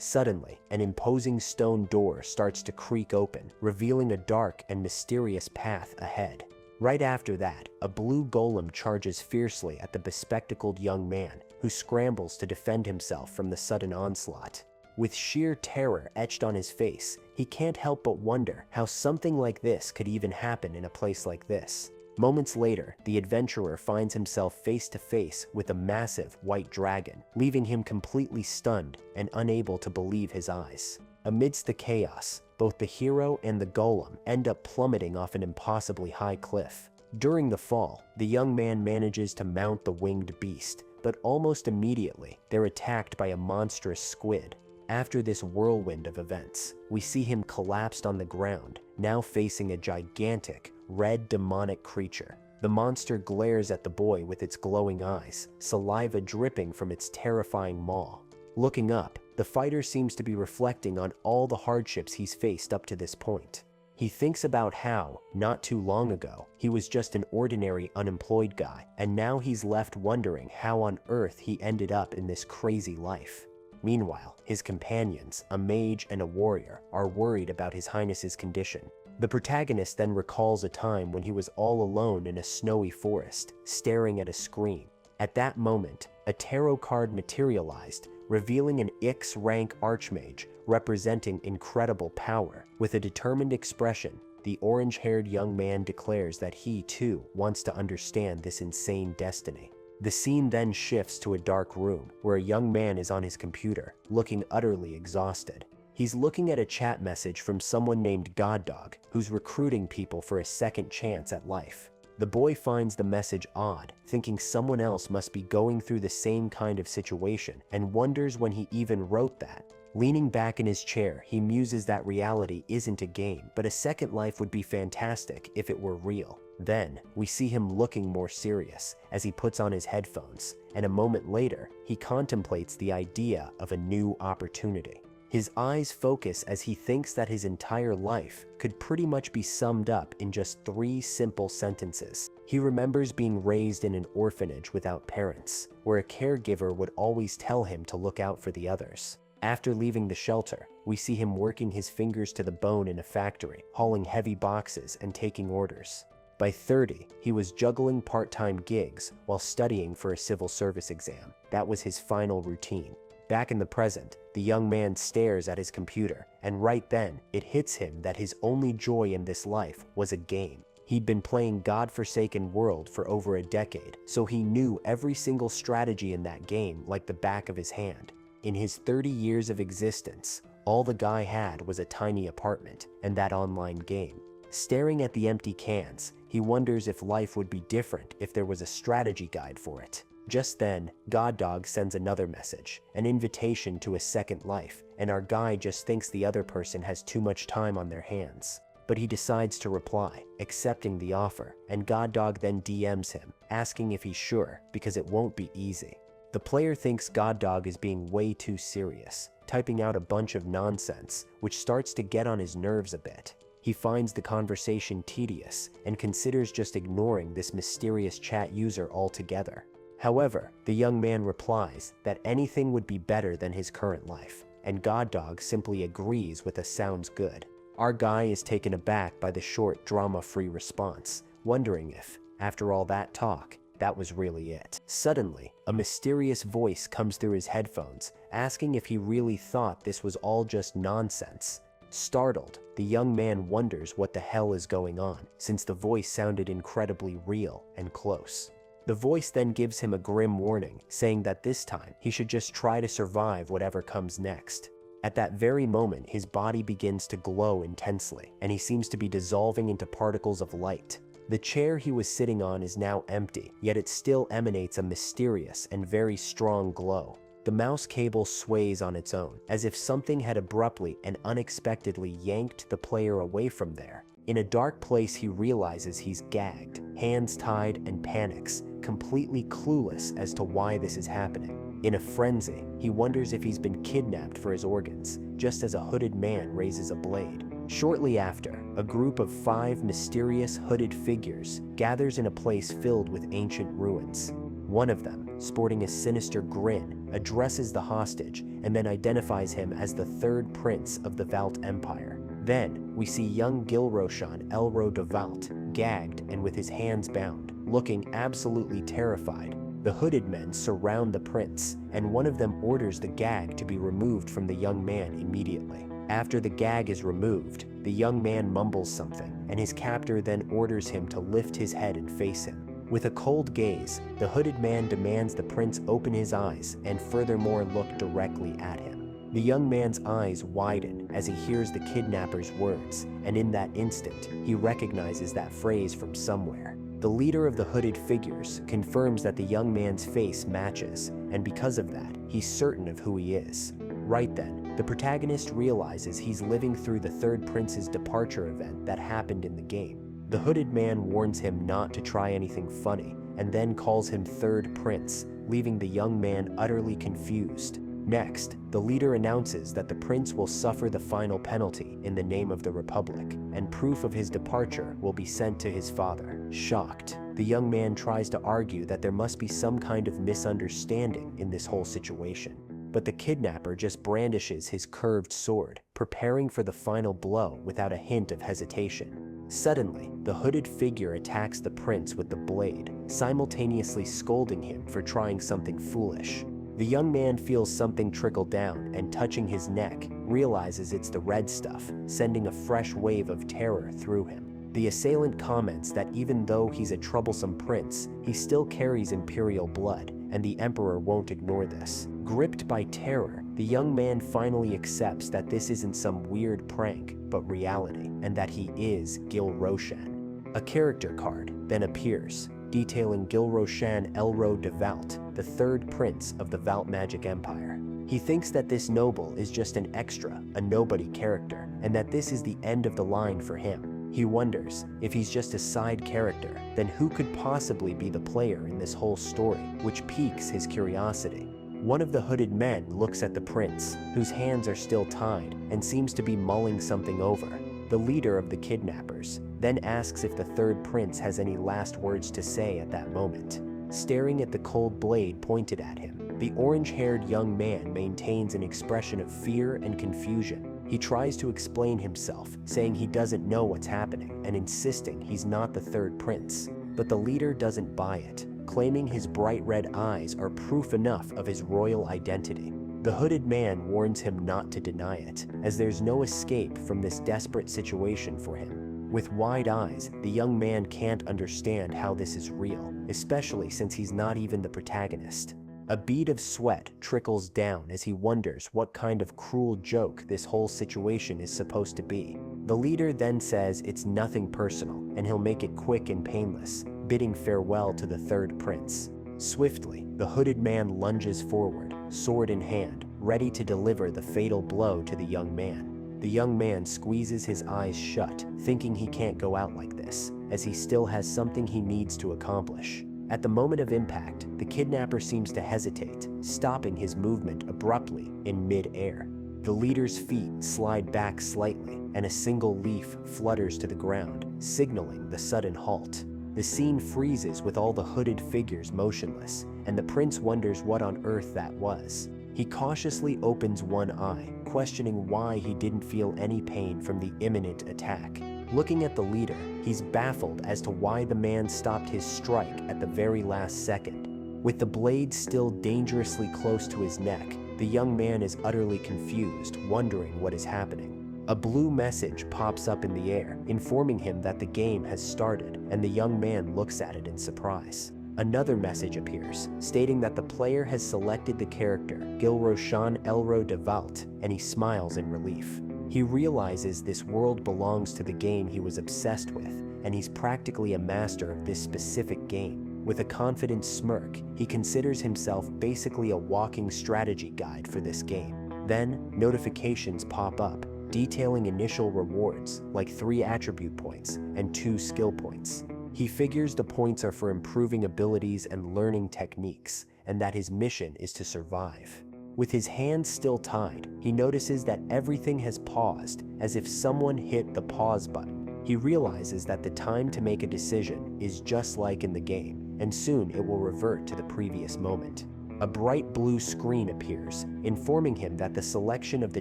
Suddenly, an imposing stone door starts to creak open, revealing a dark and mysterious path ahead. Right after that, a blue golem charges fiercely at the bespectacled young man, who scrambles to defend himself from the sudden onslaught. With sheer terror etched on his face, he can't help but wonder how something like this could even happen in a place like this. Moments later, the adventurer finds himself face to face with a massive white dragon, leaving him completely stunned and unable to believe his eyes. Amidst the chaos, both the hero and the golem end up plummeting off an impossibly high cliff. During the fall, the young man manages to mount the winged beast, but almost immediately, they're attacked by a monstrous squid. After this whirlwind of events, we see him collapsed on the ground, now facing a gigantic, red demonic creature. The monster glares at the boy with its glowing eyes, saliva dripping from its terrifying maw. Looking up, the fighter seems to be reflecting on all the hardships he's faced up to this point. He thinks about how, not too long ago, he was just an ordinary unemployed guy, and now he's left wondering how on earth he ended up in this crazy life. Meanwhile, his companions, a mage and a warrior, are worried about His Highness's condition. The protagonist then recalls a time when he was all alone in a snowy forest, staring at a screen. At that moment, a tarot card materialized, revealing an X-rank Archmage representing incredible power. With a determined expression, the orange-haired young man declares that he, too, wants to understand this insane destiny. The scene then shifts to a dark room, where a young man is on his computer, looking utterly exhausted. He's looking at a chat message from someone named GodDog, who's recruiting people for a second chance at life. The boy finds the message odd, thinking someone else must be going through the same kind of situation, and wonders when he even wrote that. Leaning back in his chair, he muses that reality isn't a game, but a second life would be fantastic if it were real. Then, we see him looking more serious as he puts on his headphones, and a moment later, he contemplates the idea of a new opportunity. His eyes focus as he thinks that his entire life could pretty much be summed up in just 3 simple sentences. He remembers being raised in an orphanage without parents, where a caregiver would always tell him to look out for the others. After leaving the shelter, we see him working his fingers to the bone in a factory, hauling heavy boxes and taking orders. By 30, he was juggling part-time gigs while studying for a civil service exam. That was his final routine. Back in the present, the young man stares at his computer, and right then, it hits him that his only joy in this life was a game. He'd been playing God-forsaken World for over a decade, so he knew every single strategy in that game like the back of his hand. In his 30 years of existence, all the guy had was a tiny apartment and that online game. Staring at the empty cans, he wonders if life would be different if there was a strategy guide for it. Just then, GodDog sends another message, an invitation to a second life, and our guy just thinks the other person has too much time on their hands. But he decides to reply, accepting the offer, and GodDog then DMs him, asking if he's sure, because it won't be easy. The player thinks GodDog is being way too serious, typing out a bunch of nonsense, which starts to get on his nerves a bit. He finds the conversation tedious and considers just ignoring this mysterious chat user altogether. However, the young man replies that anything would be better than his current life, and GodDog simply agrees with a sounds good. Our guy is taken aback by the short, drama-free response, wondering if, after all that talk, that was really it. Suddenly, a mysterious voice comes through his headphones, asking if he really thought this was all just nonsense. Startled, the young man wonders what the hell is going on, since the voice sounded incredibly real and close. The voice then gives him a grim warning, saying that this time he should just try to survive whatever comes next. At that very moment, his body begins to glow intensely, and he seems to be dissolving into particles of light. The chair he was sitting on is now empty, yet it still emanates a mysterious and very strong glow. The mouse cable sways on its own, as if something had abruptly and unexpectedly yanked the player away from there. In a dark place, he realizes he's gagged, hands tied, and panics, completely clueless as to why this is happening. In a frenzy, he wonders if he's been kidnapped for his organs, just as a hooded man raises a blade. Shortly after, a group of 5 mysterious hooded figures gathers in a place filled with ancient ruins. One of them, sporting a sinister grin, addresses the hostage and then identifies him as the third prince of the Valt Empire. Then, we see young Gilroshan Elro de Valt, gagged and with his hands bound, looking absolutely terrified. The hooded men surround the prince, and one of them orders the gag to be removed from the young man immediately. After the gag is removed, the young man mumbles something, and his captor then orders him to lift his head and face him. With a cold gaze, the hooded man demands the prince open his eyes and furthermore look directly at him. The young man's eyes widen as he hears the kidnapper's words, and in that instant, he recognizes that phrase from somewhere. The leader of the hooded figures confirms that the young man's face matches, and because of that, he's certain of who he is. Right then, the protagonist realizes he's living through the third prince's departure event that happened in the game. The hooded man warns him not to try anything funny, and then calls him third prince, leaving the young man utterly confused. Next, the leader announces that the prince will suffer the final penalty in the name of the Republic, and proof of his departure will be sent to his father. Shocked, the young man tries to argue that there must be some kind of misunderstanding in this whole situation. But the kidnapper just brandishes his curved sword, preparing for the final blow without a hint of hesitation. Suddenly, the hooded figure attacks the prince with the blade, simultaneously scolding him for trying something foolish. The young man feels something trickle down and, touching his neck, realizes it's the red stuff, sending a fresh wave of terror through him. The assailant comments that even though he's a troublesome prince, he still carries imperial blood, and the emperor won't ignore this. Gripped by terror, the young man finally accepts that this isn't some weird prank, but reality, and that he is Gilroshan. A character card then appears, detailing Gilroshan Elro de Valt, the third prince of the Valt Magic Empire. He thinks that this noble is just an extra, a nobody character, and that this is the end of the line for him. He wonders, if he's just a side character, then who could possibly be the player in this whole story, which piques his curiosity. One of the hooded men looks at the prince, whose hands are still tied, and seems to be mulling something over. The leader of the kidnappers then asks if the third prince has any last words to say at that moment. Staring at the cold blade pointed at him, the orange-haired young man maintains an expression of fear and confusion. He tries to explain himself, saying he doesn't know what's happening and insisting he's not the third prince. But the leader doesn't buy it, claiming his bright red eyes are proof enough of his royal identity. The hooded man warns him not to deny it, as there's no escape from this desperate situation for him. With wide eyes, the young man can't understand how this is real, especially since he's not even the protagonist. A bead of sweat trickles down as he wonders what kind of cruel joke this whole situation is supposed to be. The leader then says it's nothing personal, and he'll make it quick and painless, bidding farewell to the third prince. Swiftly, the hooded man lunges forward, sword in hand, ready to deliver the fatal blow to the young man. The young man squeezes his eyes shut, thinking he can't go out like this, as he still has something he needs to accomplish. At the moment of impact, the kidnapper seems to hesitate, stopping his movement abruptly in mid-air. The leader's feet slide back slightly, and a single leaf flutters to the ground, signaling the sudden halt. The scene freezes with all the hooded figures motionless, and the prince wonders what on earth that was. He cautiously opens one eye, questioning why he didn't feel any pain from the imminent attack. Looking at the leader, he's baffled as to why the man stopped his strike at the very last second. With the blade still dangerously close to his neck, the young man is utterly confused, wondering what is happening. A blue message pops up in the air, informing him that the game has started, and the young man looks at it in surprise. Another message appears, stating that the player has selected the character Gilroshan Elro de Valt, and he smiles in relief. He realizes this world belongs to the game he was obsessed with, and he's practically a master of this specific game. With a confident smirk, he considers himself basically a walking strategy guide for this game. Then, notifications pop up, detailing initial rewards, like 3 attribute points and 2 skill points. He figures the points are for improving abilities and learning techniques, and that his mission is to survive. With his hands still tied, he notices that everything has paused, as if someone hit the pause button. He realizes that the time to make a decision is just like in the game, and soon it will revert to the previous moment. A bright blue screen appears, informing him that the selection of the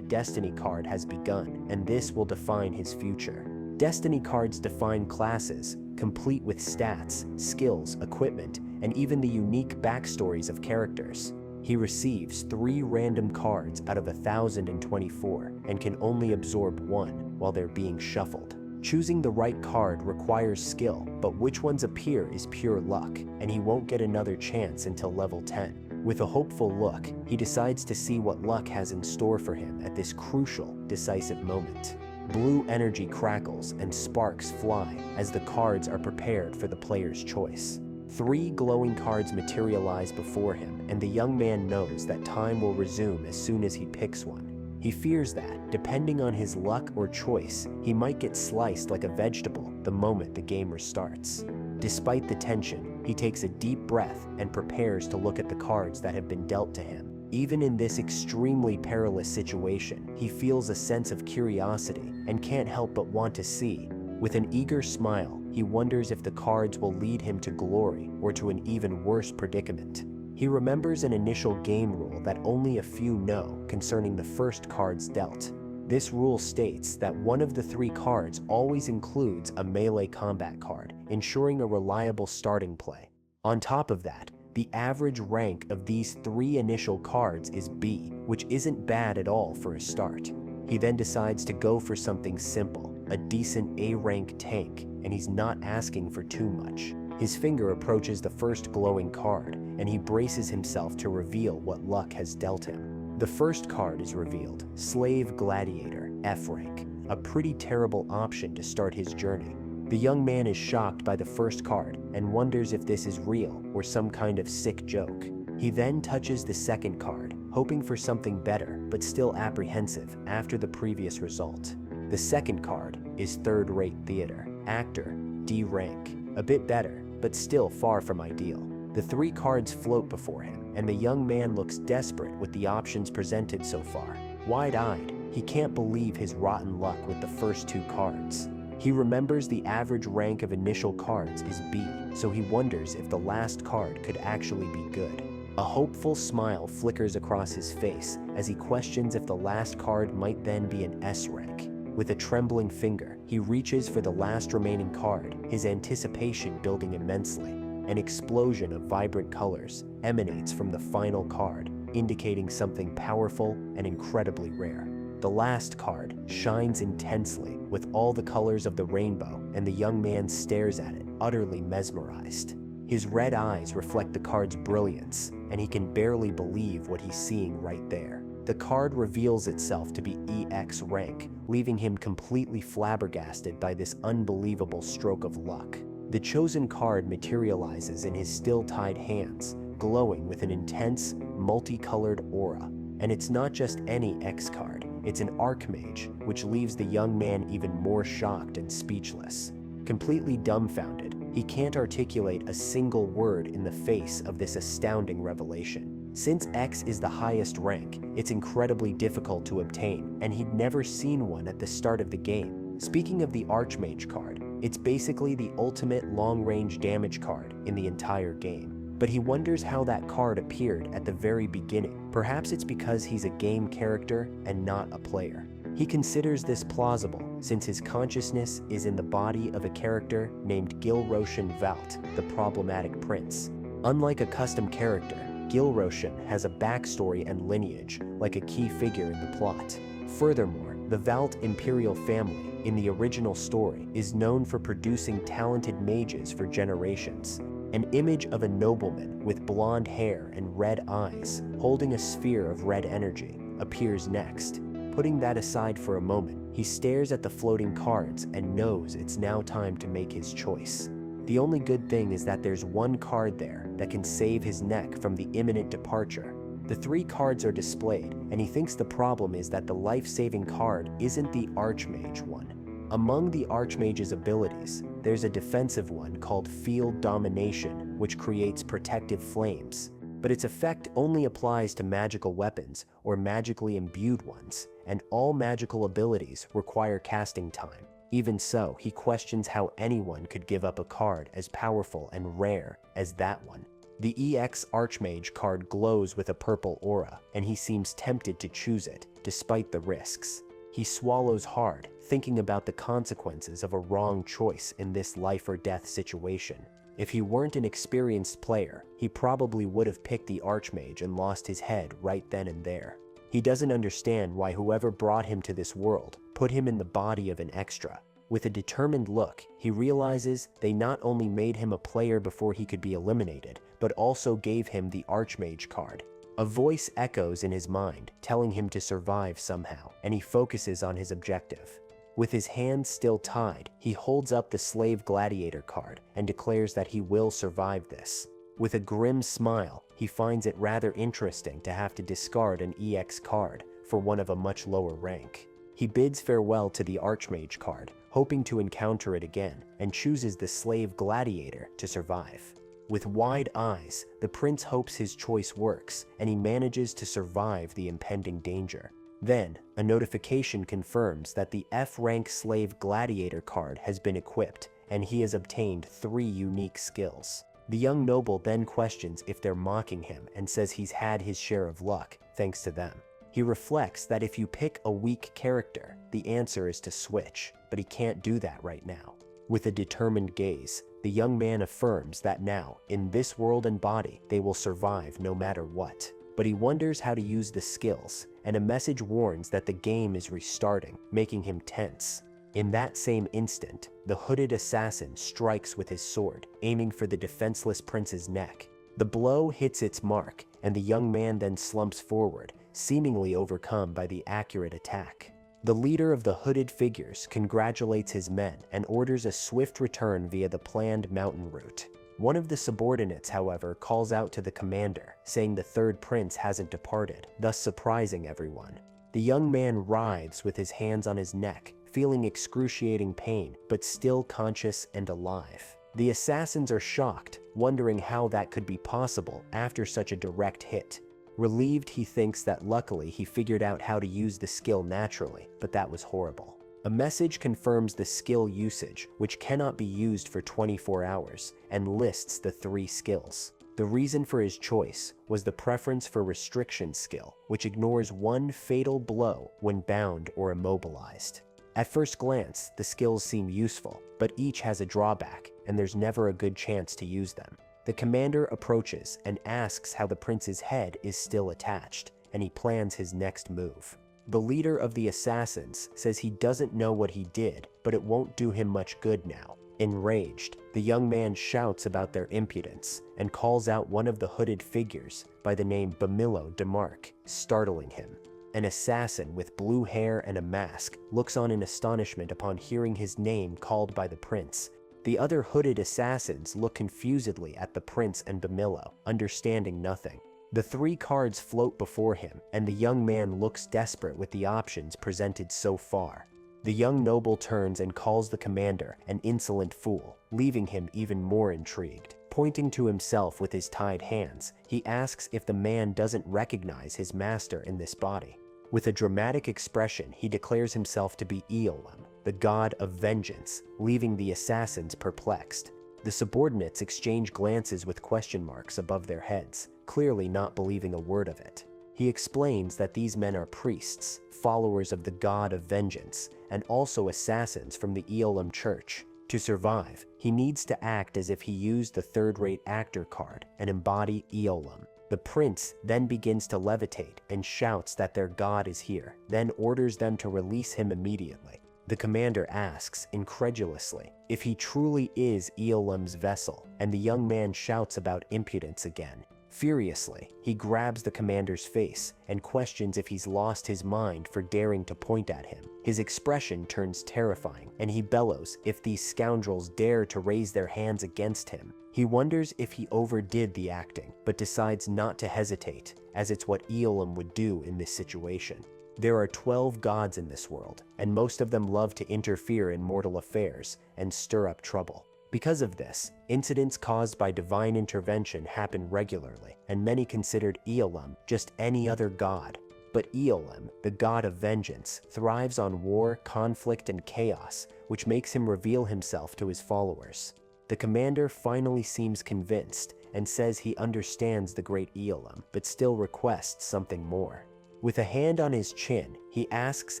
Destiny card has begun, and this will define his future. Destiny cards define classes, complete with stats, skills, equipment, and even the unique backstories of characters. He receives 3 random cards out of 1,024 and can only absorb 1 while they're being shuffled. Choosing the right card requires skill, but which ones appear is pure luck, and he won't get another chance until level 10. With a hopeful look, he decides to see what luck has in store for him at this crucial, decisive moment. Blue energy crackles and sparks fly as the cards are prepared for the player's choice. 3 glowing cards materialize before him, and the young man knows that time will resume as soon as he picks one. He fears that, depending on his luck or choice, he might get sliced like a vegetable the moment the game restarts. Despite the tension, he takes a deep breath and prepares to look at the cards that have been dealt to him. Even in this extremely perilous situation, he feels a sense of curiosity and can't help but want to see. With an eager smile, he wonders if the cards will lead him to glory or to an even worse predicament. He remembers an initial game rule that only a few know concerning the first cards dealt. This rule states that one of the 3 cards always includes a melee combat card, ensuring a reliable starting play. On top of that, the average rank of these 3 initial cards is B, which isn't bad at all for a start. He then decides to go for something simple, a decent A-rank tank, and he's not asking for too much. His finger approaches the first glowing card, and he braces himself to reveal what luck has dealt him. The first card is revealed, Slave Gladiator, F rank, a pretty terrible option to start his journey. The young man is shocked by the first card and wonders if this is real or some kind of sick joke. He then touches the second card, hoping for something better, but still apprehensive after the previous result. The second card is Third-Rate Theater, Actor, D rank, a bit better, but still far from ideal. The 3 cards float before him, and the young man looks desperate with the options presented so far. Wide-eyed, he can't believe his rotten luck with the first 2 cards. He remembers the average rank of initial cards is B, so he wonders if the last card could actually be good. A hopeful smile flickers across his face as he questions if the last card might then be an S rank. With a trembling finger, he reaches for the last remaining card, his anticipation building immensely. An explosion of vibrant colors emanates from the final card, indicating something powerful and incredibly rare. The last card shines intensely with all the colors of the rainbow, and the young man stares at it, utterly mesmerized. His red eyes reflect the card's brilliance, and he can barely believe what he's seeing right there. The card reveals itself to be EX rank, leaving him completely flabbergasted by this unbelievable stroke of luck. The chosen card materializes in his still-tied hands, glowing with an intense, multicolored aura. And it's not just any X card, it's an Archmage, which leaves the young man even more shocked and speechless. Completely dumbfounded, he can't articulate a single word in the face of this astounding revelation. Since X is the highest rank, it's incredibly difficult to obtain, and he'd never seen one at the start of the game. Speaking of the Archmage card, it's basically the ultimate long-range damage card in the entire game. But he wonders how that card appeared at the very beginning. Perhaps it's because he's a game character and not a player. He considers this plausible, since his consciousness is in the body of a character named Gilroshan Valt, the problematic prince. Unlike a custom character, Gilroshan has a backstory and lineage, like a key figure in the plot. Furthermore, the Valt imperial family, in the original story, is known for producing talented mages for generations. An image of a nobleman with blonde hair and red eyes, holding a sphere of red energy, appears next. Putting that aside for a moment, he stares at the floating cards and knows it's now time to make his choice. The only good thing is that there's one card there that can save his neck from the imminent departure. The 3 cards are displayed, and he thinks the problem is that the life-saving card isn't the Archmage one. Among the Archmage's abilities, there's a defensive one called Field Domination, which creates protective flames. But its effect only applies to magical weapons or magically imbued ones, and all magical abilities require casting time. Even so, he questions how anyone could give up a card as powerful and rare as that one. The EX Archmage card glows with a purple aura, and he seems tempted to choose it, despite the risks. He swallows hard, thinking about the consequences of a wrong choice in this life or death situation. If he weren't an experienced player, he probably would have picked the Archmage and lost his head right then and there. He doesn't understand why whoever brought him to this world put him in the body of an extra. With a determined look, he realizes they not only made him a player before he could be eliminated, but also gave him the Archmage card. A voice echoes in his mind, telling him to survive somehow, and he focuses on his objective. With his hands still tied, he holds up the Slave Gladiator card and declares that he will survive this. With a grim smile, he finds it rather interesting to have to discard an EX card for one of a much lower rank. He bids farewell to the Archmage card, hoping to encounter it again, and chooses the Slave Gladiator to survive. With wide eyes, the prince hopes his choice works, and he manages to survive the impending danger. Then, a notification confirms that the F-rank Slave Gladiator card has been equipped, and he has obtained 3 unique skills. The young noble then questions if they're mocking him and says he's had his share of luck, thanks to them. He reflects that if you pick a weak character, the answer is to switch, but he can't do that right now. With a determined gaze, the young man affirms that now, in this world and body, they will survive no matter what. But he wonders how to use the skills, and a message warns that the game is restarting, making him tense. In that same instant, the hooded assassin strikes with his sword, aiming for the defenseless prince's neck. The blow hits its mark, and the young man then slumps forward, seemingly overcome by the accurate attack. The leader of the hooded figures congratulates his men and orders a swift return via the planned mountain route. One of the subordinates, however, calls out to the commander, saying the third prince hasn't departed, thus surprising everyone. The young man writhes with his hands on his neck, feeling excruciating pain, but still conscious and alive. The assassins are shocked, wondering how that could be possible after such a direct hit. Relieved, he thinks that luckily he figured out how to use the skill naturally, but that was horrible. A message confirms the skill usage, which cannot be used for 24 hours, and lists the 3 skills. The reason for his choice was the preference for restriction skill, which ignores 1 fatal blow when bound or immobilized. At first glance, the skills seem useful, but each has a drawback, and there's never a good chance to use them. The commander approaches and asks how the prince's head is still attached, and he plans his next move. The leader of the assassins says he doesn't know what he did, but it won't do him much good now. Enraged, the young man shouts about their impudence and calls out one of the hooded figures by the name Bamilo DeMark, startling him. An assassin with blue hair and a mask looks on in astonishment upon hearing his name called by the prince. The other hooded assassins look confusedly at the prince and Bamilo, understanding nothing. The 3 cards float before him, and the young man looks desperate with the options presented so far. The young noble turns and calls the commander an insolent fool, leaving him even more intrigued. Pointing to himself with his tied hands, he asks if the man doesn't recognize his master in this body. With a dramatic expression, he declares himself to be Eolam, the god of vengeance, leaving the assassins perplexed. The subordinates exchange glances with question marks above their heads, clearly not believing a word of it. He explains that these men are priests, followers of the god of vengeance, and also assassins from the Eolam church. To survive, he needs to act as if he used the third-rate actor card and embody Eolam. The prince then begins to levitate and shouts that their god is here, then orders them to release him immediately. The commander asks, incredulously, if he truly is Eolam's vessel, and the young man shouts about impudence again. Furiously, he grabs the commander's face and questions if he's lost his mind for daring to point at him. His expression turns terrifying, and he bellows if these scoundrels dare to raise their hands against him. He wonders if he overdid the acting, but decides not to hesitate, as it's what Eolam would do in this situation. There are 12 gods in this world, and most of them love to interfere in mortal affairs and stir up trouble. Because of this, incidents caused by divine intervention happen regularly, and many considered Eolam just any other god. But Eolem, the god of vengeance, thrives on war, conflict, and chaos, which makes him reveal himself to his followers. The commander finally seems convinced and says he understands the great Eolem, but still requests something more. With a hand on his chin, he asks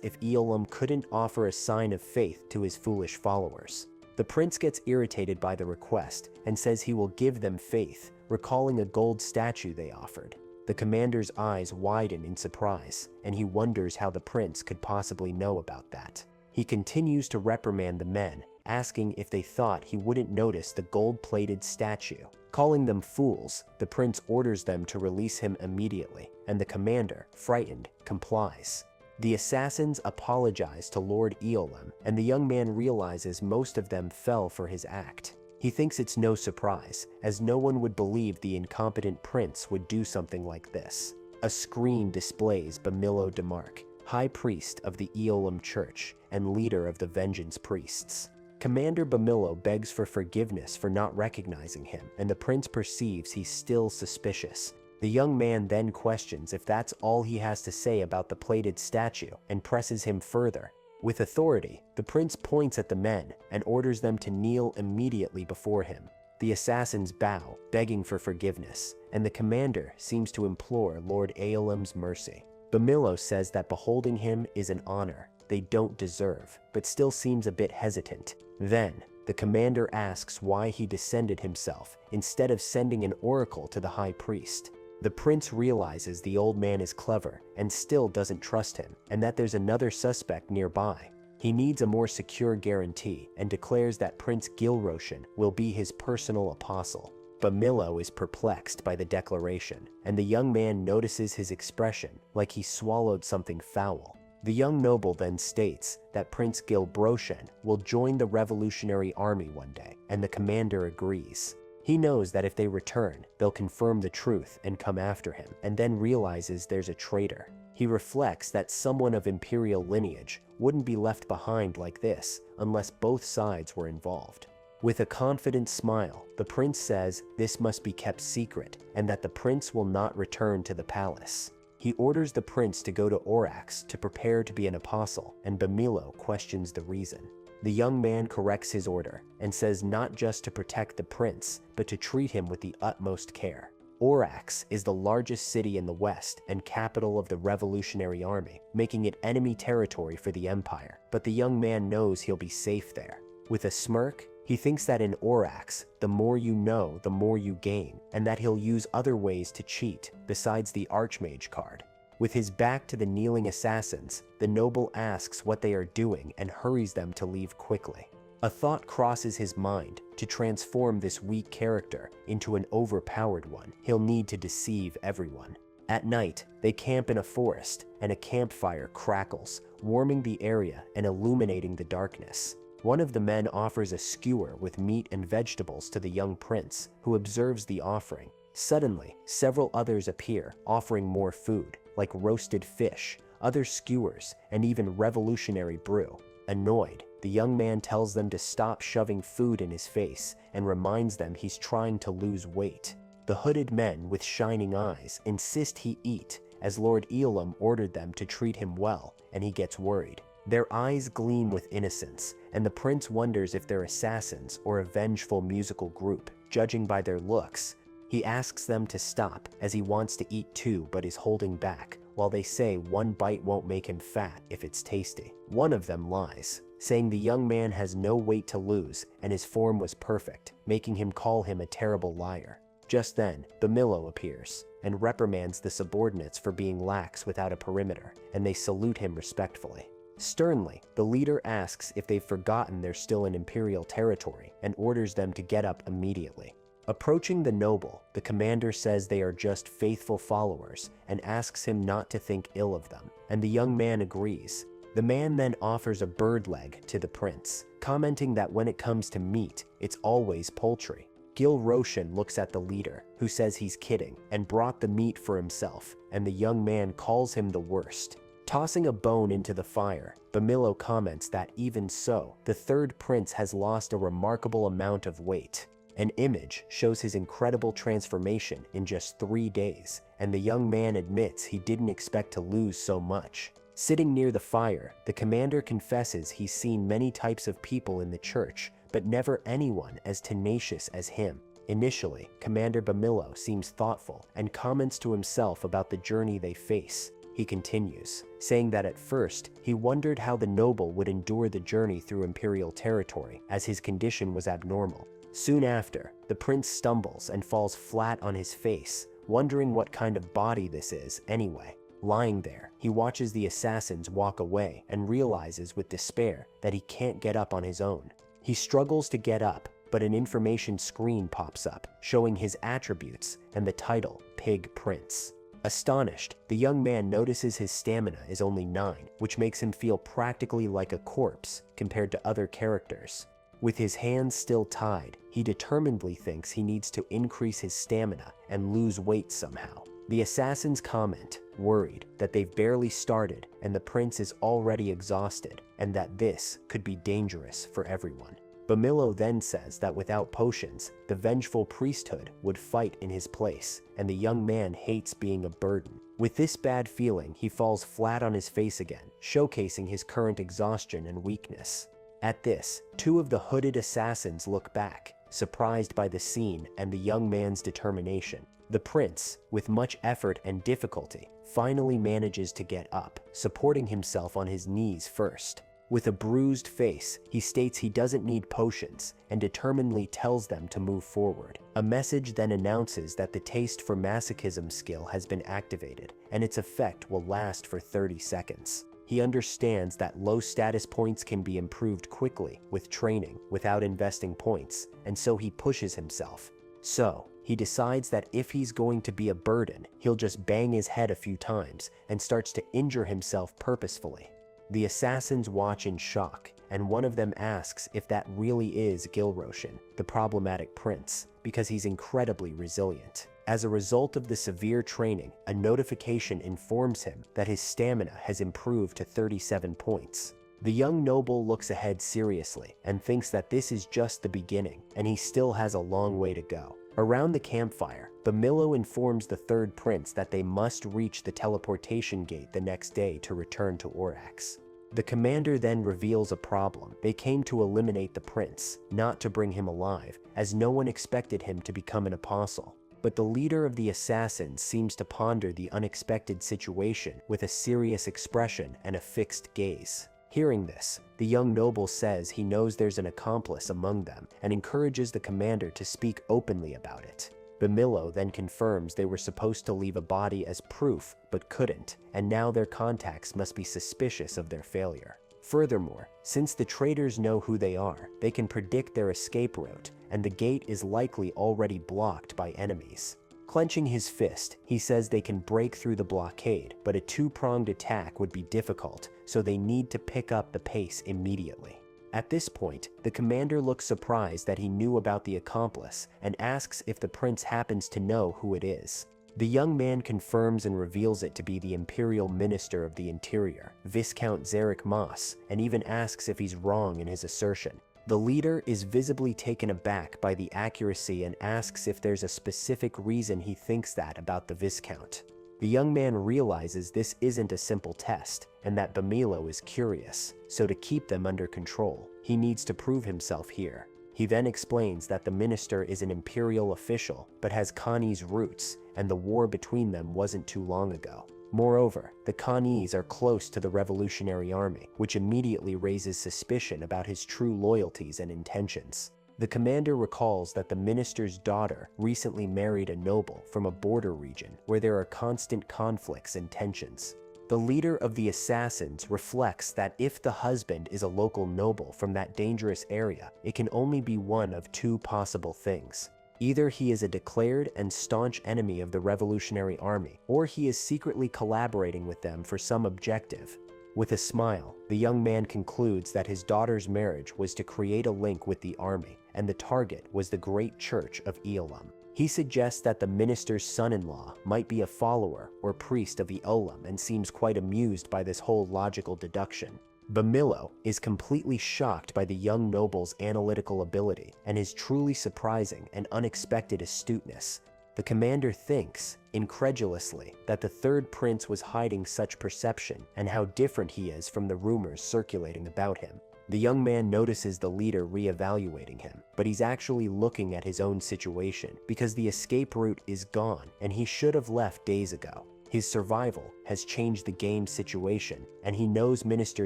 if Eolem couldn't offer a sign of faith to his foolish followers. The prince gets irritated by the request and says he will give them faith, recalling a gold statue they offered. The commander's eyes widen in surprise, and he wonders how the prince could possibly know about that. He continues to reprimand the men, asking if they thought he wouldn't notice the gold-plated statue. Calling them fools, the prince orders them to release him immediately, and the commander, frightened, complies. The assassins apologize to Lord Eolem, and the young man realizes most of them fell for his act. He thinks it's no surprise, as no one would believe the incompetent prince would do something like this. A screen displays Bamilo Demark, high priest of the Eolem Church and leader of the Vengeance Priests. Commander Bamilo begs for forgiveness for not recognizing him, and the prince perceives he's still suspicious. The young man then questions if that's all he has to say about the plated statue and presses him further. With authority, the prince points at the men and orders them to kneel immediately before him. The assassins bow, begging for forgiveness, and the commander seems to implore Lord Eolem's mercy. Bamilo says that beholding him is an honor they don't deserve, but still seems a bit hesitant. Then, the commander asks why he descended himself instead of sending an oracle to the high priest. The prince realizes the old man is clever and still doesn't trust him, and that there's another suspect nearby. He needs a more secure guarantee and declares that Prince Gilroshan will be his personal apostle. Bamilo is perplexed by the declaration, and the young man notices his expression like he swallowed something foul. The young noble then states that Prince Gilroshan will join the revolutionary army one day, and the commander agrees. He knows that if they return, they'll confirm the truth and come after him, and then realizes there's a traitor. He reflects that someone of imperial lineage wouldn't be left behind like this unless both sides were involved. With a confident smile, the prince says this must be kept secret and that the prince will not return to the palace. He orders the prince to go to Orax to prepare to be an apostle, and Bamilo questions the reason. The young man corrects his order and says not just to protect the prince, but to treat him with the utmost care. Orax is the largest city in the west and capital of the Revolutionary Army, making it enemy territory for the Empire, but the young man knows he'll be safe there. With a smirk, he thinks that in Orax, the more you know, the more you gain, and that he'll use other ways to cheat besides the Archmage card. With his back to the kneeling assassins, the noble asks what they are doing and hurries them to leave quickly. A thought crosses his mind: to transform this weak character into an overpowered one, he'll need to deceive everyone. At night, they camp in a forest, and a campfire crackles, warming the area and illuminating the darkness. One of the men offers a skewer with meat and vegetables to the young prince, who observes the offering. Suddenly, several others appear, offering more food, like roasted fish, other skewers, and even revolutionary brew. Annoyed, the young man tells them to stop shoving food in his face and reminds them he's trying to lose weight. The hooded men with shining eyes insist he eat, as Lord Eolem ordered them to treat him well, and he gets worried. Their eyes gleam with innocence, and the prince wonders if they're assassins or a vengeful musical group, judging by their looks. He asks them to stop, as he wants to eat too but is holding back, while they say one bite won't make him fat if it's tasty. One of them lies, saying the young man has no weight to lose and his form was perfect, making him call him a terrible liar. Just then, Bamilo appears and reprimands the subordinates for being lax without a perimeter, and they salute him respectfully. Sternly, the leader asks if they've forgotten they're still in imperial territory and orders them to get up immediately. Approaching the noble, the commander says they are just faithful followers and asks him not to think ill of them, and the young man agrees. The man then offers a bird leg to the prince, commenting that when it comes to meat, it's always poultry. Gilroshan looks at the leader, who says he's kidding and brought the meat for himself, and the young man calls him the worst. Tossing a bone into the fire, Bamilo comments that even so, the third prince has lost a remarkable amount of weight. An image shows his incredible transformation in just 3 days, and the young man admits he didn't expect to lose so much. Sitting near the fire, the commander confesses he's seen many types of people in the church, but never anyone as tenacious as him. Initially, Commander Bamillo seems thoughtful and comments to himself about the journey they face. He continues, saying that at first, he wondered how the noble would endure the journey through imperial territory, as his condition was abnormal. Soon after, the prince stumbles and falls flat on his face, wondering what kind of body this is anyway. Lying there, he watches the assassins walk away and realizes with despair that he can't get up on his own. He struggles to get up, but an information screen pops up, showing his attributes and the title, Pig Prince. Astonished, the young man notices his stamina is only 9, which makes him feel practically like a corpse compared to other characters. With his hands still tied, he determinedly thinks he needs to increase his stamina and lose weight somehow. The assassins comment, worried that they've barely started and the prince is already exhausted, and that this could be dangerous for everyone. Bamillo then says that without potions, the vengeful priesthood would fight in his place, and the young man hates being a burden. With this bad feeling, he falls flat on his face again, showcasing his current exhaustion and weakness. At this, 2 of the hooded assassins look back, surprised by the scene and the young man's determination. The prince, with much effort and difficulty, finally manages to get up, supporting himself on his knees first. With a bruised face, he states he doesn't need potions and determinedly tells them to move forward. A message then announces that the taste for masochism skill has been activated and its effect will last for 30 seconds. He understands that low status points can be improved quickly with training without investing points, and so he pushes himself. So, he decides that if he's going to be a burden, he'll just bang his head a few times and starts to injure himself purposefully. The assassins watch in shock, and one of them asks if that really is Gilroshan, the problematic prince, because he's incredibly resilient. As a result of the severe training, a notification informs him that his stamina has improved to 37 points. The young noble looks ahead seriously and thinks that this is just the beginning, and he still has a long way to go. Around the campfire, Bamillo informs the third prince that they must reach the teleportation gate the next day to return to Orax. The commander then reveals a problem. They came to eliminate the prince, not to bring him alive, as no one expected him to become an apostle. But the leader of the assassins seems to ponder the unexpected situation with a serious expression and a fixed gaze. Hearing this, the young noble says he knows there's an accomplice among them and encourages the commander to speak openly about it. Bamillo then confirms they were supposed to leave a body as proof but couldn't, and now their contacts must be suspicious of their failure. Furthermore, since the traitors know who they are, they can predict their escape route, and the gate is likely already blocked by enemies. Clenching his fist, he says they can break through the blockade, but a 2-pronged attack would be difficult, so they need to pick up the pace immediately. At this point, the commander looks surprised that he knew about the accomplice and asks if the prince happens to know who it is. The young man confirms and reveals it to be the Imperial Minister of the Interior, Viscount Zarek Moss, and even asks if he's wrong in his assertion. The leader is visibly taken aback by the accuracy and asks if there's a specific reason he thinks that about the Viscount. The young man realizes this isn't a simple test, and that Bamillo is curious, so to keep them under control, he needs to prove himself here. He then explains that the minister is an imperial official, but has Connie's roots, and the war between them wasn't too long ago. Moreover, the Connies are close to the Revolutionary Army, which immediately raises suspicion about his true loyalties and intentions. The commander recalls that the minister's daughter recently married a noble from a border region where there are constant conflicts and tensions. The leader of the assassins reflects that if the husband is a local noble from that dangerous area, it can only be one of 2 possible things. Either he is a declared and staunch enemy of the Revolutionary Army, or he is secretly collaborating with them for some objective. With a smile, the young man concludes that his daughter's marriage was to create a link with the army, and the target was the great church of Eolam. He suggests that the minister's son-in-law might be a follower or priest of Eolam and seems quite amused by this whole logical deduction. Bamilo is completely shocked by the young noble's analytical ability and his truly surprising and unexpected astuteness. The commander thinks, incredulously, that the third prince was hiding such perception and how different he is from the rumors circulating about him. The young man notices the leader re-evaluating him, but he's actually looking at his own situation because the escape route is gone and he should have left days ago. His survival has changed the game's situation, and he knows Minister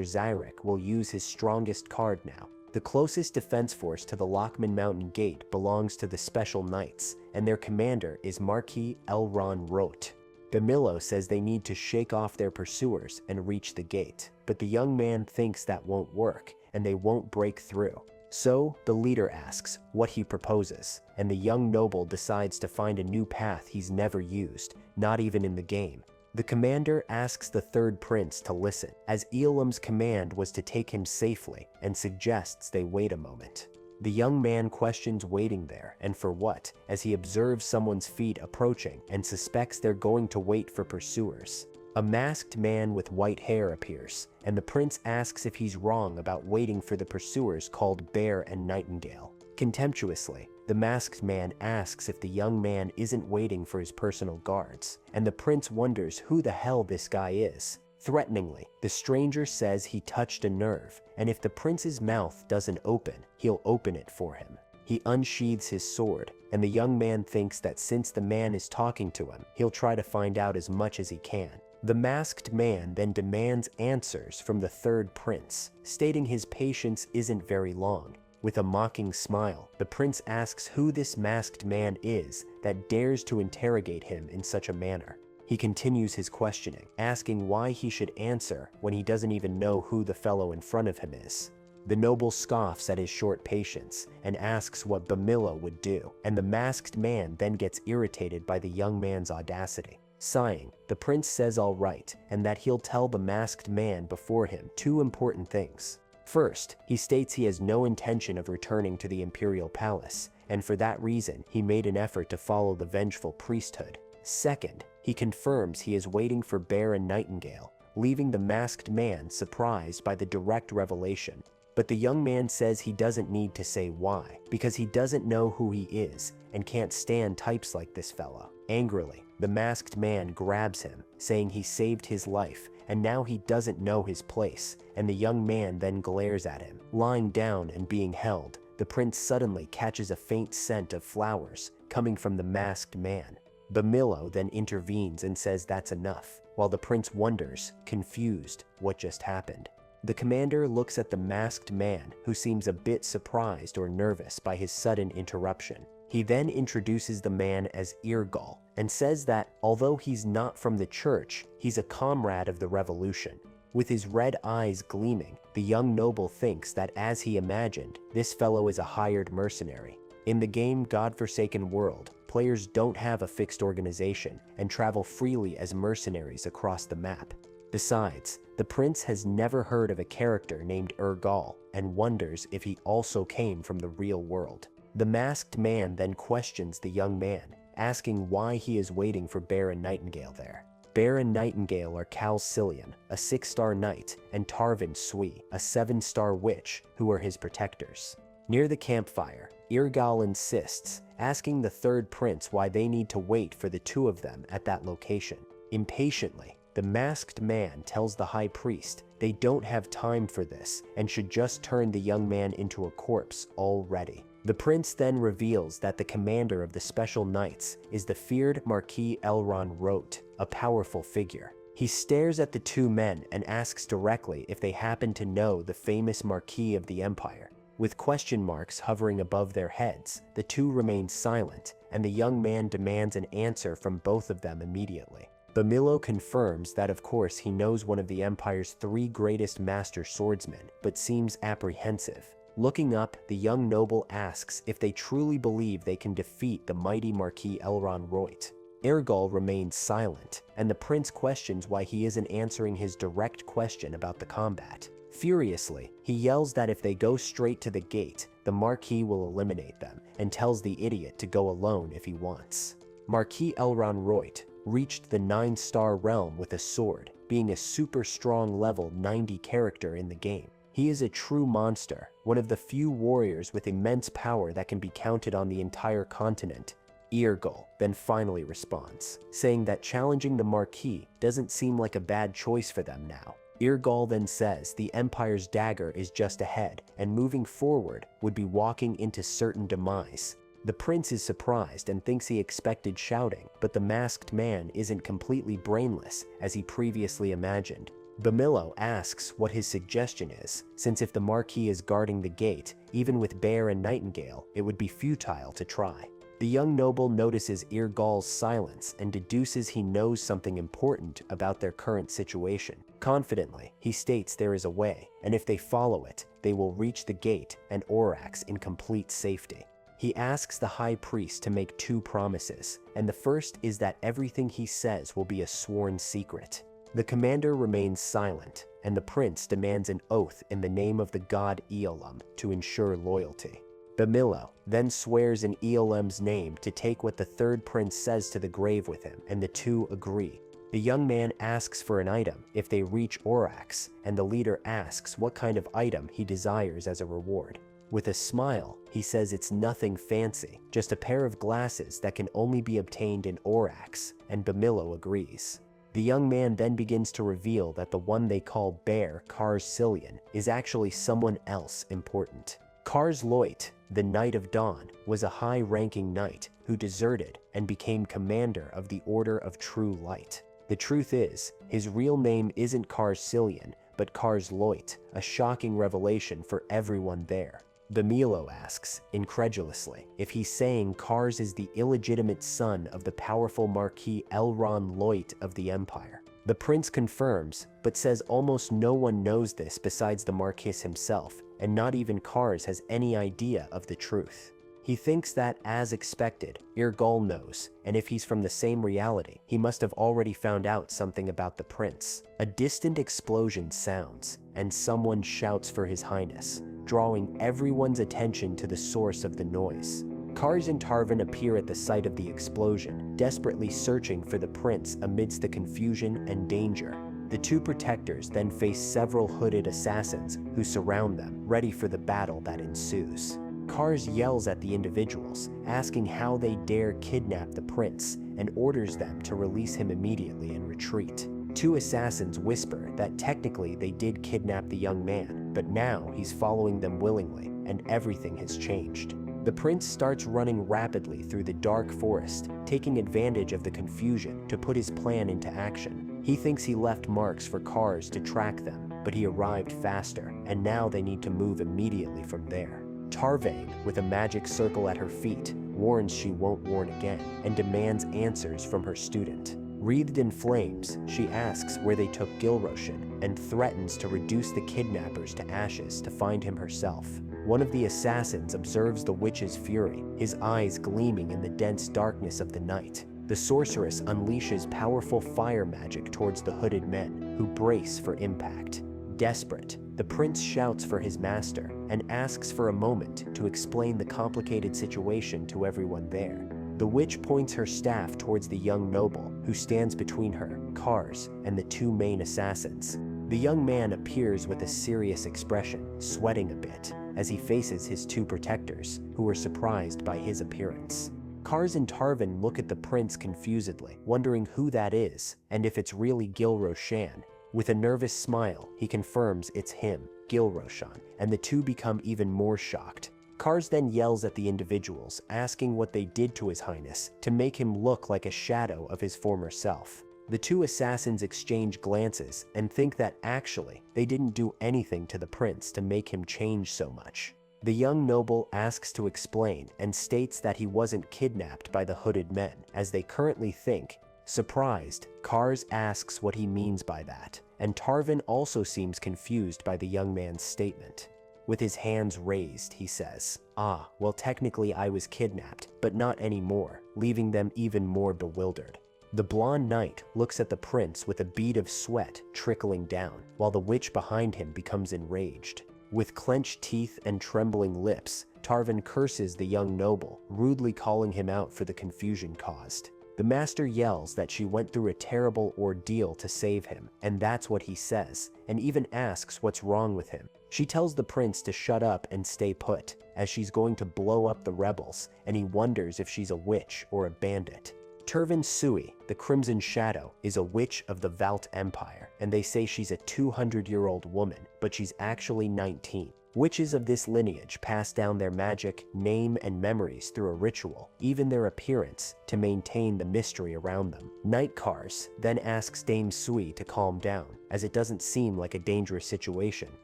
Zyrek will use his strongest card now. The closest defense force to the Lockman Mountain Gate belongs to the Special Knights, and their commander is Marquis Elron Rote. Bamilo says they need to shake off their pursuers and reach the gate, but the young man thinks that won't work, and they won't break through. So, the leader asks what he proposes, and the young noble decides to find a new path he's never used, not even in the game. The commander asks the third prince to listen, as Elam's command was to take him safely, and suggests they wait a moment. The young man questions waiting there, and for what, as he observes someone's feet approaching and suspects they're going to wait for pursuers. A masked man with white hair appears, and the prince asks if he's wrong about waiting for the pursuers called Bear and Nightingale. Contemptuously, the masked man asks if the young man isn't waiting for his personal guards, and the prince wonders who the hell this guy is. Threateningly, the stranger says he touched a nerve, and if the prince's mouth doesn't open, he'll open it for him. He unsheathes his sword, and the young man thinks that since the man is talking to him, he'll try to find out as much as he can. The masked man then demands answers from the third prince, stating his patience isn't very long. With a mocking smile, the prince asks who this masked man is that dares to interrogate him in such a manner. He continues his questioning, asking why he should answer when he doesn't even know who the fellow in front of him is. The noble scoffs at his short patience and asks what Bamilo would do, and the masked man then gets irritated by the young man's audacity. Sighing, the prince says all right, and that he'll tell the masked man before him two important things. First, he states he has no intention of returning to the imperial palace, and for that reason, he made an effort to follow the vengeful priesthood. Second, he confirms he is waiting for Bear and Nightingale, leaving the masked man surprised by the direct revelation. But the young man says he doesn't need to say why, because he doesn't know who he is and can't stand types like this fellow. Angrily, the masked man grabs him, saying he saved his life and now he doesn't know his place, and the young man then glares at him. Lying down and being held, the prince suddenly catches a faint scent of flowers coming from the masked man. Bamilo then intervenes and says that's enough, while the prince wonders, confused, what just happened. The commander looks at the masked man, who seems a bit surprised or nervous by his sudden interruption. He then introduces the man as Irgal, and says that, although he's not from the church, he's a comrade of the revolution. With his red eyes gleaming, the young noble thinks that as he imagined, this fellow is a hired mercenary. In the game God-Forsaken World, players don't have a fixed organization and travel freely as mercenaries across the map. Besides, the prince has never heard of a character named Irgal and wonders if he also came from the real world. The masked man then questions the young man, asking why he is waiting for Bear and Nightingale there. Bear and Nightingale are Cal Cillian, a 6-star knight, and Tarvin Sui, a 7-star witch, who are his protectors. Near the campfire, Irgal insists, asking the third prince why they need to wait for the two of them at that location. Impatiently, the masked man tells the high priest they don't have time for this and should just turn the young man into a corpse already. The prince then reveals that the commander of the Special Knights is the feared Marquis Elron Rote, a powerful figure. He stares at the two men and asks directly if they happen to know the famous Marquis of the Empire. With question marks hovering above their heads, the two remain silent, and the young man demands an answer from both of them immediately. Bamilo confirms that of course he knows one of the Empire's 3 greatest master swordsmen, but seems apprehensive. Looking up, the young noble asks if they truly believe they can defeat the mighty Marquis Elron Rote. Irgal remains silent, and the prince questions why he isn't answering his direct question about the combat. Furiously, he yells that if they go straight to the gate, the Marquis will eliminate them, and tells the idiot to go alone if he wants. Marquis Elron Rote reached the 9-star realm with a sword, being a super strong level 90 character in the game. He is a true monster, one of the few warriors with immense power that can be counted on the entire continent. Eargol then finally responds, saying that challenging the Marquis doesn't seem like a bad choice for them now. Eargol then says the Empire's dagger is just ahead, and moving forward would be walking into certain demise. The prince is surprised and thinks he expected shouting, but the masked man isn't completely brainless as he previously imagined. Bamillo asks what his suggestion is, since if the Marquis is guarding the gate, even with Bear and Nightingale, it would be futile to try. The young noble notices Eargol's silence and deduces he knows something important about their current situation. Confidently, he states there is a way, and if they follow it, they will reach the gate and Orax in complete safety. He asks the high priest to make 2 promises, and the first is that everything he says will be a sworn secret. The commander remains silent, and the prince demands an oath in the name of the god Eolum to ensure loyalty. Bamillo then swears in Eolum's name to take what the third prince says to the grave with him, and the two agree. The young man asks for an item if they reach Orax, and the leader asks what kind of item he desires as a reward. With a smile, he says it's nothing fancy, just a pair of glasses that can only be obtained in Orax, and Bamillo agrees. The young man then begins to reveal that the one they call Bear Karsilian is actually someone else important. Karsloit, the Knight of Dawn, was a high-ranking knight who deserted and became commander of the Order of True Light. The truth is, his real name isn't Karsilian, but Karsloit, a shocking revelation for everyone there. Bamillo asks, incredulously, if he's saying Kars is the illegitimate son of the powerful Marquis Elron Loit of the Empire. The prince confirms, but says almost no one knows this besides the Marquis himself, and not even Kars has any idea of the truth. He thinks that, as expected, Eargol knows, and if he's from the same reality, he must have already found out something about the prince. A distant explosion sounds, and someone shouts for His Highness, drawing everyone's attention to the source of the noise. Kars and Tarvin appear at the site of the explosion, desperately searching for the prince amidst the confusion and danger. The two protectors then face several hooded assassins who surround them, ready for the battle that ensues. Kars yells at the individuals, asking how they dare kidnap the prince, and orders them to release him immediately and retreat. Two assassins whisper that technically they did kidnap the young man, but now he's following them willingly, and everything has changed. The prince starts running rapidly through the dark forest, taking advantage of the confusion to put his plan into action. He thinks he left marks for Kars to track them, but he arrived faster, and now they need to move immediately from there. Tarvane, with a magic circle at her feet, warns she won't warn again, and demands answers from her student. Wreathed in flames, she asks where they took Gilroshan, and threatens to reduce the kidnappers to ashes to find him herself. One of the assassins observes the witch's fury, his eyes gleaming in the dense darkness of the night. The sorceress unleashes powerful fire magic towards the hooded men, who brace for impact. Desperate, the prince shouts for his master and asks for a moment to explain the complicated situation to everyone there. The witch points her staff towards the young noble, who stands between her, Kars, and the two main assassins. The young man appears with a serious expression, sweating a bit, as he faces his two protectors, who are surprised by his appearance. Kars and Tarvin look at the prince confusedly, wondering who that is, and if it's really Gilroshan. With a nervous smile, he confirms it's him, Gilroshan, and the two become even more shocked. Kars then yells at the individuals, asking what they did to His Highness to make him look like a shadow of his former self. The two assassins exchange glances and think that actually they didn't do anything to the prince to make him change so much. The young noble asks to explain and states that he wasn't kidnapped by the hooded men, as they currently think. Surprised, Kars asks what he means by that, and Tarvin also seems confused by the young man's statement. With his hands raised, he says, "Ah, well technically I was kidnapped, but not anymore," leaving them even more bewildered. The blonde knight looks at the prince with a bead of sweat trickling down, while the witch behind him becomes enraged. With clenched teeth and trembling lips, Tarvin curses the young noble, rudely calling him out for the confusion caused. The master yells that she went through a terrible ordeal to save him, and that's what he says, and even asks what's wrong with him. She tells the prince to shut up and stay put, as she's going to blow up the rebels, and he wonders if she's a witch or a bandit. Turvan Sui, the Crimson Shadow, is a witch of the Valt Empire, and they say she's a 200-year-old woman, but she's actually 19. Witches of this lineage pass down their magic, name, and memories through a ritual, even their appearance, to maintain the mystery around them. Night Cars then asks Dame Sui to calm down, as it doesn't seem like a dangerous situation,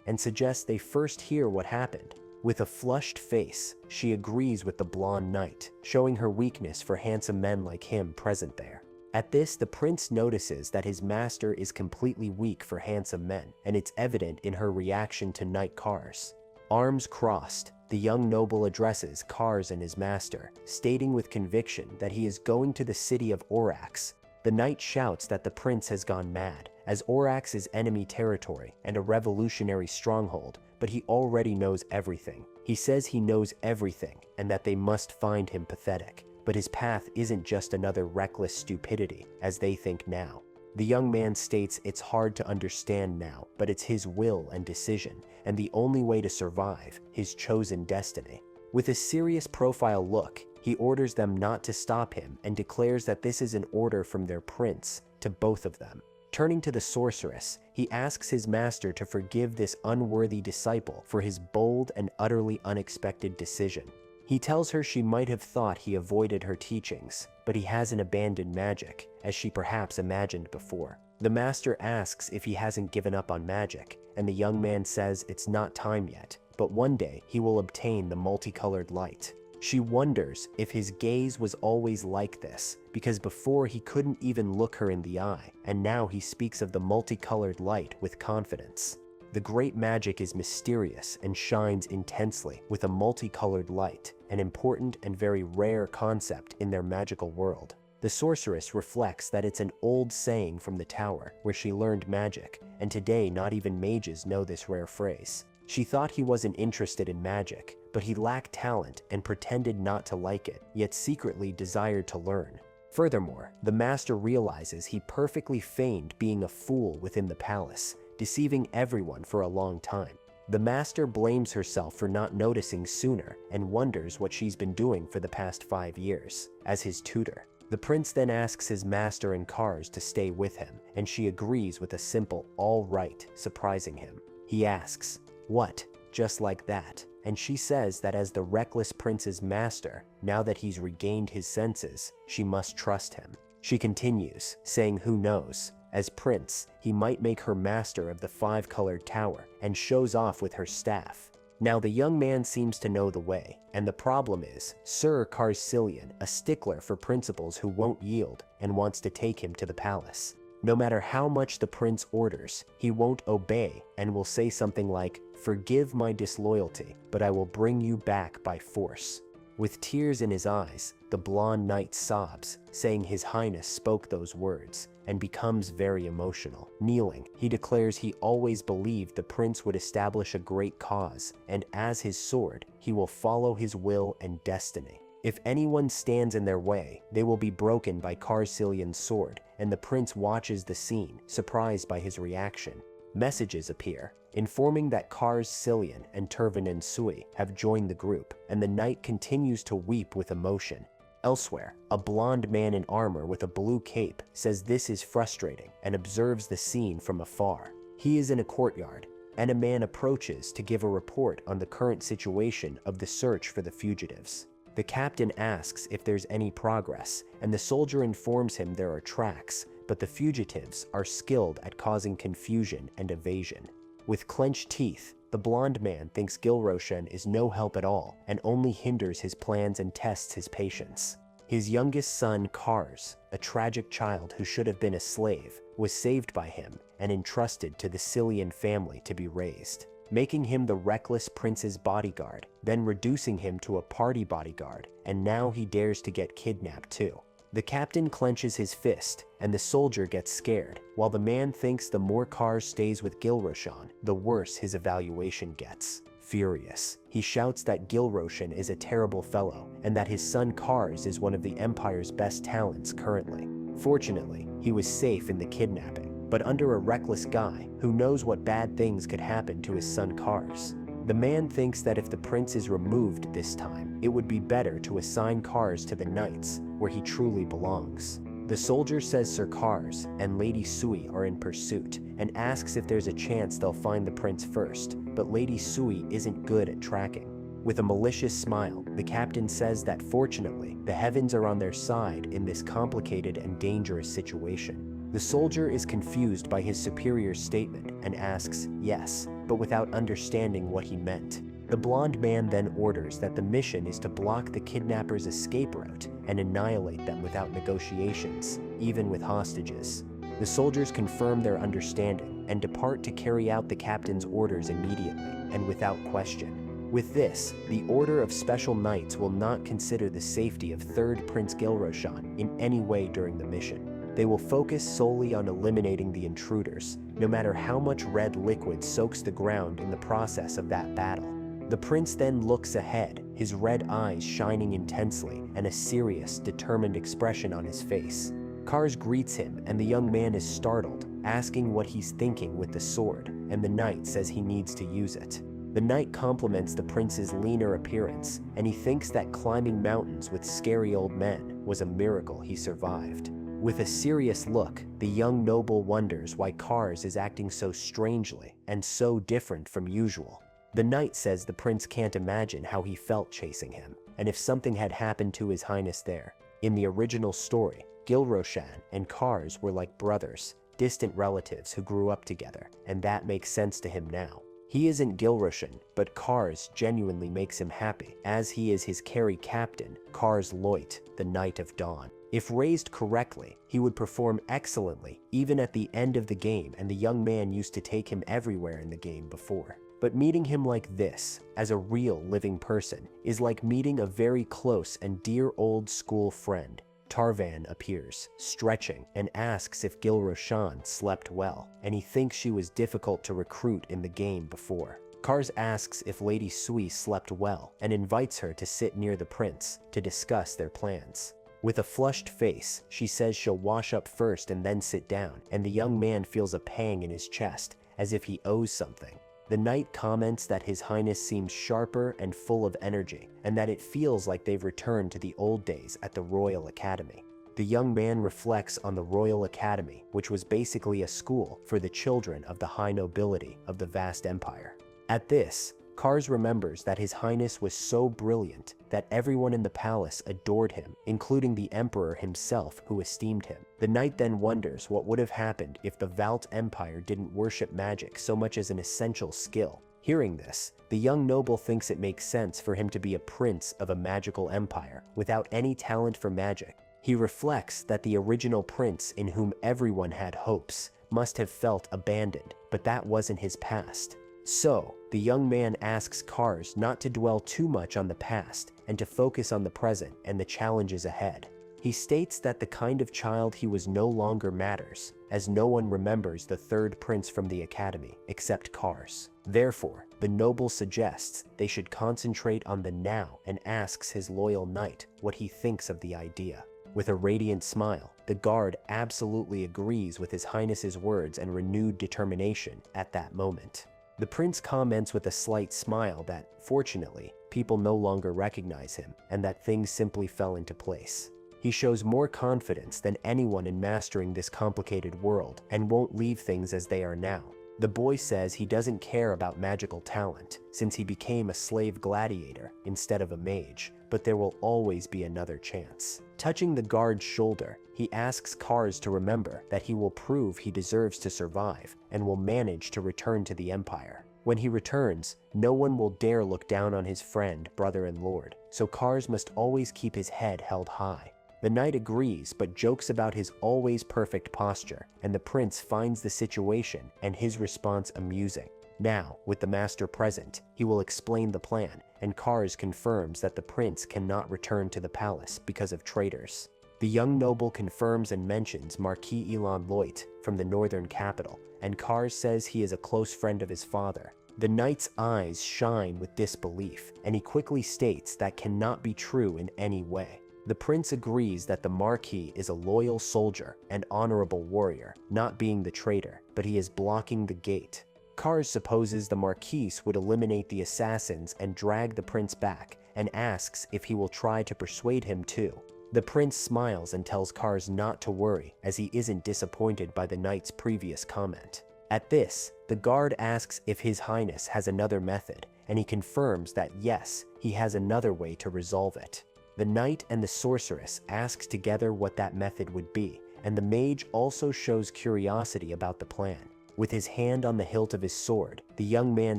and suggests they first hear what happened. With a flushed face, she agrees with the blonde knight, showing her weakness for handsome men like him present there. At this, the prince notices that his master is completely weak for handsome men, and it's evident in her reaction to Night Cars. Arms crossed, the young noble addresses Cars and his master, stating with conviction that he is going to the city of Orax. The knight shouts that the prince has gone mad, as Orax is enemy territory and a revolutionary stronghold, but he already knows everything. He says he knows everything and that they must find him pathetic, but his path isn't just another reckless stupidity, as they think now. The young man states it's hard to understand now, but it's his will and decision, and the only way to survive, his chosen destiny. With a serious profile look, he orders them not to stop him and declares that this is an order from their prince to both of them. Turning to the sorceress, he asks his master to forgive this unworthy disciple for his bold and utterly unexpected decision. He tells her she might have thought he avoided her teachings, but he hasn't abandoned magic, as she perhaps imagined before. The master asks if he hasn't given up on magic, and the young man says it's not time yet, but one day he will obtain the multicolored light. She wonders if his gaze was always like this, because before he couldn't even look her in the eye, and now he speaks of the multicolored light with confidence. The great magic is mysterious and shines intensely with a multicolored light, an important and very rare concept in their magical world. The sorceress reflects that it's an old saying from the tower where she learned magic, and today not even mages know this rare phrase. She thought he wasn't interested in magic, but he lacked talent and pretended not to like it, yet secretly desired to learn. Furthermore, the master realizes he perfectly feigned being a fool within the palace, deceiving everyone for a long time. The master blames herself for not noticing sooner and wonders what she's been doing for the past 5 years, as his tutor. The prince then asks his master and Cars to stay with him, and she agrees with a simple "all right," surprising him. He asks, "What?" just like that, and she says that as the reckless prince's master, now that he's regained his senses, she must trust him. She continues, saying who knows, as prince, he might make her master of the 5-colored tower, and shows off with her staff. Now the young man seems to know the way, and the problem is Sir Carsilian, a stickler for principles who won't yield and wants to take him to the palace. No matter how much the prince orders, he won't obey and will say something like, "Forgive my disloyalty, but I will bring you back by force." With tears in his eyes, the blonde knight sobs, saying His Highness spoke those words, and becomes very emotional. Kneeling, he declares he always believed the prince would establish a great cause, and as his sword, he will follow his will and destiny. If anyone stands in their way, they will be broken by Carsilian's sword, and the prince watches the scene, surprised by his reaction. Messages appear, informing that Carsilian and Turvan and Sui have joined the group, and the knight continues to weep with emotion. Elsewhere, a blonde man in armor with a blue cape says this is frustrating and observes the scene from afar. He is in a courtyard, and a man approaches to give a report on the current situation of the search for the fugitives. The captain asks if there's any progress, and the soldier informs him there are tracks, but the fugitives are skilled at causing confusion and evasion. With clenched teeth, the blonde man thinks Gilroshan is no help at all and only hinders his plans and tests his patience. His youngest son, Cars, a tragic child who should have been a slave, was saved by him and entrusted to the Cillian family to be raised, making him the reckless prince's bodyguard, then reducing him to a party bodyguard, and now he dares to get kidnapped too. The captain clenches his fist, and the soldier gets scared, while the man thinks the more Cars stays with Gilroshan, the worse his evaluation gets. furious. He shouts that Gilroshan is a terrible fellow and that his son Kars is one of the Empire's best talents currently. Fortunately, he was safe in the kidnapping, but under a reckless guy who knows what bad things could happen to his son Kars. The man thinks that if the prince is removed this time, it would be better to assign Kars to the knights, where he truly belongs. The soldier says Sir Kars and Lady Sui are in pursuit and asks if there's a chance they'll find the prince first, but Lady Sui isn't good at tracking. With a malicious smile, the captain says that fortunately, the heavens are on their side in this complicated and dangerous situation. The soldier is confused by his superior's statement and asks yes, but without understanding what he meant. The blonde man then orders that the mission is to block the kidnappers' escape route and annihilate them without negotiations, even with hostages. The soldiers confirm their understanding and depart to carry out the captain's orders immediately and without question. With this, the Order of Special Knights will not consider the safety of 3rd Prince Gilroshan in any way during the mission. They will focus solely on eliminating the intruders, no matter how much red liquid soaks the ground in the process of that battle. The prince then looks ahead, his red eyes shining intensely and a serious, determined expression on his face. Kars greets him and the young man is startled, asking what he's thinking with the sword, and the knight says he needs to use it. The knight compliments the prince's leaner appearance, and he thinks that climbing mountains with scary old men was a miracle he survived. With a serious look, the young noble wonders why Kars is acting so strangely and so different from usual. The knight says the prince can't imagine how he felt chasing him, and if something had happened to his highness there. In the original story, Gilroshan and Kars were like brothers, distant relatives who grew up together, and that makes sense to him now. He isn't Gilroshan, but Kars genuinely makes him happy, as he is his carry captain, Kars Loit, the Knight of Dawn. If raised correctly, he would perform excellently, even at the end of the game, and the young man used to take him everywhere in the game before. But meeting him like this, as a real living person, is like meeting a very close and dear old school friend. Tarvan appears, stretching, and asks if Gilroshan slept well, and he thinks she was difficult to recruit in the game before. Kars asks if Lady Sui slept well, and invites her to sit near the prince to discuss their plans. With a flushed face, she says she'll wash up first and then sit down, and the young man feels a pang in his chest, as if he owes something. The knight comments that his highness seems sharper and full of energy, and that it feels like they've returned to the old days at the Royal Academy. The young man reflects on the Royal Academy, which was basically a school for the children of the high nobility of the vast empire. At this, Kars remembers that his highness was so brilliant that everyone in the palace adored him, including the emperor himself, who esteemed him. The knight then wonders what would have happened if the Valt Empire didn't worship magic so much as an essential skill. Hearing this, the young noble thinks it makes sense for him to be a prince of a magical empire without any talent for magic. He reflects that the original prince, in whom everyone had hopes, must have felt abandoned, but that wasn't his past. So, the young man asks Kars not to dwell too much on the past and to focus on the present and the challenges ahead. He states that the kind of child he was no longer matters, as no one remembers the 3rd prince from the academy except Kars. Therefore, the noble suggests they should concentrate on the now and asks his loyal knight what he thinks of the idea. With a radiant smile, the guard absolutely agrees with his highness's words and renewed determination at that moment. The prince comments with a slight smile that, fortunately, people no longer recognize him and that things simply fell into place. He shows more confidence than anyone in mastering this complicated world and won't leave things as they are now. The boy says he doesn't care about magical talent since he became a slave gladiator instead of a mage, but there will always be another chance. Touching the guard's shoulder, he asks Kars to remember that he will prove he deserves to survive and will manage to return to the Empire. When he returns, no one will dare look down on his friend, brother, and lord, so Kars must always keep his head held high. The knight agrees but jokes about his always perfect posture, and the prince finds the situation and his response amusing. Now, with the master present, he will explain the plan, and Kars confirms that the prince cannot return to the palace because of traitors. The young noble confirms and mentions Marquis Elon Loit from the northern capital, and Kars says he is a close friend of his father. The knight's eyes shine with disbelief, and he quickly states that cannot be true in any way. The prince agrees that the Marquis is a loyal soldier and honorable warrior, not being the traitor, but he is blocking the gate. Kars supposes the Marquis would eliminate the assassins and drag the prince back, and asks if he will try to persuade him too. The prince smiles and tells Kars not to worry, as he isn't disappointed by the knight's previous comment. At this, the guard asks if His Highness has another method, and he confirms that yes, he has another way to resolve it. The knight and the sorceress ask together what that method would be, and the mage also shows curiosity about the plan. With his hand on the hilt of his sword, the young man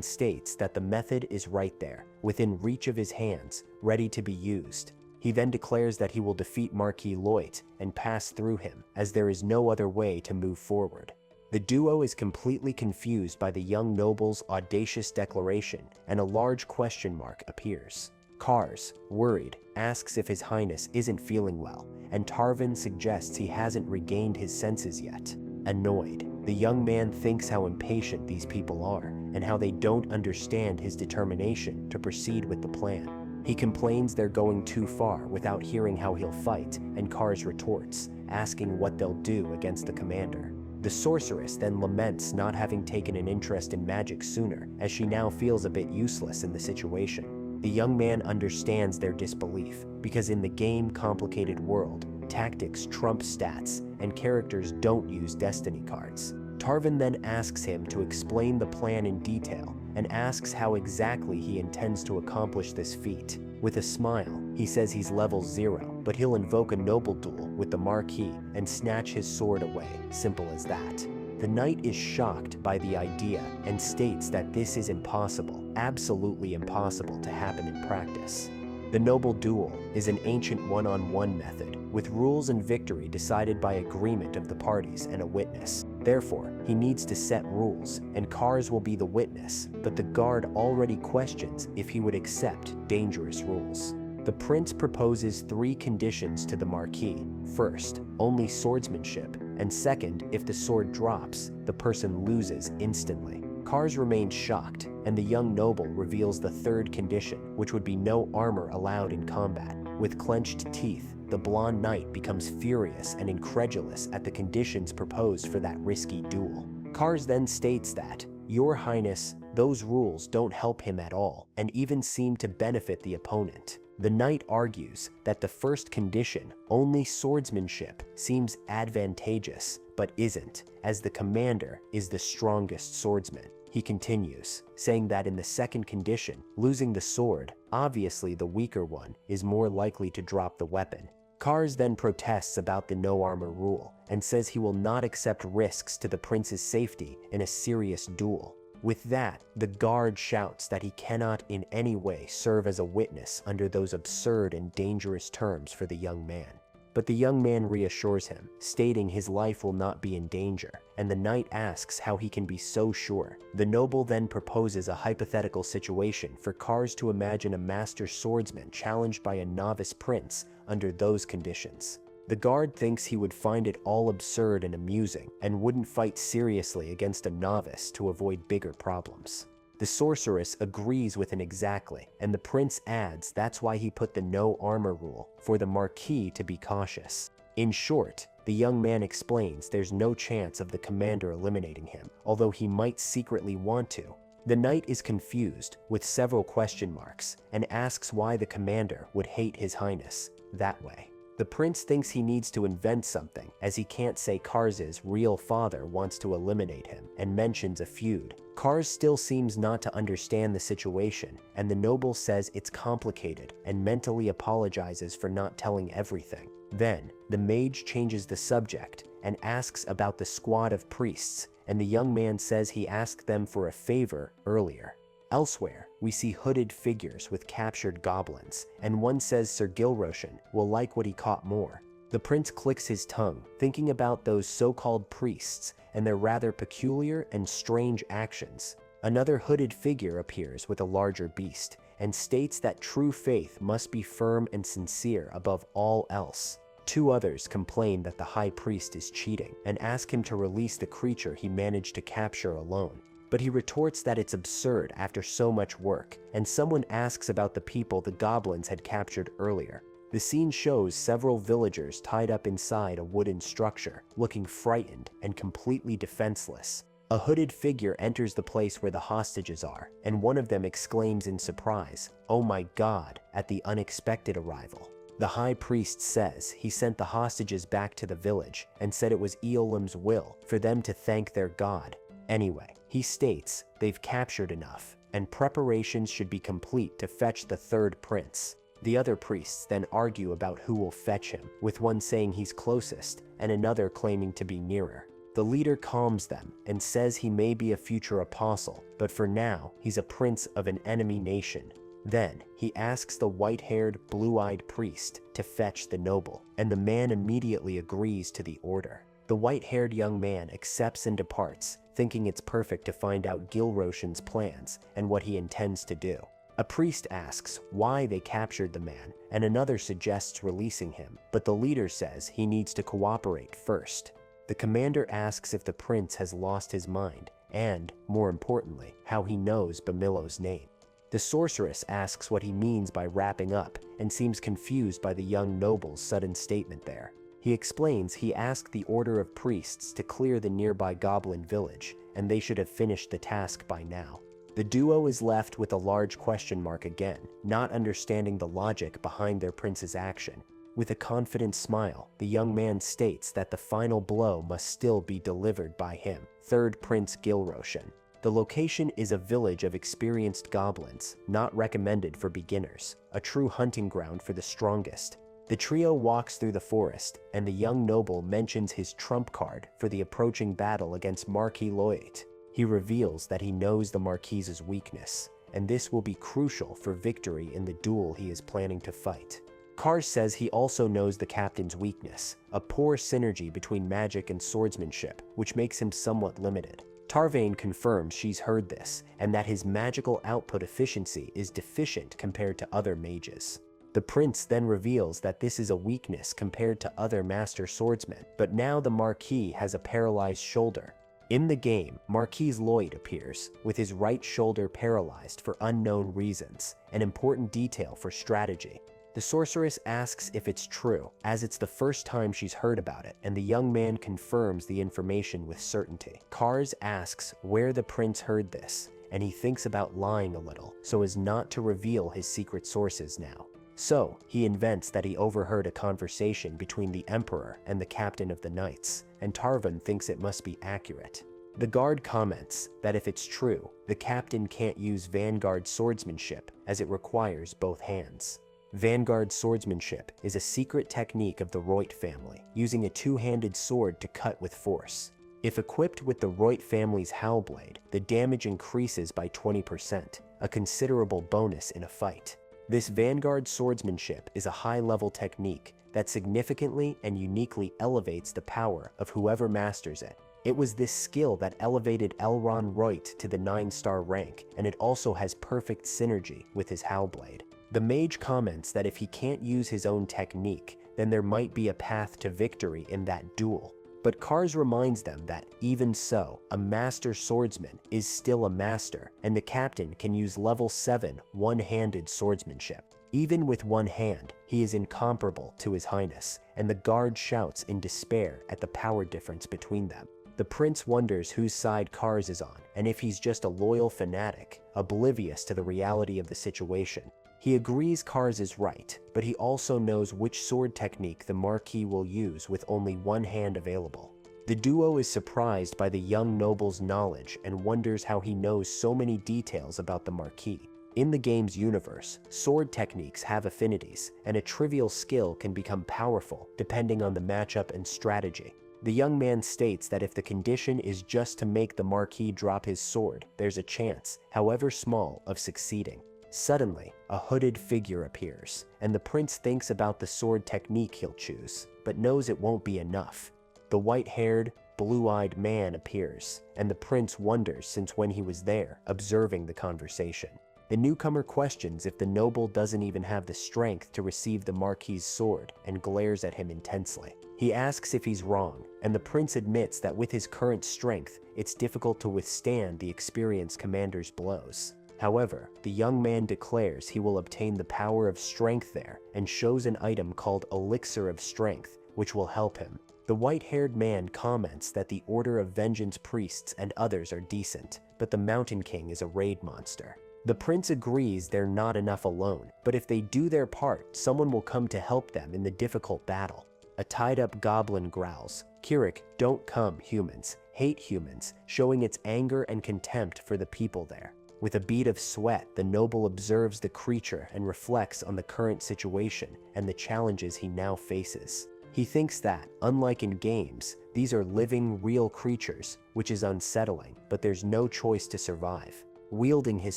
states that the method is right there, within reach of his hands, ready to be used. He then declares that he will defeat Marquis Loit and pass through him, as there is no other way to move forward. The duo is completely confused by the young noble's audacious declaration, and a large question mark appears. Kars, worried, asks if His Highness isn't feeling well, and Tarvin suggests he hasn't regained his senses yet. Annoyed, the young man thinks how impatient these people are, and how they don't understand his determination to proceed with the plan. He complains they're going too far without hearing how he'll fight, and Kars retorts, asking what they'll do against the commander. The sorceress then laments not having taken an interest in magic sooner, as she now feels a bit useless in the situation. The young man understands their disbelief, because in the game-complicated world, tactics trump stats, and characters don't use destiny cards. Tarvin then asks him to explain the plan in detail, and asks how exactly he intends to accomplish this feat. With a smile, he says he's level 0, but he'll invoke a noble duel with the Marquis and snatch his sword away, simple as that. The knight is shocked by the idea and states that this is impossible, absolutely impossible to happen in practice. The noble duel is an ancient one-on-one method, with rules and victory decided by agreement of the parties and a witness. Therefore, he needs to set rules, and Kars will be the witness, but the guard already questions if he would accept dangerous rules. The prince proposes 3 conditions to the Marquis. First, only swordsmanship, and second, if the sword drops, the person loses instantly. Kars remains shocked, and the young noble reveals the 3rd condition, which would be no armor allowed in combat. With clenched teeth, the blonde knight becomes furious and incredulous at the conditions proposed for that risky duel. Kars then states that, "Your Highness, those rules don't help him at all, and even seem to benefit the opponent." The knight argues that the first condition, only swordsmanship, seems advantageous, but isn't, as the commander is the strongest swordsman. He continues, saying that in the second condition, losing the sword, obviously the weaker one, is more likely to drop the weapon. Kars then protests about the no armor rule, and says he will not accept risks to the prince's safety in a serious duel. With that, the guard shouts that he cannot in any way serve as a witness under those absurd and dangerous terms for the young man. But the young man reassures him, stating his life will not be in danger, and the knight asks how he can be so sure. The noble then proposes a hypothetical situation for Kars to imagine a master swordsman challenged by a novice prince under those conditions. The guard thinks he would find it all absurd and amusing, and wouldn't fight seriously against a novice to avoid bigger problems. The sorceress agrees with him exactly, and the prince adds that's why he put the no armor rule, for the Marquis to be cautious. In short, the young man explains there's no chance of the commander eliminating him, although he might secretly want to. The knight is confused, with several question marks, and asks why the commander would hate His Highness that way. The prince thinks he needs to invent something, as he can't say Kars's real father wants to eliminate him, and mentions a feud. Kars still seems not to understand the situation, and the noble says it's complicated and mentally apologizes for not telling everything. Then, the mage changes the subject and asks about the squad of priests, and the young man says he asked them for a favor earlier. Elsewhere, we see hooded figures with captured goblins, and one says Sir Gilroshan will like what he caught more. The prince clicks his tongue, thinking about those so-called priests and their rather peculiar and strange actions. Another hooded figure appears with a larger beast, and states that true faith must be firm and sincere above all else. 2 others complain that the high priest is cheating, and ask him to release the creature he managed to capture alone. but he retorts that it's absurd after so much work, and someone asks about the people the goblins had captured earlier. The scene shows several villagers tied up inside a wooden structure, looking frightened and completely defenseless. A hooded figure enters the place where the hostages are, and one of them exclaims in surprise, "Oh my God," at the unexpected arrival. The high priest says he sent the hostages back to the village and said it was Eolim's will for them to thank their god. Anyway, he states they've captured enough, and preparations should be complete to fetch the third prince. The other priests then argue about who will fetch him, with one saying he's closest and another claiming to be nearer. The leader calms them and says he may be a future apostle, but for now, he's a prince of an enemy nation. Then, he asks the white-haired, blue-eyed priest to fetch the noble, and the man immediately agrees to the order. The white-haired young man accepts and departs, thinking it's perfect to find out Gilroshan's plans and what he intends to do. A priest asks why they captured the man, and another suggests releasing him, but the leader says he needs to cooperate first. The commander asks if the prince has lost his mind, and, more importantly, how he knows Bamilo's name. The sorceress asks what he means by wrapping up, and seems confused by the young noble's sudden statement there. He explains he asked the order of priests to clear the nearby goblin village, and they should have finished the task by now. The duo is left with a large question mark again, not understanding the logic behind their prince's action. With a confident smile, the young man states that the final blow must still be delivered by him, third Prince Gilroshan. The location is a village of experienced goblins, not recommended for beginners, a true hunting ground for the strongest. The trio walks through the forest, and the young noble mentions his trump card for the approaching battle against Marquis Loit. He reveals that he knows the Marquis's weakness, and this will be crucial for victory in the duel he is planning to fight. Kars says he also knows the captain's weakness, a poor synergy between magic and swordsmanship, which makes him somewhat limited. Tarvane confirms she's heard this, and that his magical output efficiency is deficient compared to other mages. The prince then reveals that this is a weakness compared to other master swordsmen, but now the Marquis has a paralyzed shoulder. In the game, Marquis Lloyd appears, with his right shoulder paralyzed for unknown reasons, an important detail for strategy. The sorceress asks if it's true, as it's the first time she's heard about it, and the young man confirms the information with certainty. Kars asks where the prince heard this, and he thinks about lying a little, so as not to reveal his secret sources now. So, he invents that he overheard a conversation between the Emperor and the captain of the Knights, and Tarvan thinks it must be accurate. The guard comments that if it's true, the captain can't use Vanguard swordsmanship, as it requires both hands. Vanguard swordsmanship is a secret technique of the Roit family, using a two-handed sword to cut with force. If equipped with the Roit family's Howlblade, the damage increases by 20%, a considerable bonus in a fight. This Vanguard swordsmanship is a high-level technique that significantly and uniquely elevates the power of whoever masters it. It was this skill that elevated Elron Roit to the 9-star rank, and it also has perfect synergy with his Howlblade. The mage comments that if he can't use his own technique, then there might be a path to victory in that duel. But Kars reminds them that, even so, a master swordsman is still a master, and the captain can use level 7 one-handed swordsmanship. Even with one hand, he is incomparable to his highness, and the guard shouts in despair at the power difference between them. The prince wonders whose side Kars is on, and if he's just a loyal fanatic, oblivious to the reality of the situation. He agrees Kars is right, but he also knows which sword technique the Marquis will use with only one hand available. The duo is surprised by the young noble's knowledge and wonders how he knows so many details about the Marquis. In the game's universe, sword techniques have affinities, and a trivial skill can become powerful depending on the matchup and strategy. The young man states that if the condition is just to make the Marquis drop his sword, there's a chance, however small, of succeeding. Suddenly, a hooded figure appears, and the prince thinks about the sword technique he'll choose, but knows it won't be enough. The white-haired, blue-eyed man appears, and the prince wonders since when he was there, observing the conversation. The newcomer questions if the noble doesn't even have the strength to receive the Marquis's sword and glares at him intensely. He asks if he's wrong, and the prince admits that with his current strength, it's difficult to withstand the experienced commander's blows. However, the young man declares he will obtain the power of strength there and shows an item called Elixir of Strength, which will help him. The white-haired man comments that the Order of Vengeance priests and others are decent, but the Mountain King is a raid monster. The prince agrees they're not enough alone, but if they do their part, someone will come to help them in the difficult battle. A tied-up goblin growls, "Kirik, don't come, humans. Hate humans," showing its anger and contempt for the people there. With a bead of sweat, the noble observes the creature and reflects on the current situation and the challenges he now faces. He thinks that, unlike in games, these are living, real creatures, which is unsettling, but there's no choice to survive. Wielding his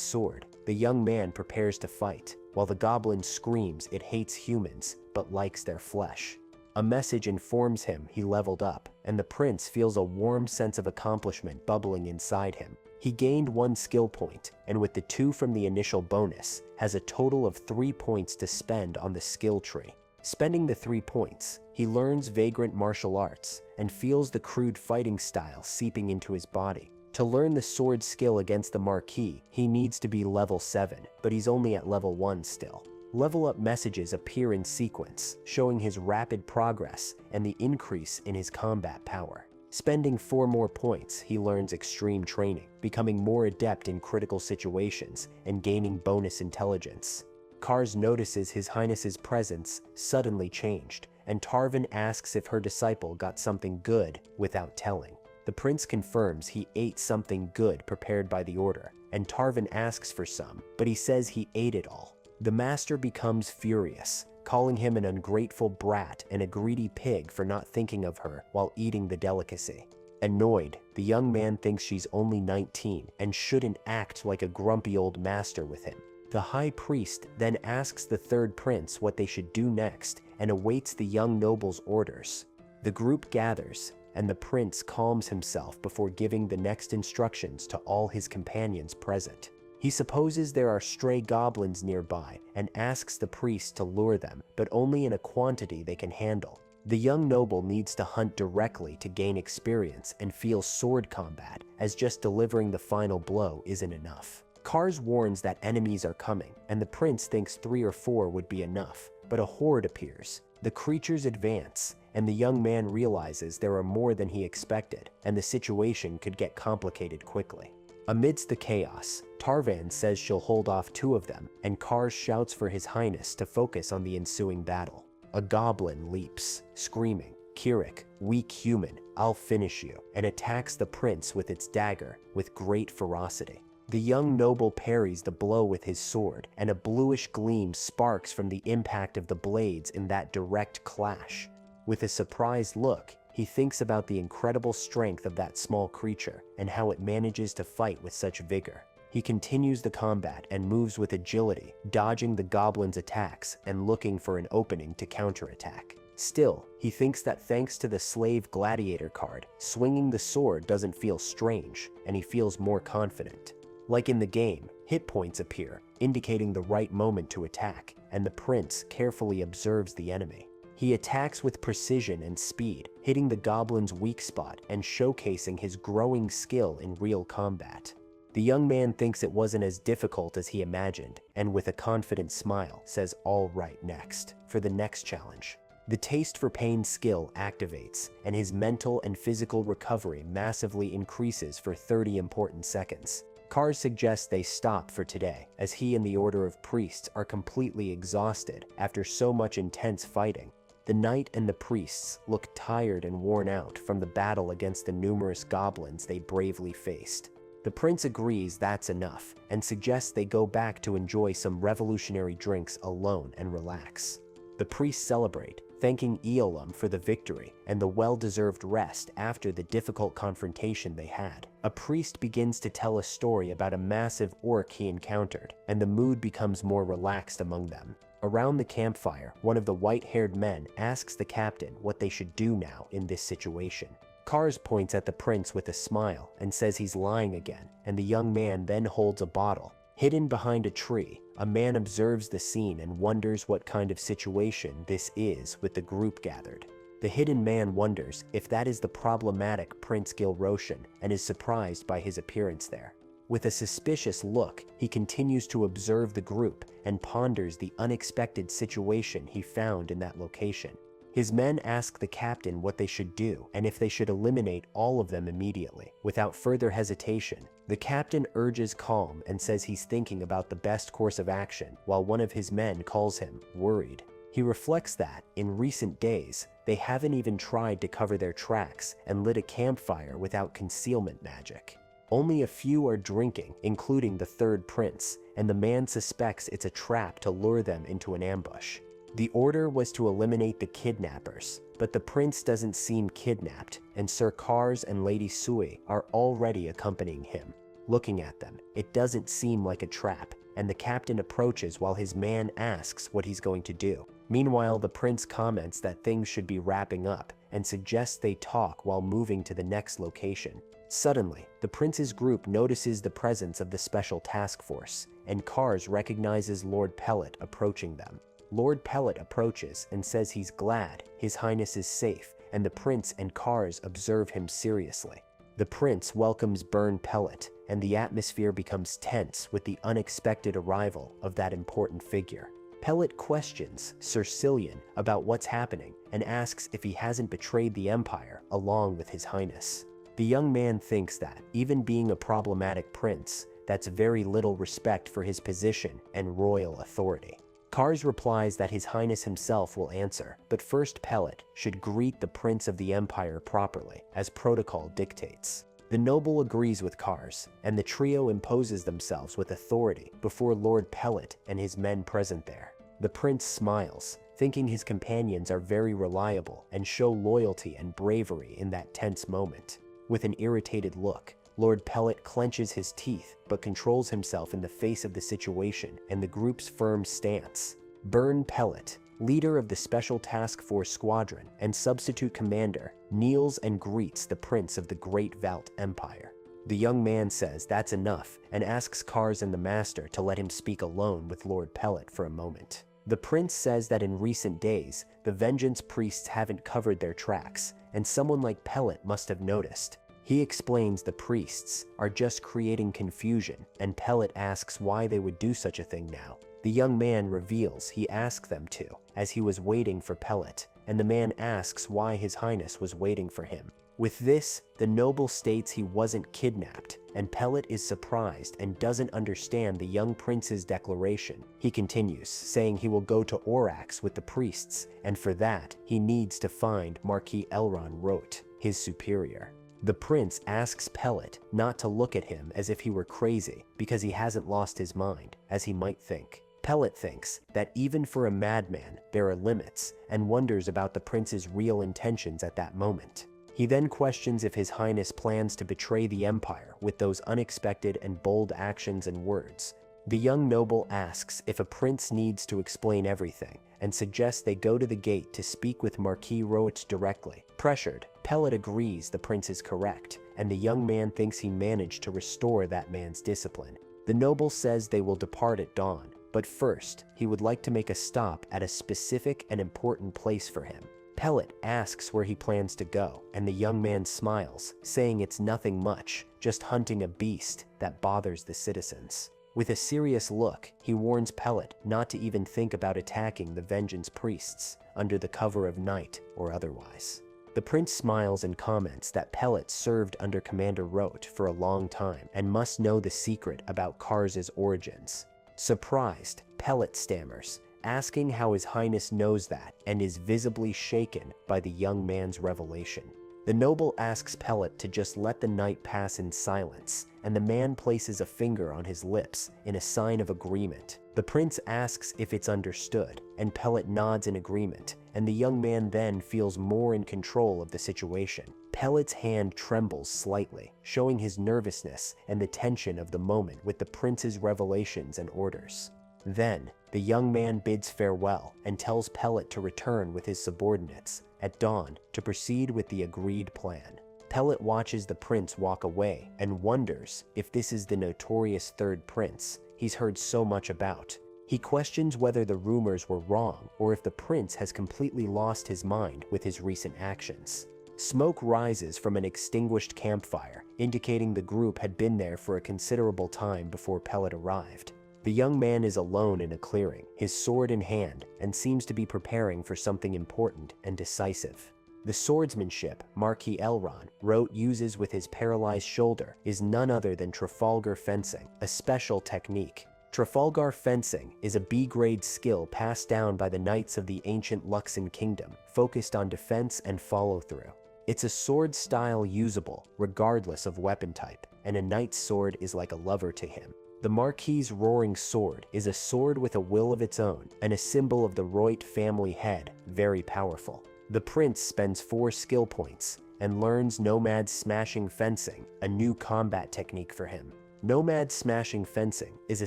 sword, the young man prepares to fight, while the goblin screams it hates humans, but likes their flesh. A message informs him he leveled up, and the prince feels a warm sense of accomplishment bubbling inside him. He gained 1 skill point, and with the 2 from the initial bonus, has a total of 3 points to spend on the skill tree. Spending the 3 points, he learns vagrant martial arts and feels the crude fighting style seeping into his body. To learn the sword skill against the Marquis, he needs to be level 7, but he's only at level 1 still. Level up messages appear in sequence, showing his rapid progress and the increase in his combat power. Spending 4 more points, he learns extreme training, becoming more adept in critical situations and gaining bonus intelligence. Kars notices His Highness's presence suddenly changed, and Tarvin asks if her disciple got something good without telling. The prince confirms he ate something good prepared by the order, and Tarvin asks for some, but he says he ate it all. The master becomes furious, calling him an ungrateful brat and a greedy pig for not thinking of her while eating the delicacy. Annoyed, the young man thinks she's only 19 and shouldn't act like a grumpy old master with him. The high priest then asks the third prince what they should do next and awaits the young noble's orders. The group gathers, and the prince calms himself before giving the next instructions to all his companions present. He supposes there are stray goblins nearby and asks the priest to lure them, but only in a quantity they can handle. The young noble needs to hunt directly to gain experience and feel sword combat, as just delivering the final blow isn't enough. Kars warns that enemies are coming, and the prince thinks 3 or 4 would be enough, but a horde appears. The creatures advance, and the young man realizes there are more than he expected, and the situation could get complicated quickly. Amidst the chaos, Tarvan says she'll hold off 2 of them, and Kars shouts for His Highness to focus on the ensuing battle. A goblin leaps, screaming, "Kirik, weak human, I'll finish you," and attacks the prince with its dagger with great ferocity. The young noble parries the blow with his sword, and a bluish gleam sparks from the impact of the blades in that direct clash. With a surprised look, he thinks about the incredible strength of that small creature and how it manages to fight with such vigor. He continues the combat and moves with agility, dodging the goblin's attacks and looking for an opening to counterattack. Still, he thinks that thanks to the slave gladiator card, swinging the sword doesn't feel strange, and he feels more confident. Like in the game, hit points appear, indicating the right moment to attack, and the prince carefully observes the enemy. He attacks with precision and speed, hitting the goblin's weak spot and showcasing his growing skill in real combat. The young man thinks it wasn't as difficult as he imagined, and with a confident smile, says all right next, for the next challenge. The taste for pain skill activates, and his mental and physical recovery massively increases for 30 important seconds. Kars suggests they stop for today, as he and the Order of Priests are completely exhausted after so much intense fighting. The knight and the priests look tired and worn out from the battle against the numerous goblins they bravely faced. The prince agrees that's enough, and suggests they go back to enjoy some revolutionary drinks alone and relax. The priests celebrate, thanking Eolam for the victory and the well-deserved rest after the difficult confrontation they had. A priest begins to tell a story about a massive orc he encountered, and the mood becomes more relaxed among them. Around the campfire, one of the white-haired men asks the captain what they should do now in this situation. Kars points at the prince with a smile and says he's lying again, and the young man then holds a bottle. Hidden behind a tree, a man observes the scene and wonders what kind of situation this is with the group gathered. The hidden man wonders if that is the problematic Prince Gilroshan and is surprised by his appearance there. With a suspicious look, he continues to observe the group and ponders the unexpected situation he found in that location. His men ask the captain what they should do and if they should eliminate all of them immediately. Without further hesitation, the captain urges calm and says he's thinking about the best course of action, while one of his men calls him worried. He reflects that, in recent days, they haven't even tried to cover their tracks and lit a campfire without concealment magic. Only a few are drinking, including the third prince, and the man suspects it's a trap to lure them into an ambush. The order was to eliminate the kidnappers, but the prince doesn't seem kidnapped, and Sir Kars and Lady Sui are already accompanying him. Looking at them, it doesn't seem like a trap, and the captain approaches while his man asks what he's going to do. Meanwhile, the prince comments that things should be wrapping up and suggests they talk while moving to the next location. Suddenly, the prince's group notices the presence of the special task force, and Kars recognizes Lord Pellet approaching them. Lord Pellet approaches and says he's glad His Highness is safe, and the prince and Kars observe him seriously. The prince welcomes Burn Pellet, and the atmosphere becomes tense with the unexpected arrival of that important figure. Pellet questions Sir Cillian about what's happening and asks if he hasn't betrayed the Empire along with His Highness. The young man thinks that, even being a problematic prince, that's very little respect for his position and royal authority. Kars replies that His Highness himself will answer, but first Pellet should greet the Prince of the Empire properly, as protocol dictates. The noble agrees with Kars, and the trio imposes themselves with authority before Lord Pellet and his men present there. The prince smiles, thinking his companions are very reliable and show loyalty and bravery in that tense moment. With an irritated look, Lord Pellet clenches his teeth but controls himself in the face of the situation and the group's firm stance. Burn Pellet, leader of the Special Task Force Squadron and substitute commander, kneels and greets the prince of the Great Valt Empire. The young man says that's enough and asks Kars and the master to let him speak alone with Lord Pellet for a moment. The prince says that in recent days, the vengeance priests haven't covered their tracks, and someone like Pellet must have noticed. He explains the priests are just creating confusion, and Pellet asks why they would do such a thing now. The young man reveals he asked them to, as he was waiting for Pellet, and the man asks why His Highness was waiting for him. With this, the noble states he wasn't kidnapped, and Pellet is surprised and doesn't understand the young prince's declaration. He continues, saying he will go to Orax with the priests, and for that, he needs to find Marquis Elron Rote, his superior. The prince asks Pellet not to look at him as if he were crazy because he hasn't lost his mind, as he might think. Pellet thinks that even for a madman, there are limits, and wonders about the prince's real intentions at that moment. He then questions if His Highness plans to betray the Empire with those unexpected and bold actions and words. The young noble asks if a prince needs to explain everything, and suggests they go to the gate to speak with Marquis Roach directly. Pressured, Pellet agrees the prince is correct, and the young man thinks he managed to restore that man's discipline. The noble says they will depart at dawn, but first, he would like to make a stop at a specific and important place for him. Pellet asks where he plans to go, and the young man smiles, saying it's nothing much, just hunting a beast that bothers the citizens. With a serious look, he warns Pellet not to even think about attacking the vengeance priests under the cover of night or otherwise. The prince smiles and comments that Pellet served under Commander Rote for a long time and must know the secret about Kars's origins. Surprised, Pellet stammers, asking how His Highness knows that, and is visibly shaken by the young man's revelation. The noble asks Pellet to just let the night pass in silence, and the man places a finger on his lips in a sign of agreement. The prince asks if it's understood, and Pellet nods in agreement, and the young man then feels more in control of the situation. Pellet's hand trembles slightly, showing his nervousness and the tension of the moment with the prince's revelations and orders. Then, the young man bids farewell and tells Pellet to return with his subordinates at dawn to proceed with the agreed plan. Pellet watches the prince walk away and wonders if this is the notorious third prince he's heard so much about. He questions whether the rumors were wrong or if the prince has completely lost his mind with his recent actions. Smoke rises from an extinguished campfire, indicating the group had been there for a considerable time before Pellet arrived. The young man is alone in a clearing, his sword in hand, and seems to be preparing for something important and decisive. The swordsmanship Marquis Elron wrote uses with his paralyzed shoulder is none other than Trafalgar fencing, a special technique. Trafalgar fencing is a B-grade skill passed down by the knights of the ancient Luxon kingdom, focused on defense and follow-through. It's a sword style usable regardless of weapon type, and a knight's sword is like a lover to him. The Marquis's roaring sword is a sword with a will of its own and a symbol of the Roit family head, very powerful. The prince spends 4 skill points and learns Nomad Smashing Fencing, a new combat technique for him. Nomad Smashing Fencing is a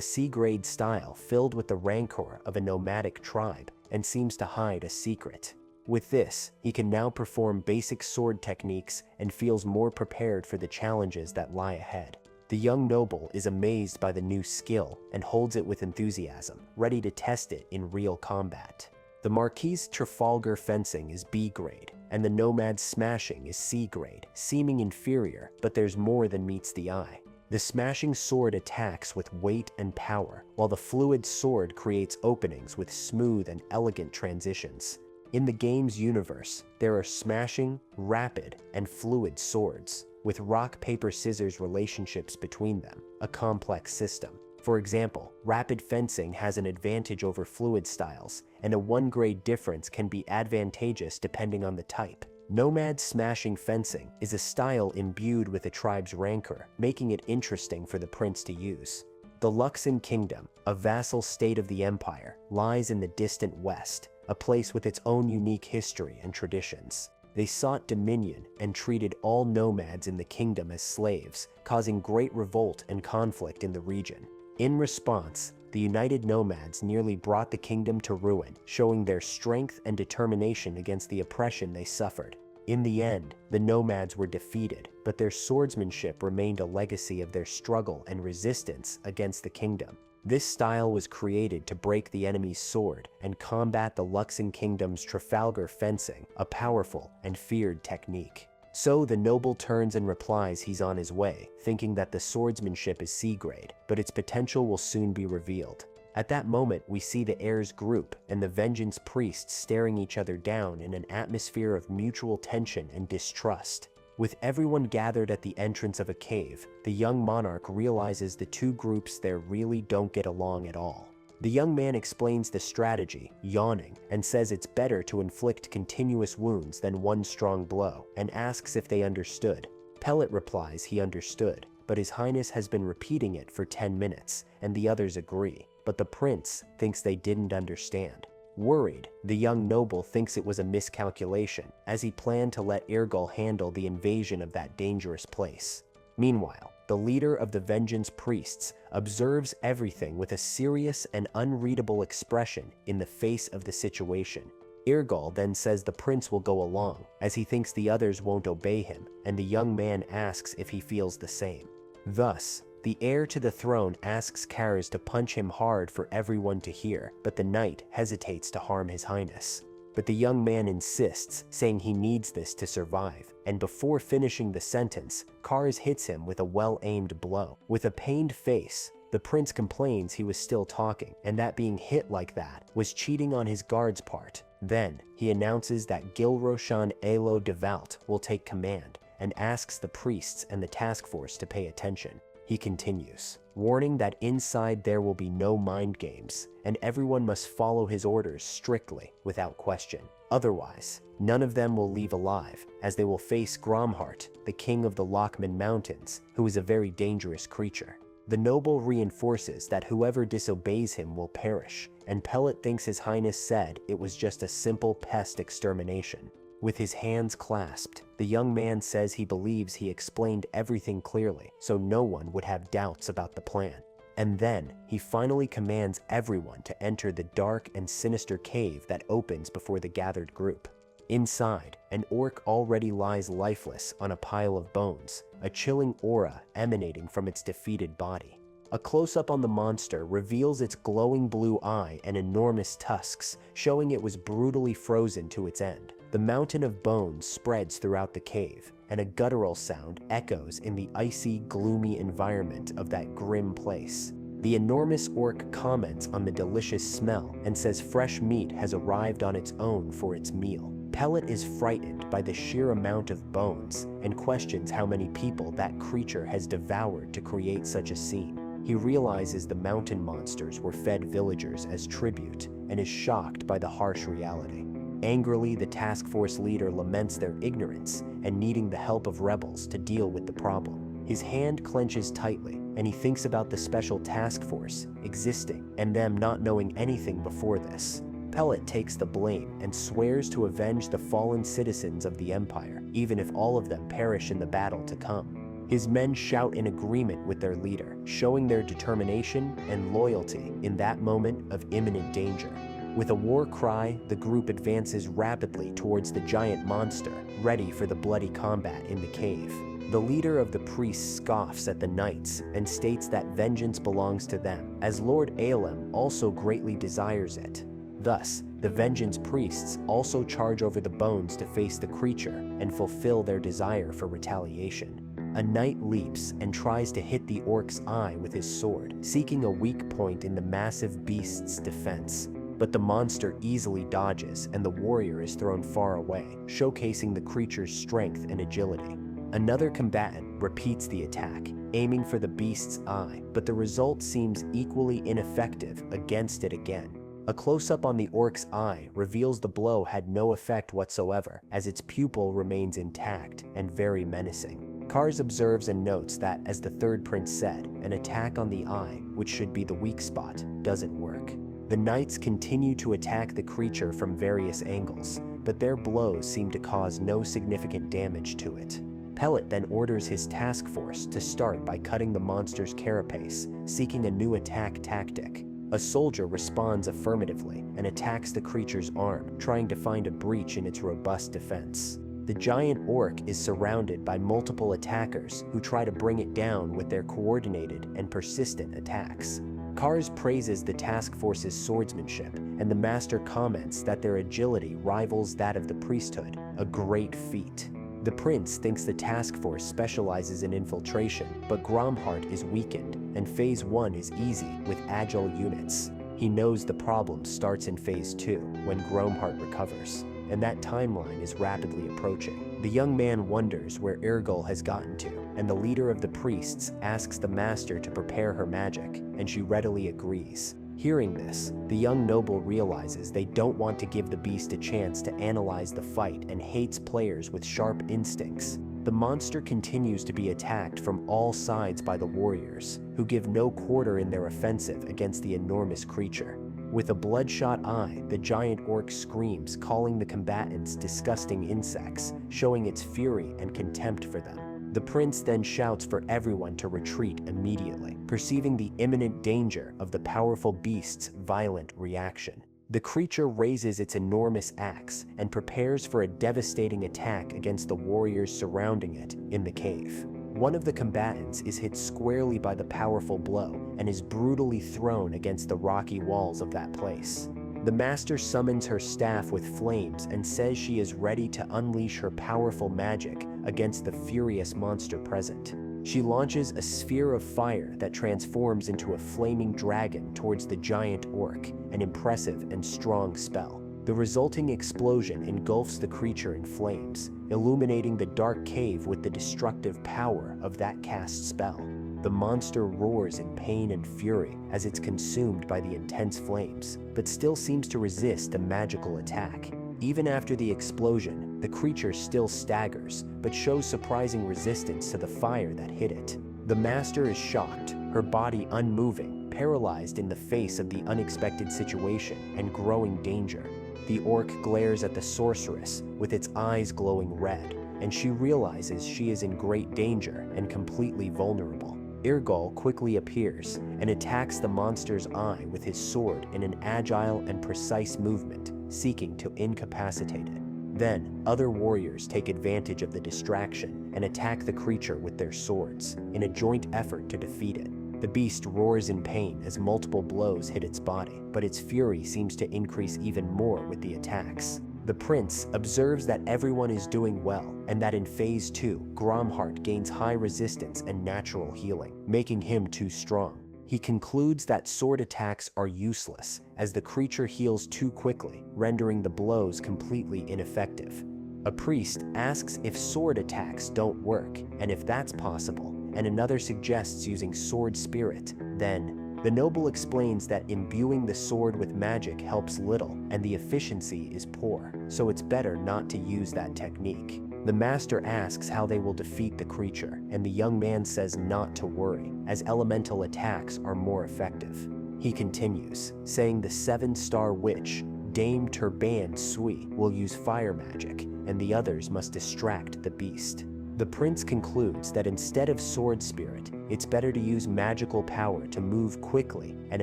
C-grade style filled with the rancor of a nomadic tribe and seems to hide a secret. With this, he can now perform basic sword techniques and feels more prepared for the challenges that lie ahead. The young noble is amazed by the new skill and holds it with enthusiasm, ready to test it in real combat. The Marquis's Trafalgar fencing is B-grade, and the Nomad Smashing is C-grade, seeming inferior, but there's more than meets the eye. The smashing sword attacks with weight and power, while the fluid sword creates openings with smooth and elegant transitions. In the game's universe, there are smashing, rapid, and fluid swords, with rock-paper-scissors relationships between them, a complex system. For example, rapid fencing has an advantage over fluid styles, and a 1-grade difference can be advantageous depending on the type. Nomad Smashing Fencing is a style imbued with a tribe's rancor, making it interesting for the prince to use. The Luxon Kingdom, a vassal state of the empire, lies in the distant west, a place with its own unique history and traditions. They sought dominion and treated all nomads in the kingdom as slaves, causing great revolt and conflict in the region. In response, the united nomads nearly brought the kingdom to ruin, showing their strength and determination against the oppression they suffered. In the end, the nomads were defeated, but their swordsmanship remained a legacy of their struggle and resistance against the kingdom. This style was created to break the enemy's sword and combat the Luxon Kingdom's Trafalgar fencing, a powerful and feared technique. So the noble turns and replies he's on his way, thinking that the swordsmanship is C-grade, but its potential will soon be revealed. At that moment, we see the heirs group and the vengeance priests staring each other down in an atmosphere of mutual tension and distrust. With everyone gathered at the entrance of a cave, the young monarch realizes the two groups there really don't get along at all. The young man explains the strategy, yawning, and says it's better to inflict continuous wounds than one strong blow, and asks if they understood. Pellet replies he understood, but His Highness has been repeating it for 10 minutes, and the others agree, but the prince thinks they didn't understand. Worried, the young noble thinks it was a miscalculation, as he planned to let Irgal handle the invasion of that dangerous place. Meanwhile, the leader of the vengeance priests observes everything with a serious and unreadable expression in the face of the situation. Irgal then says the prince will go along, as he thinks the others won't obey him, and the young man asks if he feels the same. Thus, the heir to the throne asks Kars to punch him hard for everyone to hear, but the knight hesitates to harm His Highness. But the young man insists, saying he needs this to survive, and before finishing the sentence, Kars hits him with a well-aimed blow. With a pained face, the prince complains he was still talking, and that being hit like that was cheating on his guard's part. Then, he announces that Gilroshan Elo Devout will take command, and asks the priests and the task force to pay attention. He continues, warning that inside there will be no mind games, and everyone must follow his orders strictly, without question. Otherwise, none of them will leave alive, as they will face Gromhart, the king of the Lochman Mountains, who is a very dangerous creature. The noble reinforces that whoever disobeys him will perish, and Pellet thinks His Highness said it was just a simple pest extermination. With his hands clasped, the young man says he believes he explained everything clearly, so no one would have doubts about the plan. And then, he finally commands everyone to enter the dark and sinister cave that opens before the gathered group. Inside, an orc already lies lifeless on a pile of bones, a chilling aura emanating from its defeated body. A close-up on the monster reveals its glowing blue eye and enormous tusks, showing it was brutally frozen to its end. The mountain of bones spreads throughout the cave, and a guttural sound echoes in the icy, gloomy environment of that grim place. The enormous orc comments on the delicious smell and says fresh meat has arrived on its own for its meal. Pellet is frightened by the sheer amount of bones and questions how many people that creature has devoured to create such a scene. He realizes the mountain monsters were fed villagers as tribute and is shocked by the harsh reality. Angrily, the task force leader laments their ignorance and needing the help of rebels to deal with the problem. His hand clenches tightly, and he thinks about the special task force existing and them not knowing anything before this. Pellet takes the blame and swears to avenge the fallen citizens of the Empire, even if all of them perish in the battle to come. His men shout in agreement with their leader, showing their determination and loyalty in that moment of imminent danger. With a war cry, the group advances rapidly towards the giant monster, ready for the bloody combat in the cave. The leader of the priests scoffs at the knights and states that vengeance belongs to them, as Lord Aelem also greatly desires it. Thus, the vengeance priests also charge over the bones to face the creature and fulfill their desire for retaliation. A knight leaps and tries to hit the orc's eye with his sword, seeking a weak point in the massive beast's defense. But the monster easily dodges and the warrior is thrown far away, showcasing the creature's strength and agility. Another combatant repeats the attack, aiming for the beast's eye, but the result seems equally ineffective against it again. A close-up on the orc's eye reveals the blow had no effect whatsoever, as its pupil remains intact and very menacing. Kars observes and notes that, as the third prince said, an attack on the eye, which should be the weak spot, doesn't work. The knights continue to attack the creature from various angles, but their blows seem to cause no significant damage to it. Pellet then orders his task force to start by cutting the monster's carapace, seeking a new attack tactic. A soldier responds affirmatively and attacks the creature's arm, trying to find a breach in its robust defense. The giant orc is surrounded by multiple attackers who try to bring it down with their coordinated and persistent attacks. Kars praises the task force's swordsmanship, and the master comments that their agility rivals that of the priesthood, a great feat. The prince thinks the task force specializes in infiltration, but Gromhart is weakened, and Phase 1 is easy with agile units. He knows the problem starts in Phase 2, when Gromhart recovers, and that timeline is rapidly approaching. The young man wonders where Irgul has gotten to, and the leader of the priests asks the master to prepare her magic, and she readily agrees. Hearing this, the young noble realizes they don't want to give the beast a chance to analyze the fight and hates players with sharp instincts. The monster continues to be attacked from all sides by the warriors, who give no quarter in their offensive against the enormous creature. With a bloodshot eye, the giant orc screams, calling the combatants disgusting insects, showing its fury and contempt for them. The prince then shouts for everyone to retreat immediately, perceiving the imminent danger of the powerful beast's violent reaction. The creature raises its enormous axe and prepares for a devastating attack against the warriors surrounding it in the cave. One of the combatants is hit squarely by the powerful blow and is brutally thrown against the rocky walls of that place. The master summons her staff with flames and says she is ready to unleash her powerful magic against the furious monster present. She launches a sphere of fire that transforms into a flaming dragon towards the giant orc, an impressive and strong spell. The resulting explosion engulfs the creature in flames, illuminating the dark cave with the destructive power of that cast spell. The monster roars in pain and fury as it's consumed by the intense flames, but still seems to resist the magical attack. Even after the explosion, the creature still staggers, but shows surprising resistance to the fire that hit it. The master is shocked, her body unmoving, paralyzed in the face of the unexpected situation and growing danger. The orc glares at the sorceress with its eyes glowing red, and she realizes she is in great danger and completely vulnerable. Irgul quickly appears and attacks the monster's eye with his sword in an agile and precise movement, seeking to incapacitate it. Then, other warriors take advantage of the distraction and attack the creature with their swords in a joint effort to defeat it. The beast roars in pain as multiple blows hit its body, but its fury seems to increase even more with the attacks. The prince observes that everyone is doing well, and that in Phase 2, Gromheart gains high resistance and natural healing, making him too strong. He concludes that sword attacks are useless, as the creature heals too quickly, rendering the blows completely ineffective. A priest asks if sword attacks don't work, and if that's possible, and another suggests using sword spirit. Then, the noble explains that imbuing the sword with magic helps little, and the efficiency is poor, so it's better not to use that technique. The master asks how they will defeat the creature, and the young man says not to worry, as elemental attacks are more effective. He continues, saying the 7-star witch, Dame Turban Sui, will use fire magic, and the others must distract the beast. The prince concludes that instead of sword spirit, it's better to use magical power to move quickly and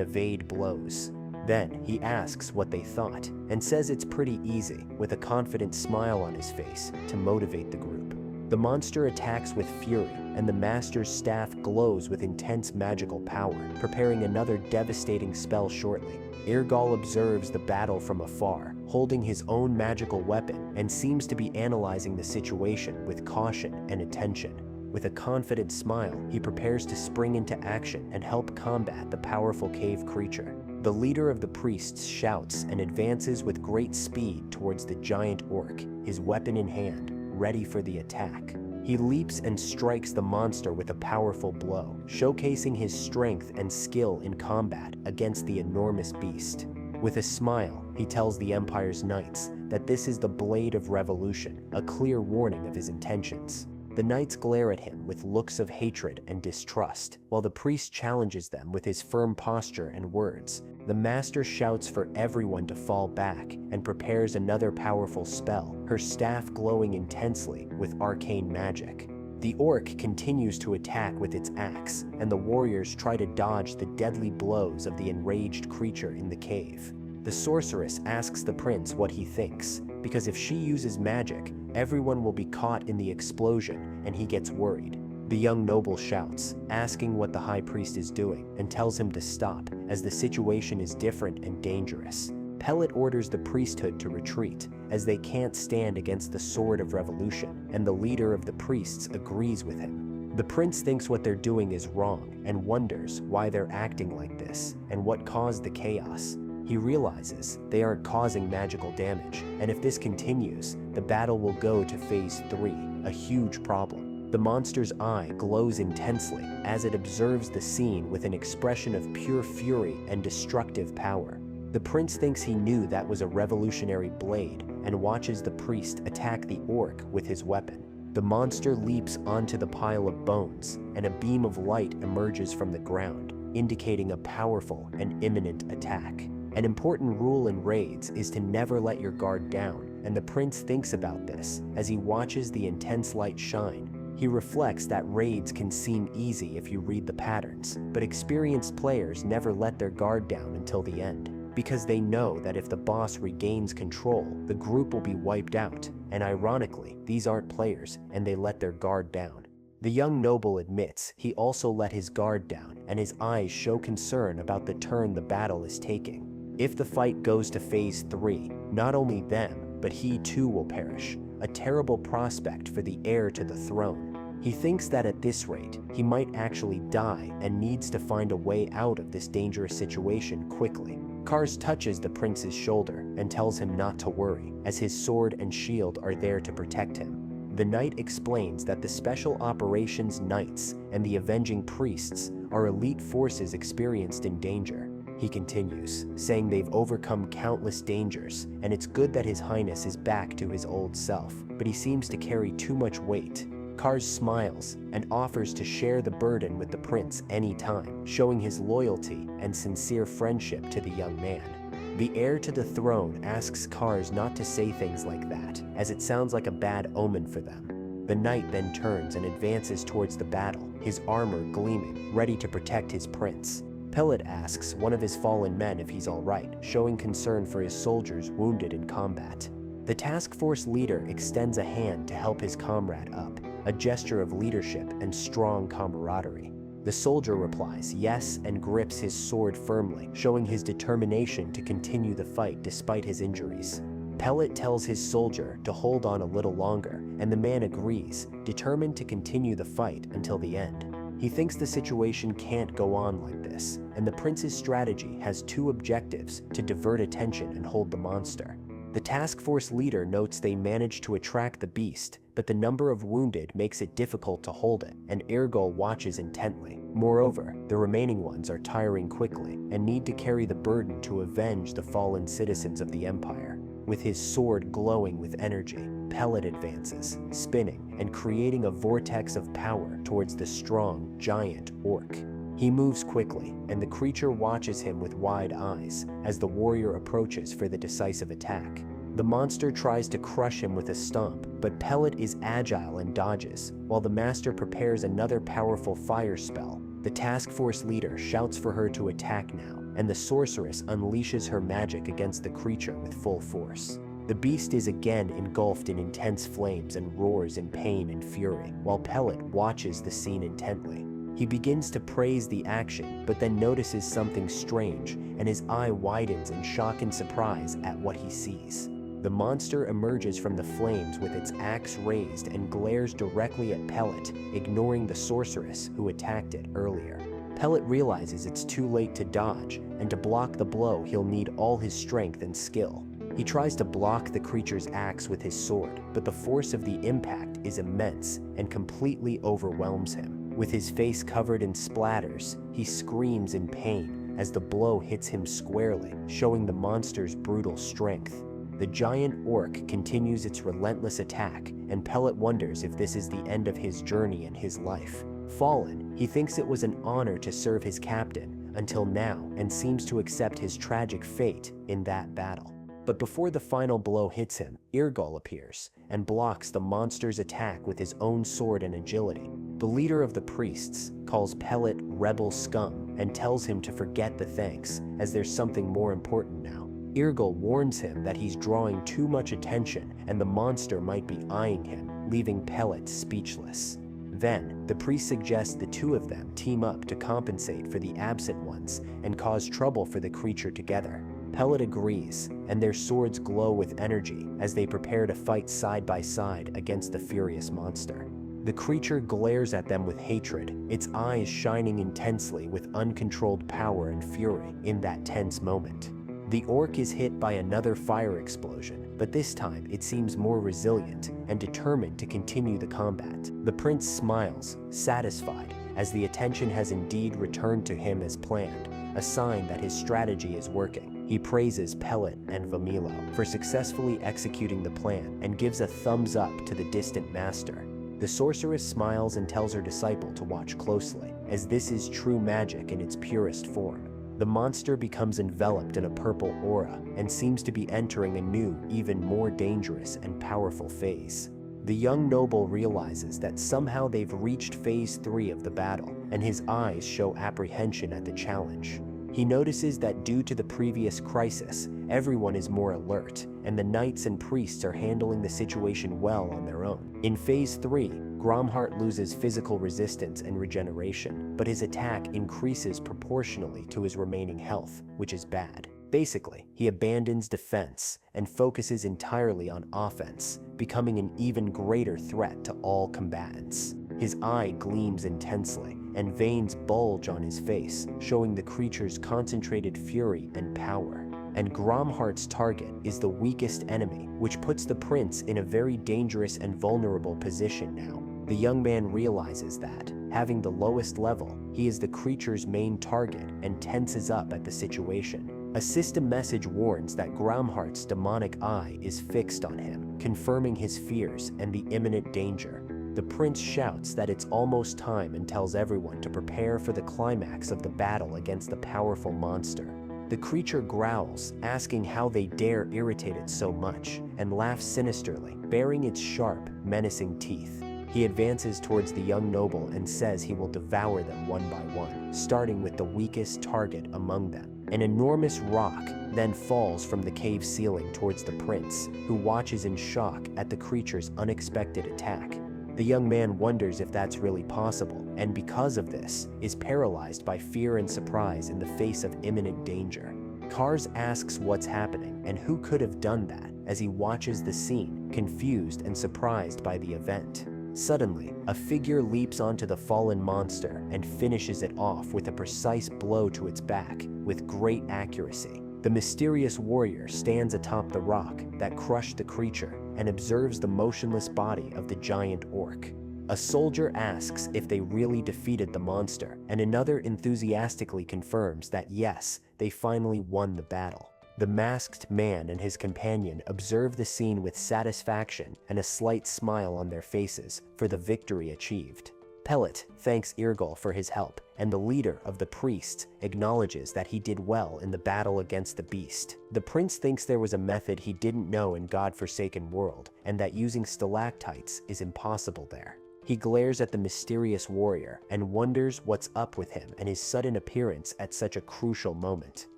evade blows. Then he asks what they thought, and says it's pretty easy, with a confident smile on his face, to motivate the group. The monster attacks with fury, and the master's staff glows with intense magical power, preparing another devastating spell shortly. Irgal observes the battle from afar, holding his own magical weapon, and seems to be analyzing the situation with caution and attention. With a confident smile, he prepares to spring into action and help combat the powerful cave creature. The leader of the priests shouts and advances with great speed towards the giant orc, his weapon in hand, ready for the attack. He leaps and strikes the monster with a powerful blow, showcasing his strength and skill in combat against the enormous beast. With a smile, he tells the Empire's knights that this is the Blade of Revolution, a clear warning of his intentions. The knights glare at him with looks of hatred and distrust, while the priest challenges them with his firm posture and words. The master shouts for everyone to fall back and prepares another powerful spell, her staff glowing intensely with arcane magic. The orc continues to attack with its axe, and the warriors try to dodge the deadly blows of the enraged creature in the cave. The sorceress asks the prince what he thinks, because if she uses magic, everyone will be caught in the explosion, and he gets worried. The young noble shouts, asking what the high priest is doing, and tells him to stop, as the situation is different and dangerous. Pellet orders the priesthood to retreat, as they can't stand against the Sword of Revolution, and the leader of the priests agrees with him. The prince thinks what they're doing is wrong, and wonders why they're acting like this, and what caused the chaos. He realizes they aren't causing magical damage, and if this continues, the battle will go to Phase 3, a huge problem. The monster's eye glows intensely as it observes the scene with an expression of pure fury and destructive power. The prince thinks he knew that was a revolutionary blade and watches the priest attack the orc with his weapon. The monster leaps onto the pile of bones, and a beam of light emerges from the ground, indicating a powerful and imminent attack. An important rule in raids is to never let your guard down, and the prince thinks about this as he watches the intense light shine. He reflects that raids can seem easy if you read the patterns, but experienced players never let their guard down until the end, because they know that if the boss regains control, the group will be wiped out, and ironically, these aren't players, and they let their guard down. The young noble admits he also let his guard down, and his eyes show concern about the turn the battle is taking. If the fight goes to Phase 3, not only them, but he too will perish, a terrible prospect for the heir to the throne. He thinks that at this rate, he might actually die and needs to find a way out of this dangerous situation quickly. Kars touches the prince's shoulder and tells him not to worry, as his sword and shield are there to protect him. The knight explains that the Special Operations Knights and the Avenging Priests are elite forces experienced in danger. He continues, saying they've overcome countless dangers, and it's good that His Highness is back to his old self, but he seems to carry too much weight. Kars smiles and offers to share the burden with the prince anytime, showing his loyalty and sincere friendship to the young man. The heir to the throne asks Kars not to say things like that, as it sounds like a bad omen for them. The knight then turns and advances towards the battle, his armor gleaming, ready to protect his prince. Pellet asks one of his fallen men if he's alright, showing concern for his soldiers wounded in combat. The task force leader extends a hand to help his comrade up, a gesture of leadership and strong camaraderie. The soldier replies yes and grips his sword firmly, showing his determination to continue the fight despite his injuries. Pellet tells his soldier to hold on a little longer, and the man agrees, determined to continue the fight until the end. He thinks the situation can't go on like this, and the prince's strategy has two objectives: to divert attention and hold the monster. The task force leader notes they managed to attract the beast, but the number of wounded makes it difficult to hold it, and Irgol watches intently. Moreover, the remaining ones are tiring quickly and need to carry the burden to avenge the fallen citizens of the Empire. With his sword glowing with energy, Pellet advances, spinning and creating a vortex of power towards the strong, giant orc. He moves quickly, and the creature watches him with wide eyes as the warrior approaches for the decisive attack. The monster tries to crush him with a stomp, but Pellet is agile and dodges, while the master prepares another powerful fire spell. The task force leader shouts for her to attack now, and the sorceress unleashes her magic against the creature with full force. The beast is again engulfed in intense flames and roars in pain and fury, while Pellet watches the scene intently. He begins to praise the action, but then notices something strange, and his eye widens in shock and surprise at what he sees. The monster emerges from the flames with its axe raised and glares directly at Pellet, ignoring the sorceress who attacked it earlier. Pellet realizes it's too late to dodge, and to block the blow he'll need all his strength and skill. He tries to block the creature's axe with his sword, but the force of the impact is immense and completely overwhelms him. With his face covered in splatters, he screams in pain as the blow hits him squarely, showing the monster's brutal strength. The giant orc continues its relentless attack, and Pellet wonders if this is the end of his journey and his life. Fallen, he thinks it was an honor to serve his captain until now, and seems to accept his tragic fate in that battle. But before the final blow hits him, Irgol appears and blocks the monster's attack with his own sword and agility. The leader of the priests calls Pellet rebel scum and tells him to forget the thanks, as there's something more important now. Irgol warns him that he's drawing too much attention and the monster might be eyeing him, leaving Pellet speechless. Then, the priest suggests the two of them team up to compensate for the absent ones and cause trouble for the creature together. Pellet agrees, and their swords glow with energy as they prepare to fight side by side against the furious monster. The creature glares at them with hatred, its eyes shining intensely with uncontrolled power and fury in that tense moment. The orc is hit by another fire explosion, but this time it seems more resilient and determined to continue the combat. The prince smiles, satisfied, as the attention has indeed returned to him as planned, a sign that his strategy is working. He praises Pellet and Vamilo for successfully executing the plan and gives a thumbs up to the distant master. The sorceress smiles and tells her disciple to watch closely, as this is true magic in its purest form. The monster becomes enveloped in a purple aura and seems to be entering a new, even more dangerous and powerful phase. The young noble realizes that somehow they've reached phase 3 of the battle, and his eyes show apprehension at the challenge. He notices that due to the previous crisis, everyone is more alert, and the knights and priests are handling the situation well on their own. In phase 3, Gromhart loses physical resistance and regeneration, but his attack increases proportionally to his remaining health, which is bad. Basically, he abandons defense and focuses entirely on offense, becoming an even greater threat to all combatants. His eye gleams intensely, and veins bulge on his face, showing the creature's concentrated fury and power. And Gromhart's target is the weakest enemy, which puts the prince in a very dangerous and vulnerable position now. The young man realizes that, having the lowest level, he is the creature's main target and tenses up at the situation. A system message warns that Gromhart's demonic eye is fixed on him, confirming his fears and the imminent danger. The prince shouts that it's almost time and tells everyone to prepare for the climax of the battle against the powerful monster. The creature growls, asking how they dare irritate it so much, and laughs sinisterly, baring its sharp, menacing teeth. He advances towards the young noble and says he will devour them one by one, starting with the weakest target among them. An enormous rock then falls from the cave ceiling towards the prince, who watches in shock at the creature's unexpected attack. The young man wonders if that's really possible, and because of this, is paralyzed by fear and surprise in the face of imminent danger. Kars asks what's happening and who could have done that as he watches the scene, confused and surprised by the event. Suddenly, a figure leaps onto the fallen monster and finishes it off with a precise blow to its back with great accuracy. The mysterious warrior stands atop the rock that crushed the creature and observes the motionless body of the giant orc. A soldier asks if they really defeated the monster, and another enthusiastically confirms that yes, they finally won the battle. The masked man and his companion observe the scene with satisfaction and a slight smile on their faces for the victory achieved. Pellet thanks Irgal for his help, and the leader of the priests acknowledges that he did well in the battle against the beast. The prince thinks there was a method he didn't know in God-forsaken world, and that using stalactites is impossible there. He glares at the mysterious warrior and wonders what's up with him and his sudden appearance at such a crucial moment.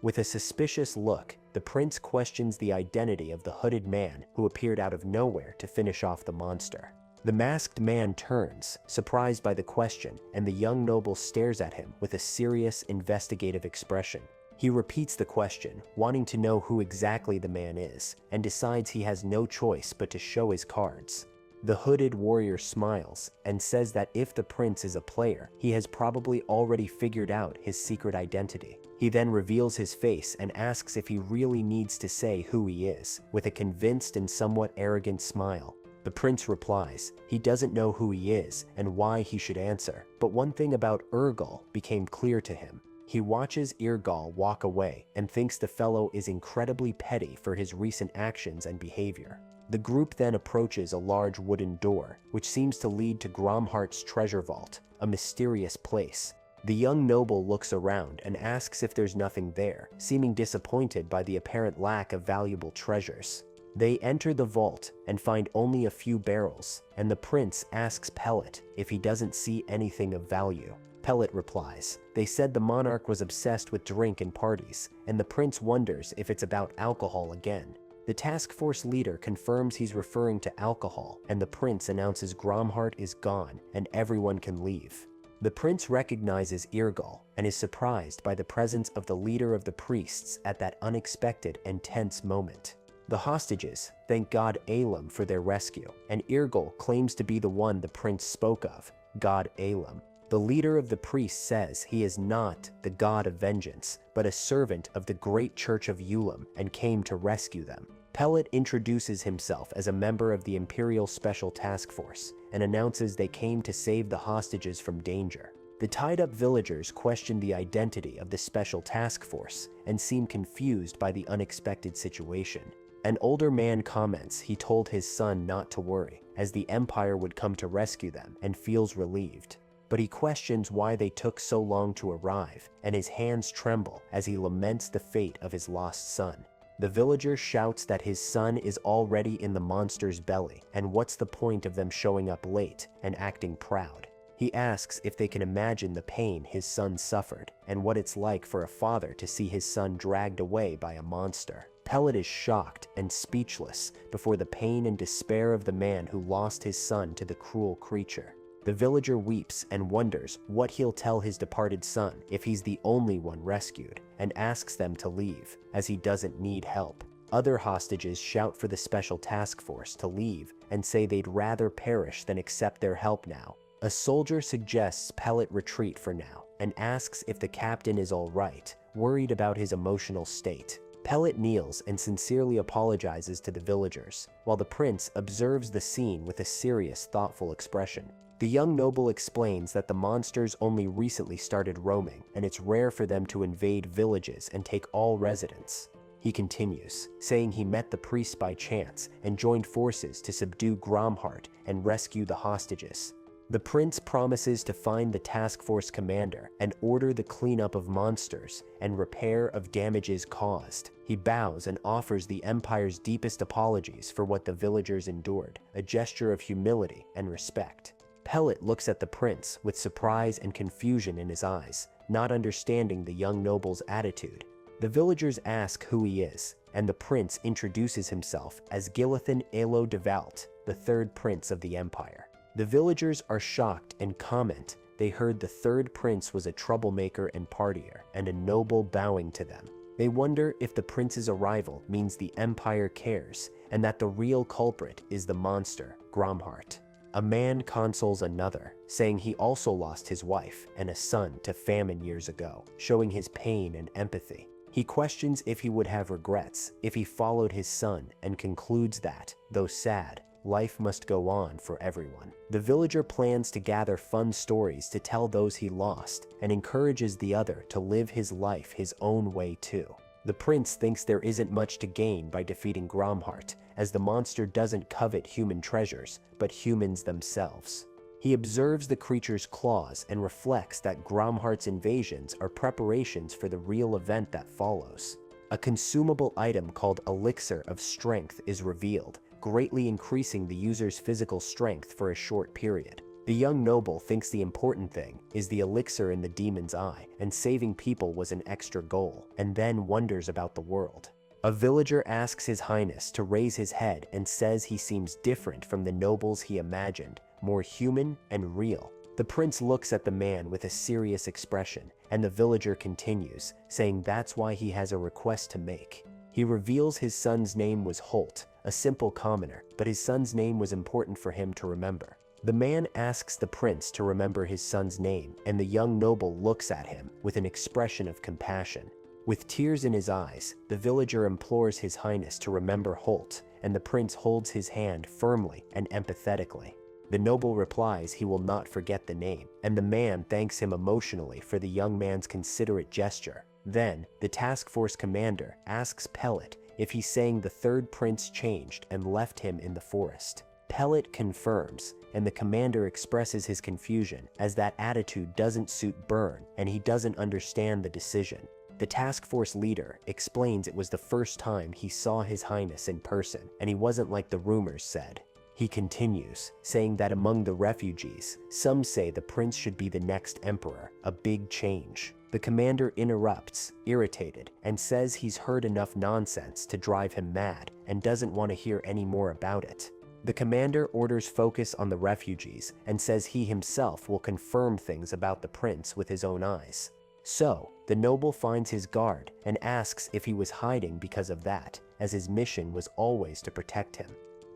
With a suspicious look, the prince questions the identity of the hooded man who appeared out of nowhere to finish off the monster. The masked man turns, surprised by the question, and the young noble stares at him with a serious, investigative expression. He repeats the question, wanting to know who exactly the man is, and decides he has no choice but to show his cards. The hooded warrior smiles and says that if the prince is a player, he has probably already figured out his secret identity. He then reveals his face and asks if he really needs to say who he is, with a convinced and somewhat arrogant smile. The prince replies he doesn't know who he is and why he should answer, but one thing about Irgal became clear to him. He watches Irgal walk away and thinks the fellow is incredibly petty for his recent actions and behavior. The group then approaches a large wooden door, which seems to lead to Gromhart's treasure vault, a mysterious place. The young noble looks around and asks if there's nothing there, seeming disappointed by the apparent lack of valuable treasures. They enter the vault and find only a few barrels, and the prince asks Pellet if he doesn't see anything of value. Pellet replies, they said the monarch was obsessed with drink and parties, and the prince wonders if it's about alcohol again. The task force leader confirms he's referring to alcohol, and the prince announces Gromhart is gone and everyone can leave. The prince recognizes Irgal and is surprised by the presence of the leader of the priests at that unexpected and tense moment. The hostages thank God Elam for their rescue, and Irgal claims to be the one the prince spoke of, God Elam. The leader of the priests says he is not the god of vengeance, but a servant of the great church of Ulam and came to rescue them. Pellet introduces himself as a member of the Imperial Special Task Force and announces they came to save the hostages from danger. The tied-up villagers question the identity of the Special Task Force and seem confused by the unexpected situation. An older man comments he told his son not to worry, as the Empire would come to rescue them, and feels relieved. But he questions why they took so long to arrive, and his hands tremble as he laments the fate of his lost son. The villager shouts that his son is already in the monster's belly, and what's the point of them showing up late and acting proud. He asks if they can imagine the pain his son suffered, and what it's like for a father to see his son dragged away by a monster. Pellet is shocked and speechless before the pain and despair of the man who lost his son to the cruel creature. The villager weeps and wonders what he'll tell his departed son if he's the only one rescued, and asks them to leave, as he doesn't need help. Other hostages shout for the Special Task Force to leave and say they'd rather perish than accept their help now. A soldier suggests Pellet retreat for now and asks if the captain is all right, worried about his emotional state. Pellet kneels and sincerely apologizes to the villagers, while the prince observes the scene with a serious, thoughtful expression. The young noble explains that the monsters only recently started roaming, and it's rare for them to invade villages and take all residents. He continues, saying he met the priest by chance and joined forces to subdue Gromhart and rescue the hostages. The prince promises to find the task force commander and order the cleanup of monsters and repair of damages caused. He bows and offers the Empire's deepest apologies for what the villagers endured, a gesture of humility and respect. Pellet looks at the prince with surprise and confusion in his eyes, not understanding the young noble's attitude. The villagers ask who he is, and the prince introduces himself as Gilithan Elo de Valt, the third prince of the Empire. The villagers are shocked and comment they heard the third prince was a troublemaker and partier, and a noble bowing to them. They wonder if the prince's arrival means the empire cares, and that the real culprit is the monster, Gromhart. A man consoles another, saying he also lost his wife and a son to famine years ago, showing his pain and empathy. He questions if he would have regrets if he followed his son, and concludes that, though sad, life must go on for everyone. The villager plans to gather fun stories to tell those he lost, and encourages the other to live his life his own way too. The prince thinks there isn't much to gain by defeating Gromhart, as the monster doesn't covet human treasures, but humans themselves. He observes the creature's claws and reflects that Gromhart's invasions are preparations for the real event that follows. A consumable item called Elixir of Strength is revealed, greatly increasing the user's physical strength for a short period. The young noble thinks the important thing is the elixir in the demon's eye, and saving people was an extra goal, and then wonders about the world. A villager asks His Highness to raise his head and says he seems different from the nobles he imagined, more human and real. The prince looks at the man with a serious expression, and the villager continues, saying that's why he has a request to make. He reveals his son's name was Holt, a simple commoner, but his son's name was important for him to remember. The man asks the prince to remember his son's name, and the young noble looks at him with an expression of compassion. With tears in his eyes, the villager implores His Highness to remember Holt, and the prince holds his hand firmly and empathetically. The noble replies he will not forget the name, and the man thanks him emotionally for the young man's considerate gesture. Then, the task force commander asks Pellet if he's saying the third prince changed and left him in the forest. Pellet confirms, and the commander expresses his confusion as that attitude doesn't suit Burn and he doesn't understand the decision. The task force leader explains it was the first time he saw His Highness in person, and he wasn't like the rumors said. He continues, saying that among the refugees, some say the prince should be the next emperor, a big change. The commander interrupts, irritated, and says he's heard enough nonsense to drive him mad and doesn't want to hear any more about it. The commander orders focus on the refugees and says he himself will confirm things about the prince with his own eyes. So, the noble finds his guard and asks if he was hiding because of that, as his mission was always to protect him.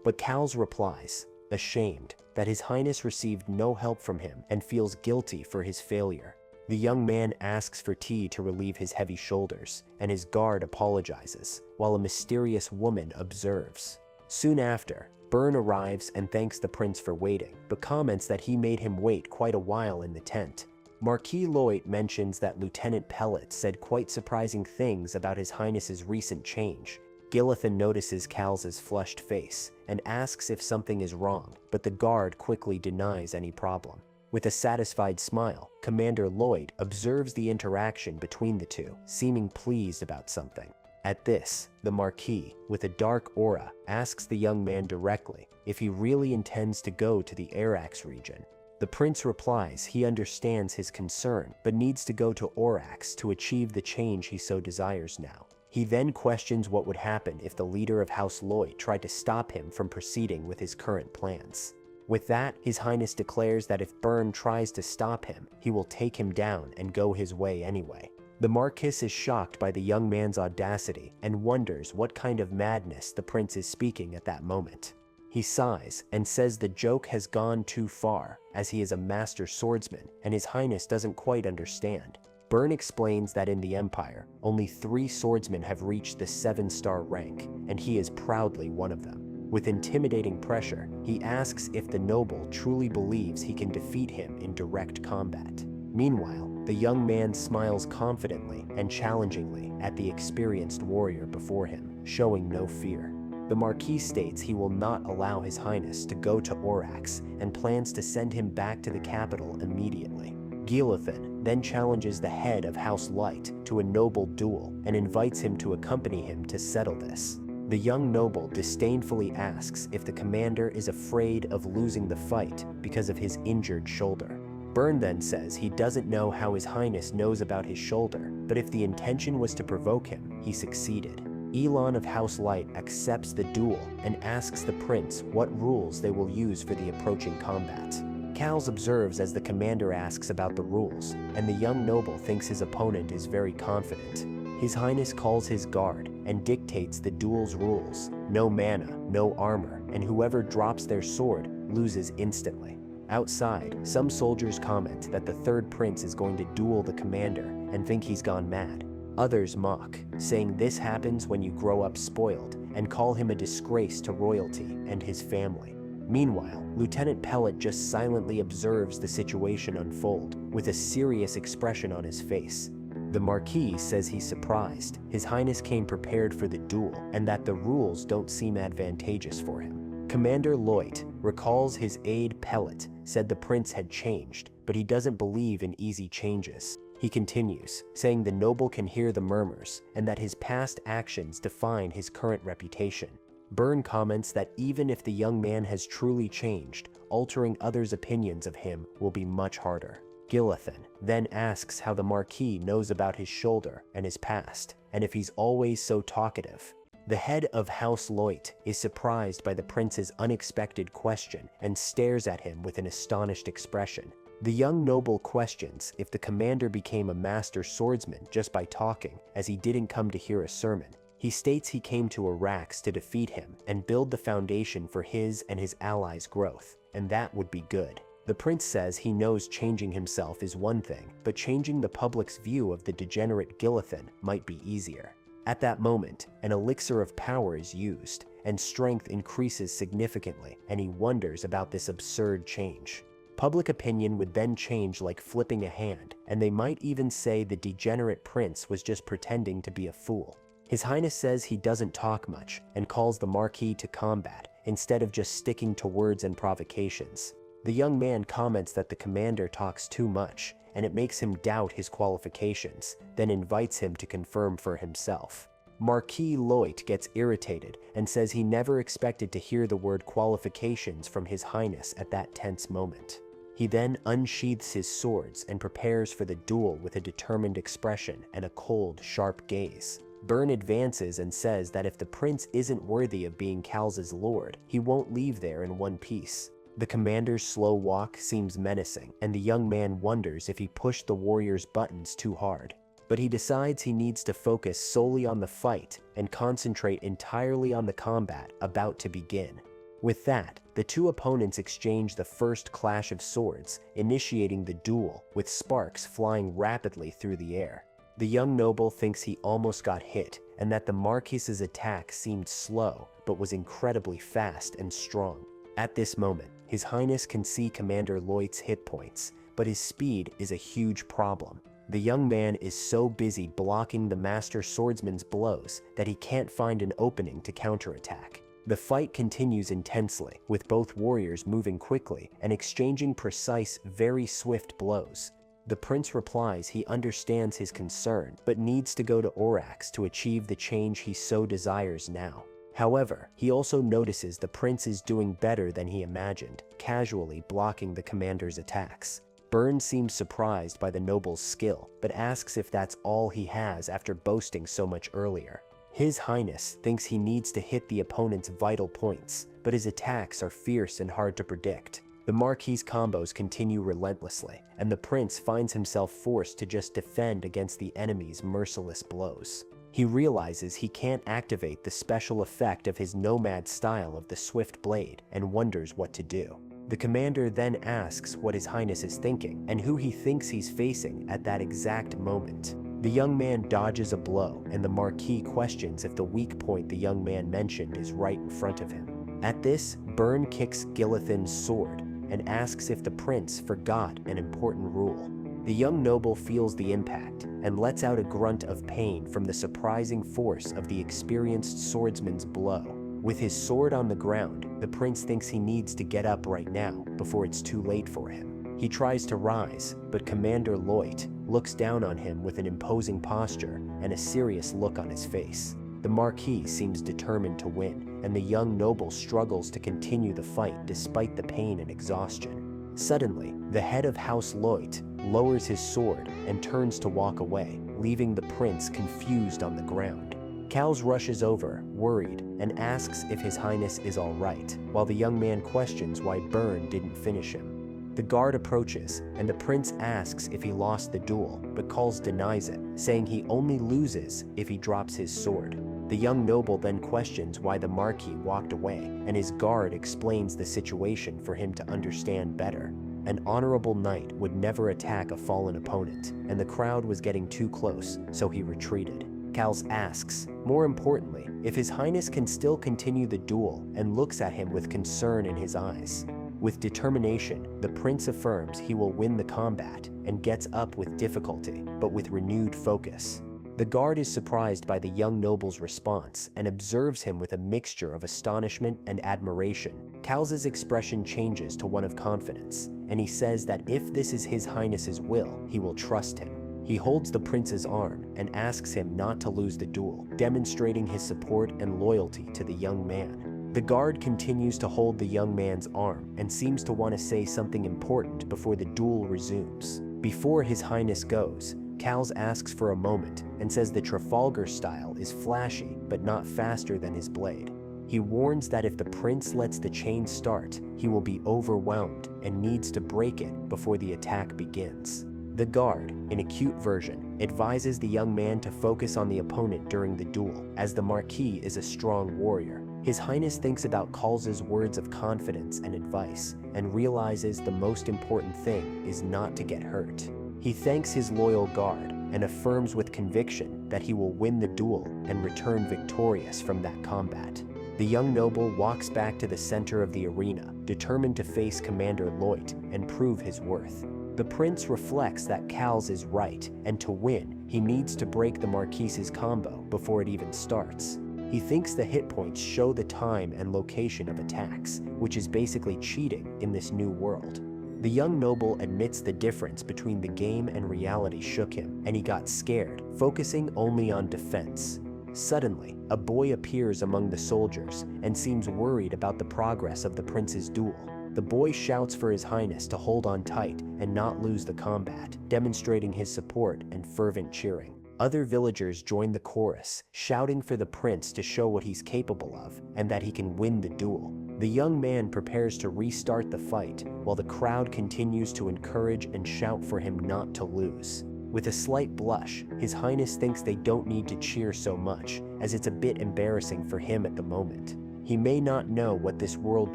But Cals replies, ashamed, that His Highness received no help from him and feels guilty for his failure. The young man asks for tea to relieve his heavy shoulders, and his guard apologizes, while a mysterious woman observes. Soon after, Burn arrives and thanks the prince for waiting, but comments that he made him wait quite a while in the tent. Marquis Lloyd mentions that Lieutenant Pellet said quite surprising things about His Highness's recent change. Gilithan notices Cal's flushed face and asks if something is wrong, but the guard quickly denies any problem. With a satisfied smile, Commander Lloyd observes the interaction between the two, seeming pleased about something. At this, the Marquis, with a dark aura, asks the young man directly if he really intends to go to the Arax region. The prince replies he understands his concern, but needs to go to Orax to achieve the change he so desires now. He then questions what would happen if the leader of House Lloyd tried to stop him from proceeding with his current plans. With that, His Highness declares that if Burn tries to stop him, he will take him down and go his way anyway. The Marquis is shocked by the young man's audacity and wonders what kind of madness the prince is speaking at that moment. He sighs and says the joke has gone too far, as he is a master swordsman and His Highness doesn't quite understand. Burn explains that in the Empire, only 3 swordsmen have reached the 7-star rank, and he is proudly one of them. With intimidating pressure, he asks if the noble truly believes he can defeat him in direct combat. Meanwhile, the young man smiles confidently and challengingly at the experienced warrior before him, showing no fear. The Marquis states he will not allow His Highness to go to Orax and plans to send him back to the capital immediately. Gilithan then challenges the head of House Light to a noble duel and invites him to accompany him to settle this. The young noble disdainfully asks if the commander is afraid of losing the fight because of his injured shoulder. Burn then says he doesn't know how His Highness knows about his shoulder, but if the intention was to provoke him, he succeeded. Elon of House Light accepts the duel and asks the prince what rules they will use for the approaching combat. Kals observes as the commander asks about the rules, and the young noble thinks his opponent is very confident. His Highness calls his guard and dictates the duel's rules: no mana, no armor, and whoever drops their sword loses instantly. Outside, some soldiers comment that the third prince is going to duel the commander and think he's gone mad. Others mock, saying this happens when you grow up spoiled, and call him a disgrace to royalty and his family. Meanwhile, Lieutenant Pellet just silently observes the situation unfold, with a serious expression on his face. The Marquis says he's surprised. His Highness came prepared for the duel, and that the rules don't seem advantageous for him. Commander Loit recalls his aide Pellet said the prince had changed, but he doesn't believe in easy changes. He continues, saying the noble can hear the murmurs, and that his past actions define his current reputation. Byrne comments that even if the young man has truly changed, altering others' opinions of him will be much harder. Gillathan then asks how the Marquis knows about his shoulder and his past, and if he's always so talkative. The head of House Loit is surprised by the prince's unexpected question and stares at him with an astonished expression. The young noble questions if the commander became a master swordsman just by talking, as he didn't come to hear a sermon. He states he came to Arax to defeat him and build the foundation for his and his allies' growth, and that would be good. The prince says he knows changing himself is one thing, but changing the public's view of the degenerate Gillathan might be easier. At that moment, an elixir of power is used, and strength increases significantly, and he wonders about this absurd change. Public opinion would then change like flipping a hand, and they might even say the degenerate prince was just pretending to be a fool. His Highness says he doesn't talk much, and calls the Marquis to combat, instead of just sticking to words and provocations. The young man comments that the commander talks too much, and it makes him doubt his qualifications, then invites him to confirm for himself. Marquis Loit gets irritated and says he never expected to hear the word qualifications from his Highness at that tense moment. He then unsheaths his swords and prepares for the duel with a determined expression and a cold, sharp gaze. Byrne advances and says that if the prince isn't worthy of being Kal's lord, he won't leave there in one piece. The commander's slow walk seems menacing, and the young man wonders if he pushed the warrior's buttons too hard. But he decides he needs to focus solely on the fight and concentrate entirely on the combat about to begin. With that, the two opponents exchange the first clash of swords, initiating the duel, with sparks flying rapidly through the air. The young noble thinks he almost got hit, and that the Marquis's attack seemed slow, but was incredibly fast and strong. At this moment, His Highness can see Commander Loit's hit points, but his speed is a huge problem. The young man is so busy blocking the Master Swordsman's blows that he can't find an opening to counterattack. The fight continues intensely, with both warriors moving quickly and exchanging precise, very swift blows. The prince replies he understands his concern, but needs to go to Orax to achieve the change he so desires now. However, he also notices the prince is doing better than he imagined, casually blocking the commander's attacks. Byrne seems surprised by the noble's skill, but asks if that's all he has after boasting so much earlier. His Highness thinks he needs to hit the opponent's vital points, but his attacks are fierce and hard to predict. The Marquis's combos continue relentlessly, and the prince finds himself forced to just defend against the enemy's merciless blows. He realizes he can't activate the special effect of his nomad style of the swift blade and wonders what to do. The commander then asks what His Highness is thinking and who he thinks he's facing at that exact moment. The young man dodges a blow, and the Marquis questions if the weak point the young man mentioned is right in front of him. At this, Byrne kicks Gillathan's sword and asks if the prince forgot an important rule. The young noble feels the impact and lets out a grunt of pain from the surprising force of the experienced swordsman's blow. With his sword on the ground, the prince thinks he needs to get up right now before it's too late for him. He tries to rise, but Commander Loit looks down on him with an imposing posture and a serious look on his face. The Marquis seems determined to win, and the young noble struggles to continue the fight despite the pain and exhaustion. Suddenly, the head of House Loit lowers his sword and turns to walk away, leaving the prince confused on the ground. Cal's rushes over, worried, and asks if His Highness is all right, while the young man questions why Burn didn't finish him. The guard approaches, and the prince asks if he lost the duel, but Cal's denies it, saying he only loses if he drops his sword. The young noble then questions why the Marquis walked away, and his guard explains the situation for him to understand better. An honorable knight would never attack a fallen opponent, and the crowd was getting too close, so he retreated. Cal asks, more importantly, if His Highness can still continue the duel, and looks at him with concern in his eyes. With determination, the prince affirms he will win the combat and gets up with difficulty, but with renewed focus. The guard is surprised by the young noble's response and observes him with a mixture of astonishment and admiration. Cal's expression changes to one of confidence, and he says that if this is His Highness's will, he will trust him. He holds the prince's arm and asks him not to lose the duel, demonstrating his support and loyalty to the young man. The guard continues to hold the young man's arm and seems to want to say something important before the duel resumes. Before His Highness goes, Cal asks for a moment and says the Trafalgar style is flashy but not faster than his blade. He warns that if the prince lets the chain start, he will be overwhelmed and needs to break it before the attack begins. The guard, in a cute version, advises the young man to focus on the opponent during the duel, as the Marquis is a strong warrior. His Highness thinks about Cal's words of confidence and advice, and realizes the most important thing is not to get hurt. He thanks his loyal guard and affirms with conviction that he will win the duel and return victorious from that combat. The young noble walks back to the center of the arena, determined to face Commander Loit and prove his worth. The prince reflects that Cal is right, and to win, he needs to break the Marquis's combo before it even starts. He thinks the hit points show the time and location of attacks, which is basically cheating in this new world. The young noble admits the difference between the game and reality shook him, and he got scared, focusing only on defense. Suddenly, a boy appears among the soldiers and seems worried about the progress of the prince's duel. The boy shouts for His Highness to hold on tight and not lose the combat, demonstrating his support and fervent cheering. Other villagers join the chorus, shouting for the prince to show what he's capable of and that he can win the duel. The young man prepares to restart the fight, while the crowd continues to encourage and shout for him not to lose. With a slight blush, His Highness thinks they don't need to cheer so much, as it's a bit embarrassing for him at the moment. He may not know what this world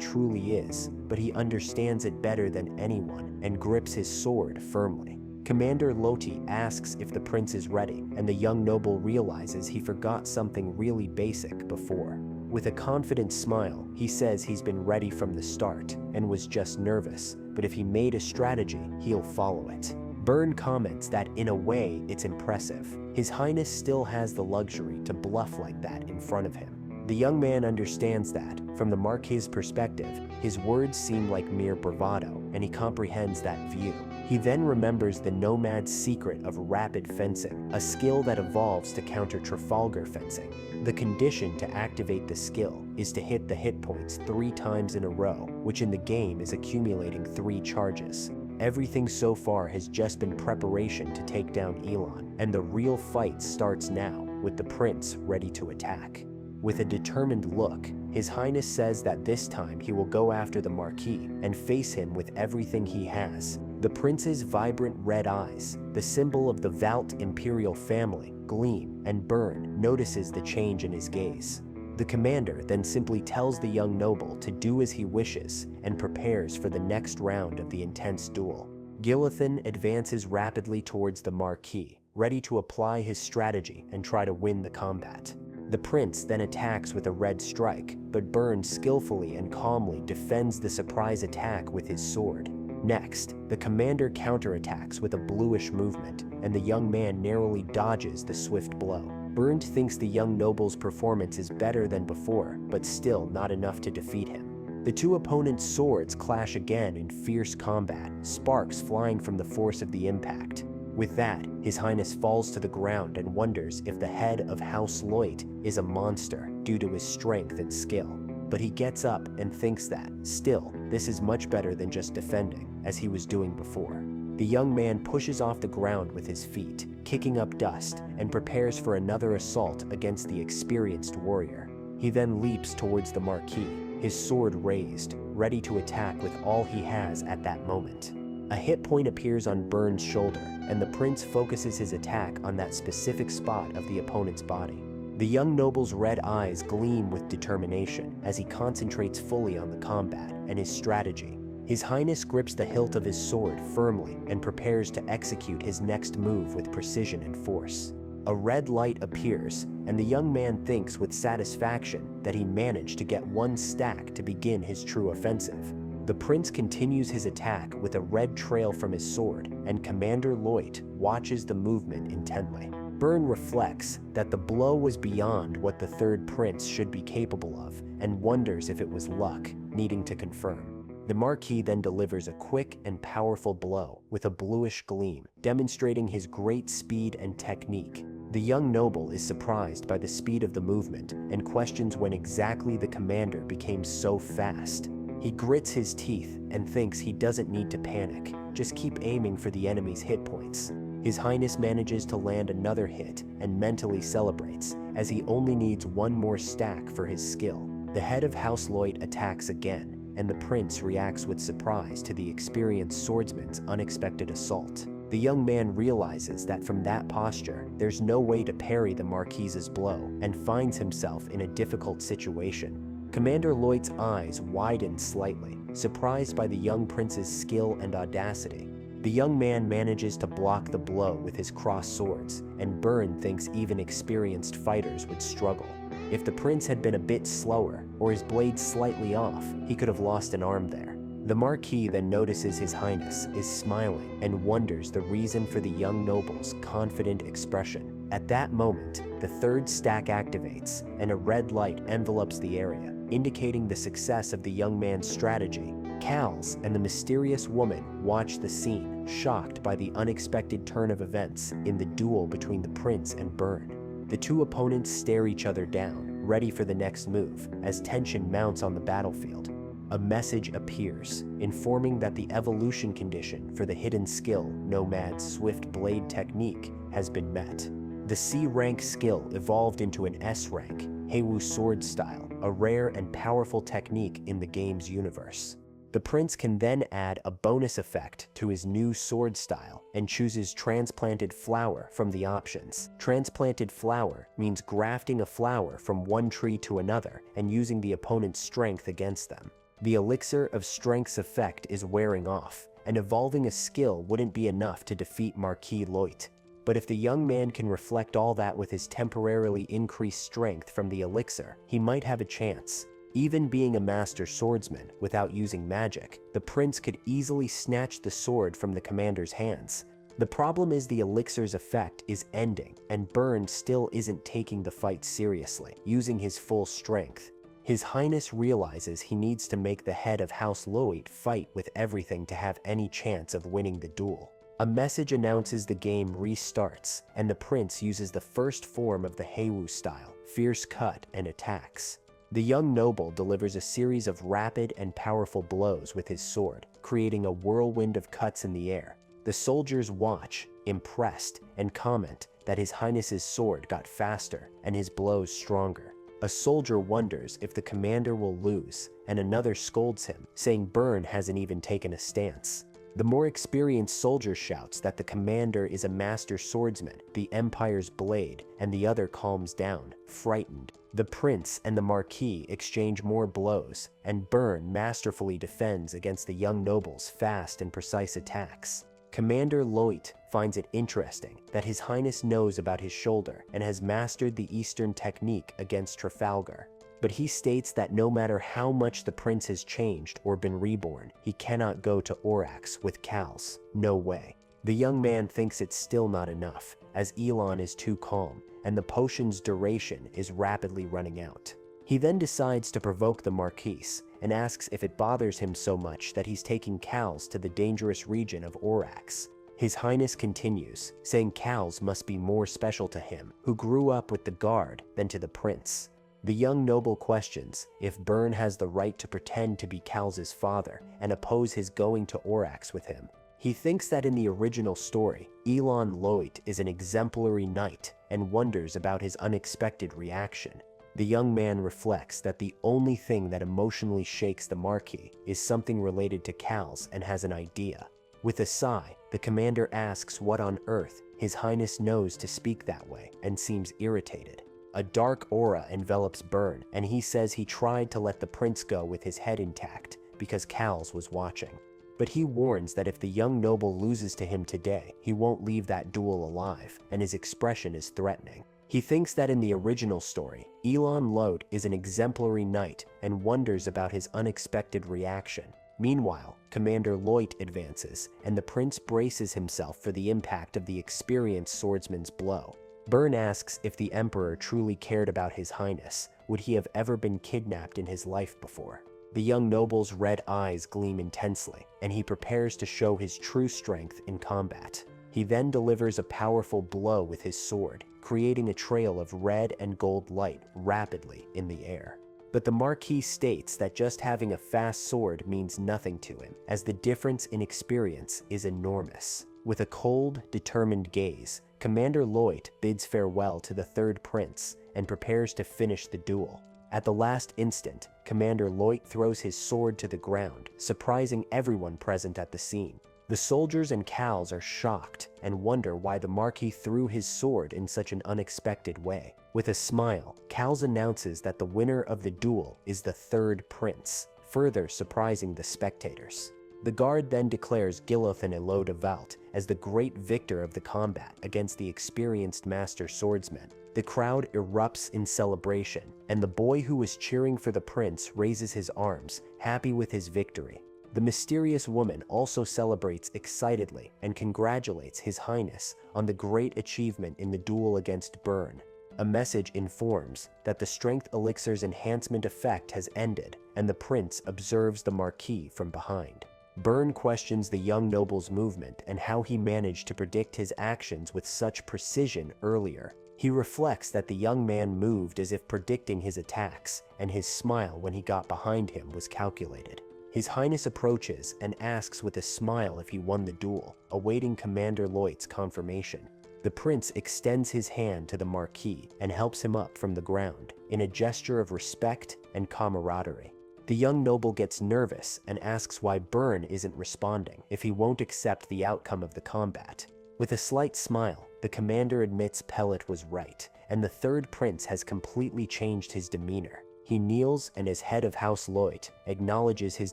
truly is, but he understands it better than anyone and grips his sword firmly. Commander Loti asks if the prince is ready, and the young noble realizes he forgot something really basic before. With a confident smile, he says he's been ready from the start and was just nervous, but if he made a strategy, he'll follow it. Burn comments that in a way it's impressive. His Highness still has the luxury to bluff like that in front of him. The young man understands that, from the Marquis' perspective, his words seem like mere bravado, and he comprehends that view. He then remembers the nomad's secret of rapid fencing, a skill that evolves to counter Trafalgar fencing. The condition to activate the skill is to hit the hit points 3 times in a row, which in the game is accumulating 3 charges. Everything so far has just been preparation to take down Elon, and the real fight starts now, with the prince ready to attack. With a determined look, His Highness says that this time he will go after the Marquis and face him with everything he has. The prince's vibrant red eyes, the symbol of the Valt imperial family, gleam, and Burn notices the change in his gaze. The commander then simply tells the young noble to do as he wishes and prepares for the next round of the intense duel. Gilithan advances rapidly towards the Marquis, ready to apply his strategy and try to win the combat. The prince then attacks with a red strike, but Burn skillfully and calmly defends the surprise attack with his sword. Next, the commander counterattacks with a bluish movement, and the young man narrowly dodges the swift blow. Burn thinks the young noble's performance is better than before, but still not enough to defeat him. The two opponents' swords clash again in fierce combat, sparks flying from the force of the impact. With that, His Highness falls to the ground and wonders if the head of House Loit is a monster due to his strength and skill. But he gets up and thinks that, still, this is much better than just defending, as he was doing before. The young man pushes off the ground with his feet, kicking up dust, and prepares for another assault against the experienced warrior. He then leaps towards the Marquis, his sword raised, ready to attack with all he has at that moment. A hit point appears on Burn's shoulder, and the prince focuses his attack on that specific spot of the opponent's body. The young noble's red eyes gleam with determination as he concentrates fully on the combat and his strategy. His Highness grips the hilt of his sword firmly and prepares to execute his next move with precision and force. A red light appears, and the young man thinks with satisfaction that he managed to get one stack to begin his true offensive. The prince continues his attack with a red trail from his sword, and Commander Loit watches the movement intently. Burn reflects that the blow was beyond what the third prince should be capable of, and wonders if it was luck, needing to confirm. The Marquis then delivers a quick and powerful blow with a bluish gleam, demonstrating his great speed and technique. The young noble is surprised by the speed of the movement and questions when exactly the commander became so fast. He grits his teeth and thinks he doesn't need to panic, just keep aiming for the enemy's hit points. His Highness manages to land another hit and mentally celebrates, as he only needs one more stack for his skill. The head of House Loit attacks again, and the prince reacts with surprise to the experienced swordsman's unexpected assault. The young man realizes that from that posture, there's no way to parry the Marquis's blow, and finds himself in a difficult situation. Commander Loit's eyes widen slightly, surprised by the young prince's skill and audacity. The young man manages to block the blow with his crossed swords, and Burn thinks even experienced fighters would struggle. If the prince had been a bit slower, or his blade slightly off, he could have lost an arm there. The Marquis then notices his Highness is smiling and wonders the reason for the young noble's confident expression. At that moment, the third stack activates, and a red light envelopes the area, indicating the success of the young man's strategy. Cals and the mysterious woman watch the scene, shocked by the unexpected turn of events in the duel between the prince and Burn. The two opponents stare each other down, ready for the next move, as tension mounts on the battlefield. A message appears, informing that the evolution condition for the hidden skill Nomad's Swift Blade technique has been met. The C rank skill evolved into an S rank, Heiwu Sword Style, a rare and powerful technique in the game's universe. The prince can then add a bonus effect to his new sword style and chooses Transplanted Flower from the options. Transplanted Flower means grafting a flower from one tree to another and using the opponent's strength against them. The Elixir of Strength's effect is wearing off, and evolving a skill wouldn't be enough to defeat Marquis Loit. But if the young man can reflect all that with his temporarily increased strength from the elixir, he might have a chance. Even being a master swordsman without using magic, the prince could easily snatch the sword from the commander's hands. The problem is the elixir's effect is ending, and Burn still isn't taking the fight seriously, using his full strength. His Highness realizes he needs to make the head of House Loit fight with everything to have any chance of winning the duel. A message announces the game restarts, and the prince uses the first form of the Heiwu style, Fierce Cut, and attacks. The young noble delivers a series of rapid and powerful blows with his sword, creating a whirlwind of cuts in the air. The soldiers watch, impressed, and comment that His Highness's sword got faster and his blows stronger. A soldier wonders if the commander will lose, and another scolds him, saying Burn hasn't even taken a stance. The more experienced soldier shouts that the commander is a master swordsman, the Empire's blade, and the other calms down, frightened. The prince and the Marquis exchange more blows, and Burn masterfully defends against the young noble's fast and precise attacks. Commander Loit finds it interesting that His Highness knows about his shoulder and has mastered the Eastern technique against Trafalgar. But he states that no matter how much the prince has changed or been reborn, he cannot go to Orax with Cals. No way. The young man thinks it's still not enough, as Elon is too calm, and the potion's duration is rapidly running out. He then decides to provoke the Marquis, and asks if it bothers him so much that he's taking Cals to the dangerous region of Orax. His Highness continues, saying Cals must be more special to him, who grew up with the guard, than to the prince. The young noble questions if Burn has the right to pretend to be Cal's father and oppose his going to Orax with him. He thinks that in the original story, Elon Loit is an exemplary knight and wonders about his unexpected reaction. The young man reflects that the only thing that emotionally shakes the Marquis is something related to cows and has an idea. With a sigh, the commander asks what on earth His Highness knows to speak that way and seems irritated. A dark aura envelops Byrne, and he says he tried to let the prince go with his head intact because Cals was watching. But he warns that if the young noble loses to him today, he won't leave that duel alive, and his expression is threatening. He thinks that in the original story, Elon Loit is an exemplary knight and wonders about his unexpected reaction. Meanwhile, Commander Loit advances, and the prince braces himself for the impact of the experienced swordsman's blow. Byrne asks if the emperor truly cared about His Highness. Would he have ever been kidnapped in his life before? The young noble's red eyes gleam intensely, and he prepares to show his true strength in combat. He then delivers a powerful blow with his sword, creating a trail of red and gold light rapidly in the air. But the Marquis states that just having a fast sword means nothing to him, as the difference in experience is enormous. With a cold, determined gaze, Commander Loit bids farewell to the third prince and prepares to finish the duel. At the last instant, Commander Loit throws his sword to the ground, surprising everyone present at the scene. The soldiers and cows are shocked and wonder why the Marquis threw his sword in such an unexpected way. With a smile, Cals announces that the winner of the duel is the third prince, further surprising the spectators. The guard then declares Gilothan Elo de Valt as the great victor of the combat against the experienced master swordsman. The crowd erupts in celebration, and the boy who was cheering for the prince raises his arms, happy with his victory. The mysterious woman also celebrates excitedly and congratulates His Highness on the great achievement in the duel against Byrne. A message informs that the strength elixir's enhancement effect has ended, and the prince observes the Marquis from behind. Byrne questions the young noble's movement and how he managed to predict his actions with such precision earlier. He reflects that the young man moved as if predicting his attacks, and his smile when he got behind him was calculated. His Highness approaches and asks with a smile if he won the duel, awaiting Commander Loit's confirmation. The prince extends his hand to the Marquis and helps him up from the ground, in a gesture of respect and camaraderie. The young noble gets nervous and asks why Byrne isn't responding, if he won't accept the outcome of the combat. With a slight smile, the commander admits Pellet was right, and the third prince has completely changed his demeanor. He kneels and as head of House Loit, acknowledges his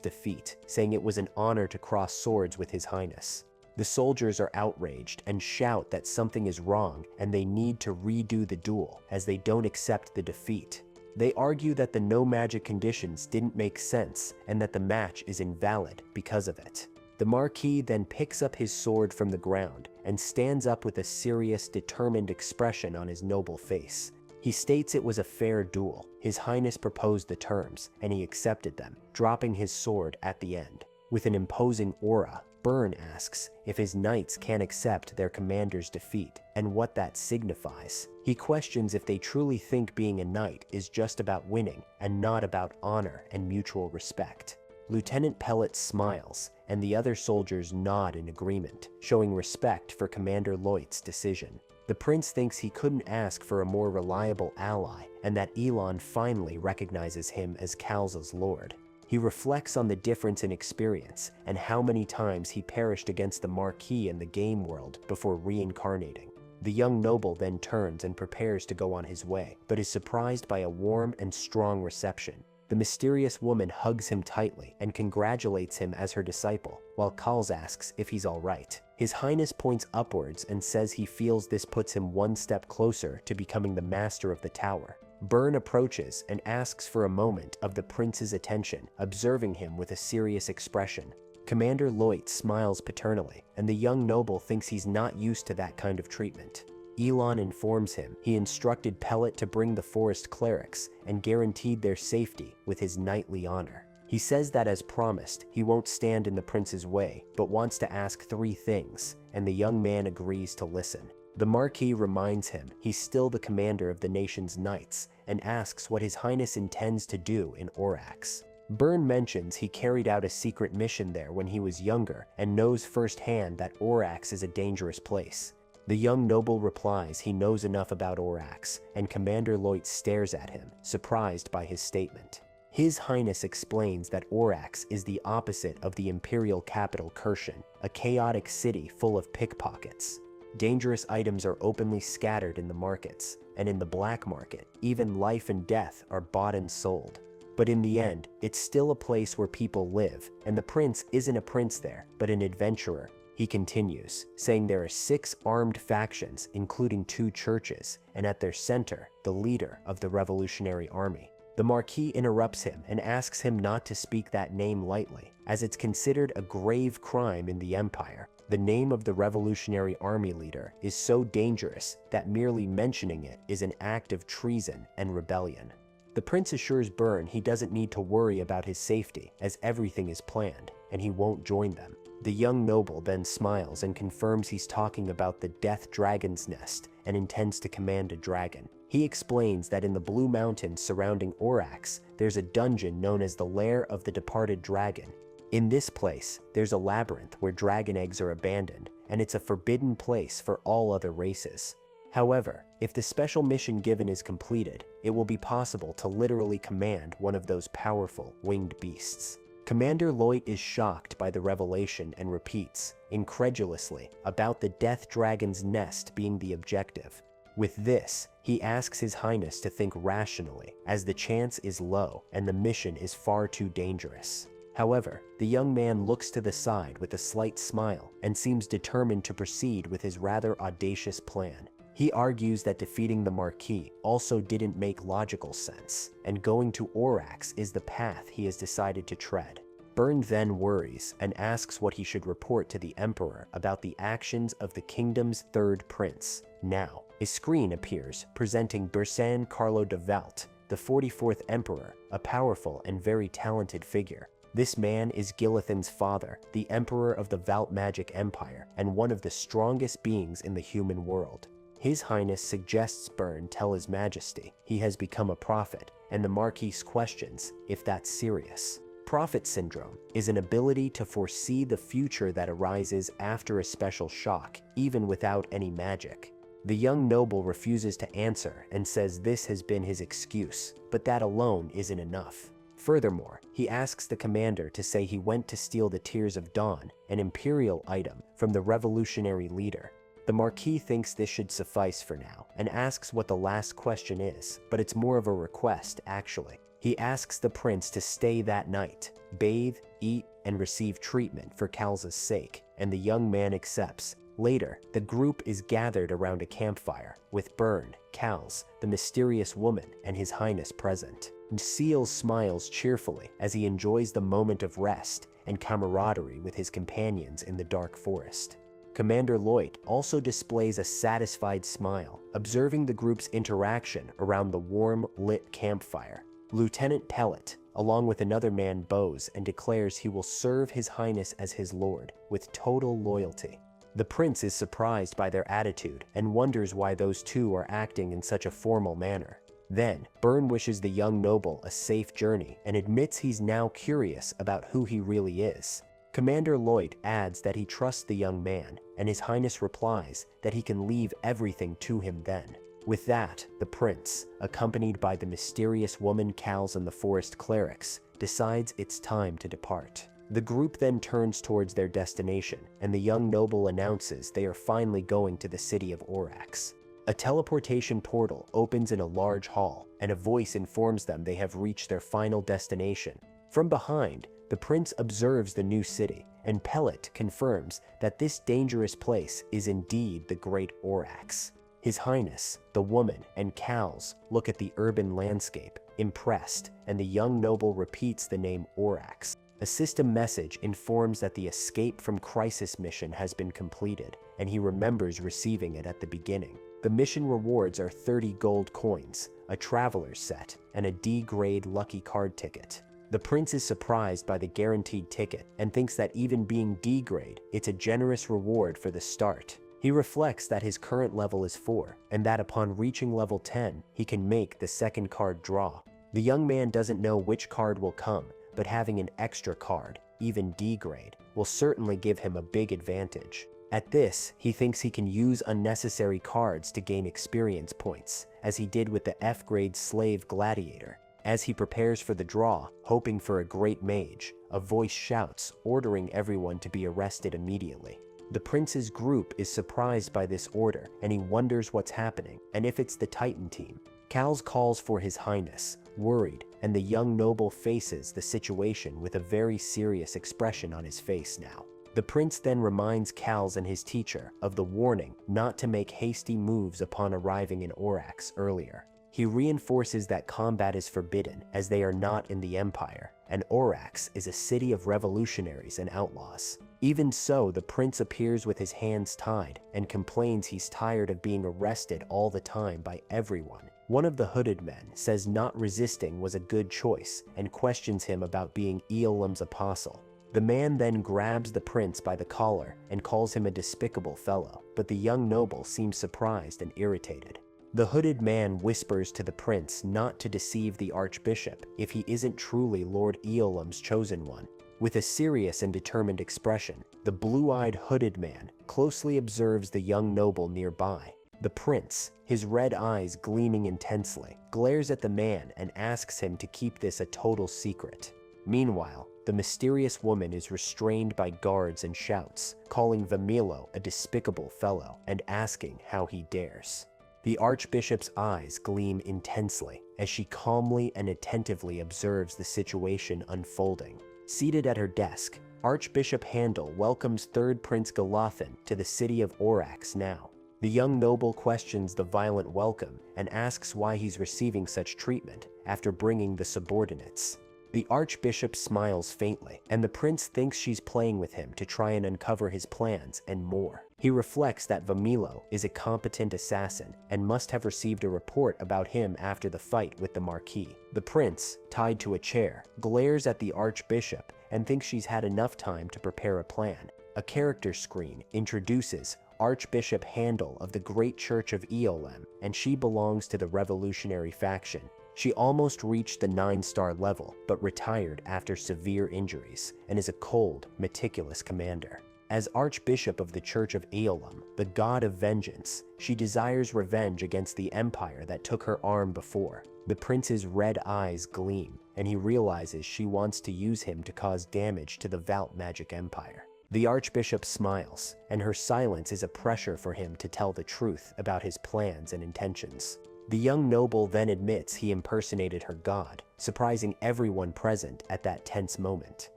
defeat, saying it was an honor to cross swords with His Highness. The soldiers are outraged and shout that something is wrong and they need to redo the duel as they don't accept the defeat. They argue that the no magic conditions didn't make sense and that the match is invalid because of it. The Marquis then picks up his sword from the ground and stands up with a serious, determined expression on his noble face. He states it was a fair duel. His Highness proposed the terms, and he accepted them, dropping his sword at the end. With an imposing aura, Byrne asks if his knights can accept their commander's defeat, and what that signifies. He questions if they truly think being a knight is just about winning, and not about honor and mutual respect. Lieutenant Pellet smiles, and the other soldiers nod in agreement, showing respect for Commander Loit's decision. The prince thinks he couldn't ask for a more reliable ally, and that Elon finally recognizes him as Calza's lord. He reflects on the difference in experience and how many times he perished against the Marquis in the game world before reincarnating. The young noble then turns and prepares to go on his way, but is surprised by a warm and strong reception. The mysterious woman hugs him tightly and congratulates him as her disciple, while Kals asks if he's all right. His Highness points upwards and says he feels this puts him one step closer to becoming the master of the tower. Byrne approaches and asks for a moment of the prince's attention, observing him with a serious expression. Commander Loit smiles paternally, and the young noble thinks he's not used to that kind of treatment. Elon informs him he instructed Pellet to bring the forest clerics and guaranteed their safety with his knightly honor. He says that as promised, he won't stand in the prince's way, but wants to ask 3 things, and the young man agrees to listen. The Marquis reminds him he's still the commander of the nation's knights, and asks what His Highness intends to do in Orax. Byrne mentions he carried out a secret mission there when he was younger and knows firsthand that Orax is a dangerous place. The young noble replies he knows enough about Orax, and Commander Loit stares at him, surprised by his statement. His Highness explains that Orax is the opposite of the imperial capital Kirshen, a chaotic city full of pickpockets. Dangerous items are openly scattered in the markets, and in the black market, even life and death are bought and sold. But in the end, it's still a place where people live, and the prince isn't a prince there, but an adventurer. He continues, saying there are 6 armed factions, including 2 churches, and at their center, the leader of the Revolutionary Army. The Marquis interrupts him and asks him not to speak that name lightly, as it's considered a grave crime in the Empire. The name of the Revolutionary Army leader is so dangerous that merely mentioning it is an act of treason and rebellion. The prince assures Byrne he doesn't need to worry about his safety, as everything is planned, and he won't join them. The young noble then smiles and confirms he's talking about the Death Dragon's Nest and intends to command a dragon. He explains that in the Blue Mountains surrounding Orax, there's a dungeon known as the Lair of the Departed Dragon. In this place, there's a labyrinth where dragon eggs are abandoned, and it's a forbidden place for all other races. However, if the special mission given is completed, it will be possible to literally command one of those powerful winged beasts. Commander Loit is shocked by the revelation and repeats, incredulously, about the Death Dragon's Nest being the objective. With this, he asks His Highness to think rationally, as the chance is low and the mission is far too dangerous. However, the young man looks to the side with a slight smile and seems determined to proceed with his rather audacious plan. He argues that defeating the Marquis also didn't make logical sense, and going to Orax is the path he has decided to tread. Byrne then worries and asks what he should report to the Emperor about the actions of the kingdom's 3rd prince. Now, a screen appears presenting Bersan Carlo de Valt, the 44th Emperor, a powerful and very talented figure. This man is Gilithan's father, the Emperor of the Valt Magic Empire, and one of the strongest beings in the human world. His Highness suggests Byrne tell His Majesty he has become a prophet, and the Marquis questions if that's serious. Prophet syndrome is an ability to foresee the future that arises after a special shock, even without any magic. The young noble refuses to answer and says this has been his excuse, but that alone isn't enough. Furthermore, he asks the commander to say he went to steal the Tears of Dawn, an imperial item, from the revolutionary leader. The Marquis thinks this should suffice for now and asks what the last question is, but it's more of a request, actually. He asks the prince to stay that night, bathe, eat, and receive treatment for Kalza's sake, and the young man accepts. Later, the group is gathered around a campfire, with Byrne, Kals, the mysterious woman, and His Highness present. Seal smiles cheerfully as he enjoys the moment of rest and camaraderie with his companions in the dark forest. Commander Loit also displays a satisfied smile, observing the group's interaction around the warm, lit campfire. Lieutenant Pellet, along with another man, bows and declares he will serve His Highness as his lord, with total loyalty. The prince is surprised by their attitude and wonders why those two are acting in such a formal manner. Then, Byrne wishes the young noble a safe journey and admits he's now curious about who he really is. Commander Loit adds that he trusts the young man, and His Highness replies that he can leave everything to him then. With that, the prince, accompanied by the mysterious woman Kals and the forest clerics, decides it's time to depart. The group then turns towards their destination, and the young noble announces they are finally going to the city of Orax. A teleportation portal opens in a large hall, and a voice informs them they have reached their final destination. From behind, the prince observes the new city, and Pellet confirms that this dangerous place is indeed the Great Orax. His Highness, the woman, and Kals look at the urban landscape, impressed, and the young noble repeats the name Orax. A system message informs that the Escape from Crisis mission has been completed, and he remembers receiving it at the beginning. The mission rewards are 30 gold coins, a traveler's set, and a D-grade lucky card ticket. The prince is surprised by the guaranteed ticket and thinks that even being D-grade, it's a generous reward for the start. He reflects that his current level is 4, and that upon reaching level 10, he can make the second card draw. The young man doesn't know which card will come, but having an extra card, even D grade, will certainly give him a big advantage. At this, he thinks he can use unnecessary cards to gain experience points, as he did with the F-grade Slave Gladiator. As he prepares for the draw, hoping for a great mage, a voice shouts, ordering everyone to be arrested immediately. The prince's group is surprised by this order, and he wonders what's happening, and if it's the Titan team. Cal's calls for his highness, worried, and the young noble faces the situation with a very serious expression on his face now. The prince then reminds Cal's and his teacher of the warning not to make hasty moves upon arriving in Orax earlier. He reinforces that combat is forbidden as they are not in the Empire, and Orax is a city of revolutionaries and outlaws. Even so, the prince appears with his hands tied and complains he's tired of being arrested all the time by everyone. One of the hooded men says not resisting was a good choice and questions him about being Eolim's apostle. The man then grabs the prince by the collar and calls him a despicable fellow, but the young noble seems surprised and irritated. The hooded man whispers to the prince not to deceive the archbishop if he isn't truly Lord Eolim's chosen one. With a serious and determined expression, the blue-eyed hooded man closely observes the young noble nearby. The prince, his red eyes gleaming intensely, glares at the man and asks him to keep this a total secret. Meanwhile, the mysterious woman is restrained by guards and shouts, calling Vamilo a despicable fellow and asking how he dares. The archbishop's eyes gleam intensely as she calmly and attentively observes the situation unfolding. Seated at her desk, Archbishop Handel welcomes Third Prince Galathan to the city of Orax now. The young noble questions the violent welcome and asks why he's receiving such treatment after bringing the subordinates. The archbishop smiles faintly, and the prince thinks she's playing with him to try and uncover his plans and more. He reflects that Vamilo is a competent assassin and must have received a report about him after the fight with the Marquis. The prince, tied to a chair, glares at the archbishop and thinks she's had enough time to prepare a plan. A character screen introduces Archbishop Handel of the Great Church of Eolim, and she belongs to the revolutionary faction. She almost reached the 9-star level, but retired after severe injuries, and is a cold, meticulous commander. As Archbishop of the Church of Eolim, the god of vengeance, she desires revenge against the empire that took her arm before. The prince's red eyes gleam, and he realizes she wants to use him to cause damage to the Valt Magic Empire. The archbishop smiles, and her silence is a pressure for him to tell the truth about his plans and intentions. The young noble then admits he impersonated her god, surprising everyone present at that tense moment.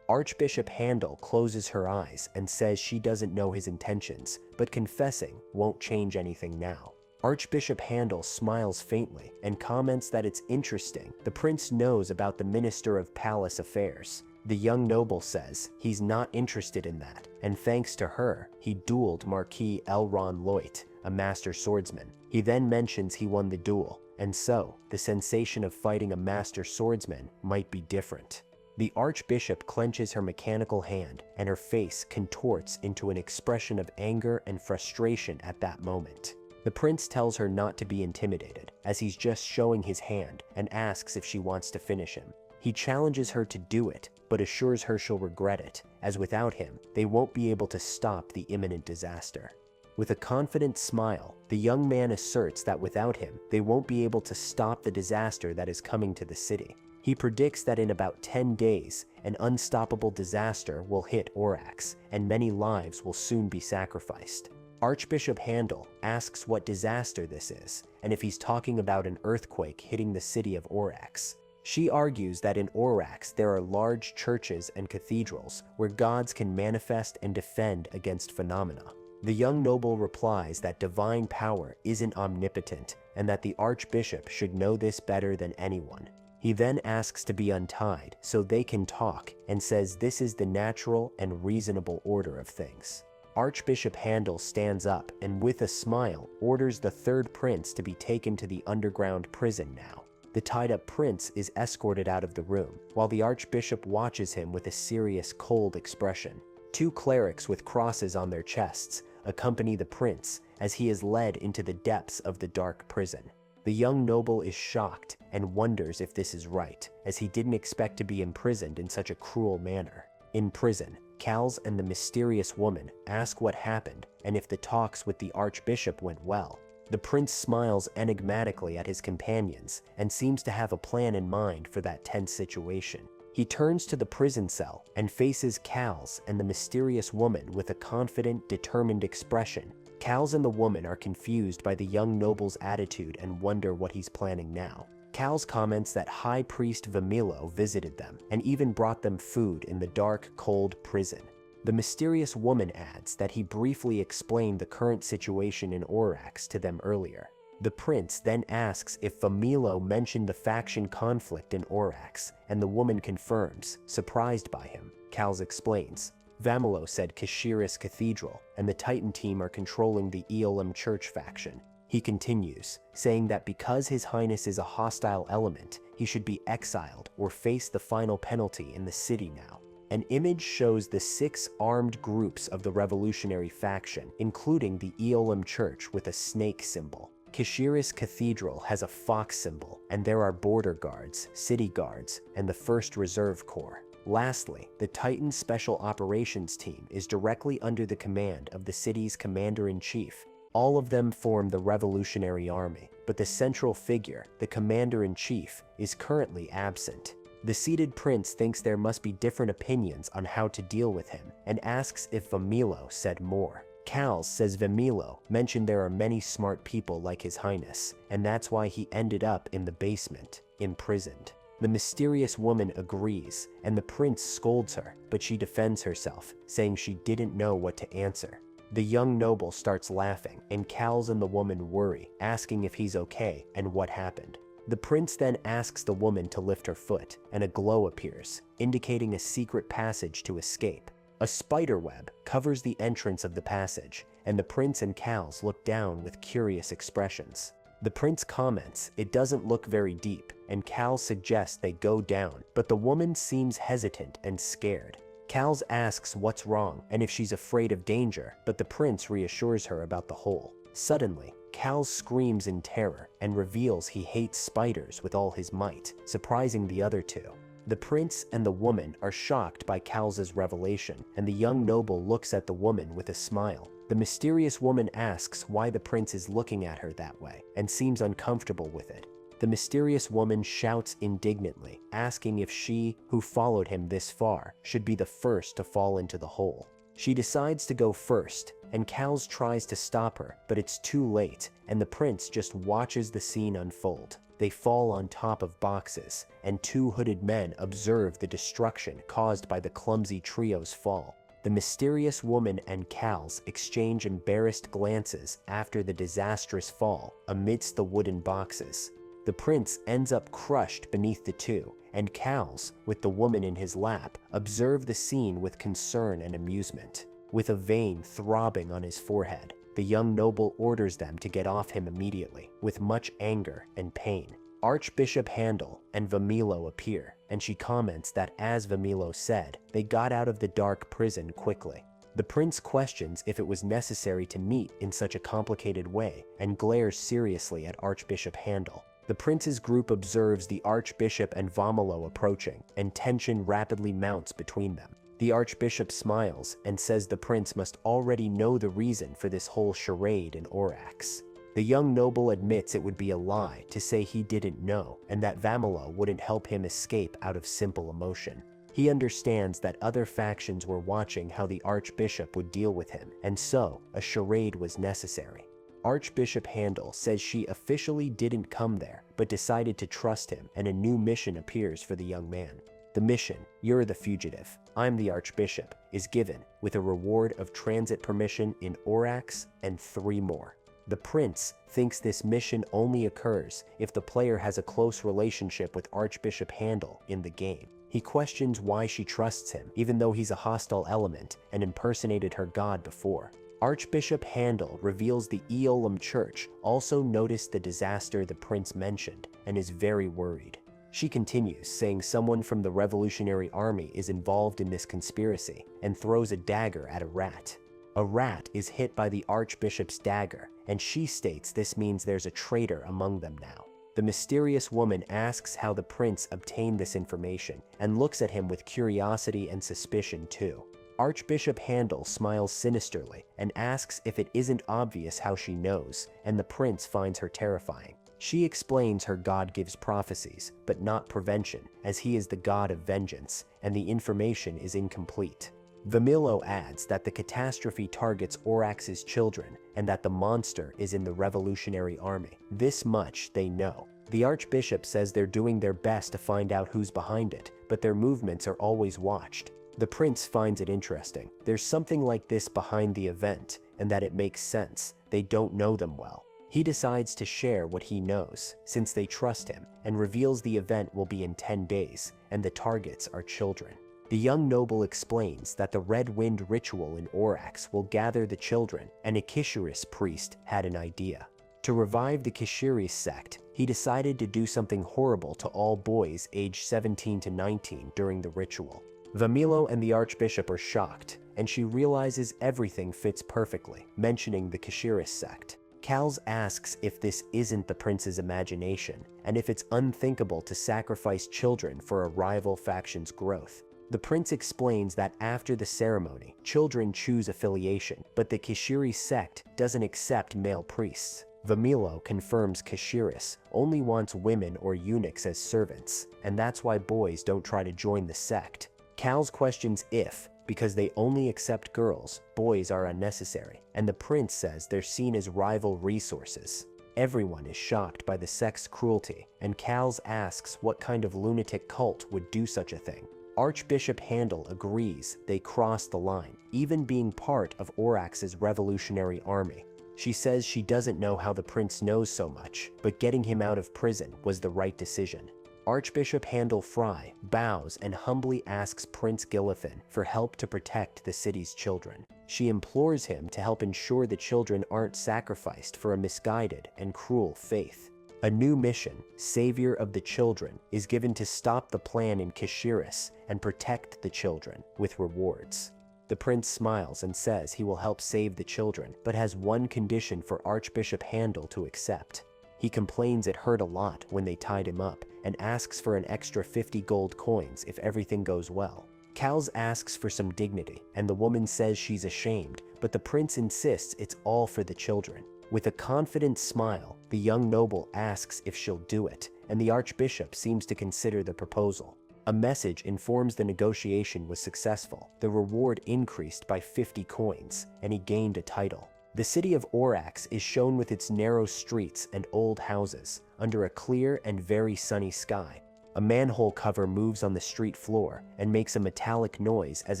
Archbishop Handel closes her eyes and says she doesn't know his intentions, but confessing won't change anything now. Archbishop Handel smiles faintly and comments that it's interesting the prince knows about the Minister of Palace Affairs. The young noble says he's not interested in that, and thanks to her, he dueled Marquis Elron Loit, a master swordsman. He then mentions he won the duel, and so, the sensation of fighting a master swordsman might be different. The archbishop clenches her mechanical hand, and her face contorts into an expression of anger and frustration at that moment. The prince tells her not to be intimidated, as he's just showing his hand, and asks if she wants to finish him. He challenges her to do it, but assures her she'll regret it, as without him, they won't be able to stop the imminent disaster. With a confident smile, the young man asserts that without him, they won't be able to stop the disaster that is coming to the city. He predicts that in about 10 days, an unstoppable disaster will hit Orax, and many lives will soon be sacrificed. Archbishop Handel asks what disaster this is, and if he's talking about an earthquake hitting the city of Orax. She argues that in Orax there are large churches and cathedrals where gods can manifest and defend against phenomena. The young noble replies that divine power isn't omnipotent and that the archbishop should know this better than anyone. He then asks to be untied so they can talk and says this is the natural and reasonable order of things. Archbishop Handel stands up and with a smile orders the third prince to be taken to the underground prison now. The tied-up prince is escorted out of the room, while the archbishop watches him with a serious, cold expression. Two clerics with crosses on their chests accompany the prince as he is led into the depths of the dark prison. The young noble is shocked and wonders if this is right, as he didn't expect to be imprisoned in such a cruel manner. In prison, Cals and the mysterious woman ask what happened and if the talks with the Archbishop went well. The prince smiles enigmatically at his companions and seems to have a plan in mind for that tense situation. He turns to the prison cell and faces Cals and the mysterious woman with a confident, determined expression. Cals and the woman are confused by the young noble's attitude and wonder what he's planning now. Cals comments that High Priest Vamilo visited them and even brought them food in the dark, cold prison. The mysterious woman adds that he briefly explained the current situation in Orax to them earlier. The prince then asks if Vamilo mentioned the faction conflict in Orax, and the woman confirms, surprised by him. Cals explains, Vamilo said Kashiris Cathedral and the Titan team are controlling the Eolim Church faction. He continues, saying that because His Highness is a hostile element, he should be exiled or face the final penalty in the city now. An image shows the 6 armed groups of the revolutionary faction, including the Eolim Church with a snake symbol. Kashiris Cathedral has a fox symbol, and there are border guards, city guards, and the 1st Reserve Corps. Lastly, the Titan Special Operations Team is directly under the command of the city's commander-in-chief. All of them form the Revolutionary Army, but the central figure, the commander-in-chief, is currently absent. The seated prince thinks there must be different opinions on how to deal with him, and asks if Vamilo said more. Cals says Vamilo mentioned there are many smart people like His Highness, and that's why he ended up in the basement, imprisoned. The mysterious woman agrees, and the prince scolds her, but she defends herself, saying she didn't know what to answer. The young noble starts laughing, and Cals and the woman worry, asking if he's okay and what happened. The prince then asks the woman to lift her foot, and a glow appears, indicating a secret passage to escape. A spider web covers the entrance of the passage, and the prince and Cals look down with curious expressions. The prince comments it doesn't look very deep, and Cals suggests they go down, but the woman seems hesitant and scared. Cals asks what's wrong and if she's afraid of danger, but the prince reassures her about the hole. Suddenly, Cals screams in terror and reveals he hates spiders with all his might, surprising the other two. The prince and the woman are shocked by Cal's revelation, and the young noble looks at the woman with a smile. The mysterious woman asks why the prince is looking at her that way, and seems uncomfortable with it. The mysterious woman shouts indignantly, asking if she, who followed him this far, should be the first to fall into the hole. She decides to go first, and Cals tries to stop her, but it's too late, and the prince just watches the scene unfold. They fall on top of boxes, and 2 hooded men observe the destruction caused by the clumsy trio's fall. The mysterious woman and Cals exchange embarrassed glances after the disastrous fall amidst the wooden boxes. The prince ends up crushed beneath the two, and Cals, with the woman in his lap, observe the scene with concern and amusement. With a vein throbbing on his forehead, the young noble orders them to get off him immediately, with much anger and pain. Archbishop Handel and Vamilo appear, and she comments that as Vamilo said, they got out of the dark prison quickly. The prince questions if it was necessary to meet in such a complicated way, and glares seriously at Archbishop Handel. The prince's group observes the archbishop and Vamilo approaching, and tension rapidly mounts between them. The archbishop smiles and says the prince must already know the reason for this whole charade in Orax. The young noble admits it would be a lie to say he didn't know, and that Vamilo wouldn't help him escape out of simple emotion. He understands that other factions were watching how the archbishop would deal with him, and so a charade was necessary. Archbishop Handel says she officially didn't come there, but decided to trust him, and a new mission appears for the young man. The mission, "You're the fugitive, I'm the archbishop," is given, with a reward of transit permission in Orax and 3 more. The prince thinks this mission only occurs if the player has a close relationship with Archbishop Handel in the game. He questions why she trusts him, even though he's a hostile element and impersonated her god before. Archbishop Handel reveals the Eolim Church also noticed the disaster the prince mentioned and is very worried. She continues, saying someone from the Revolutionary Army is involved in this conspiracy, and throws a dagger at a rat. A rat is hit by the Archbishop's dagger, and she states this means there's a traitor among them now. The mysterious woman asks how the prince obtained this information and looks at him with curiosity and suspicion too. Archbishop Handel smiles sinisterly and asks if it isn't obvious how she knows, and the prince finds her terrifying. She explains her god gives prophecies, but not prevention, as he is the god of vengeance, and the information is incomplete. Vamilo adds that the catastrophe targets Orax's children and that the monster is in the Revolutionary Army. This much they know. The Archbishop says they're doing their best to find out who's behind it, but their movements are always watched. The prince finds it interesting. There's something like this behind the event, and that it makes sense. They don't know them well. He decides to share what he knows, since they trust him, and reveals the event will be in 10 days, and the targets are children. The young noble explains that the Red Wind ritual in Orax will gather the children, and a Kishiris priest had an idea. To revive the Kishiris sect, he decided to do something horrible to all boys aged 17 to 19 during the ritual. Vamilo and the Archbishop are shocked, and she realizes everything fits perfectly, mentioning the Kishiris sect. Kals asks if this isn't the prince's imagination, and if it's unthinkable to sacrifice children for a rival faction's growth. The prince explains that after the ceremony, children choose affiliation, but the Kishiri sect doesn't accept male priests. Vamilo confirms Kishiris only wants women or eunuchs as servants, and that's why boys don't try to join the sect. Kals questions if, because they only accept girls, boys are unnecessary, and the prince says they're seen as rival resources. Everyone is shocked by the sect's cruelty, and Kals asks what kind of lunatic cult would do such a thing. Archbishop Handel agrees they crossed the line, even being part of Orax's revolutionary army. She says she doesn't know how the prince knows so much, but getting him out of prison was the right decision. Archbishop Handel Fry bows and humbly asks Prince Gilithin for help to protect the city's children. She implores him to help ensure the children aren't sacrificed for a misguided and cruel faith. A new mission, Savior of the Children, is given to stop the plan in Kishiris and protect the children with rewards. The prince smiles and says he will help save the children, but has one condition for Archbishop Handel to accept. He complains it hurt a lot when they tied him up and asks for an extra 50 gold coins if everything goes well. Kals asks for some dignity, and the woman says she's ashamed, but the prince insists it's all for the children. With a confident smile, the young noble asks if she'll do it, and the Archbishop seems to consider the proposal. A message informs the negotiation was successful. The reward increased by 50 coins, and he gained a title. The city of Orax is shown with its narrow streets and old houses, under a clear and very sunny sky. A manhole cover moves on the street floor and makes a metallic noise as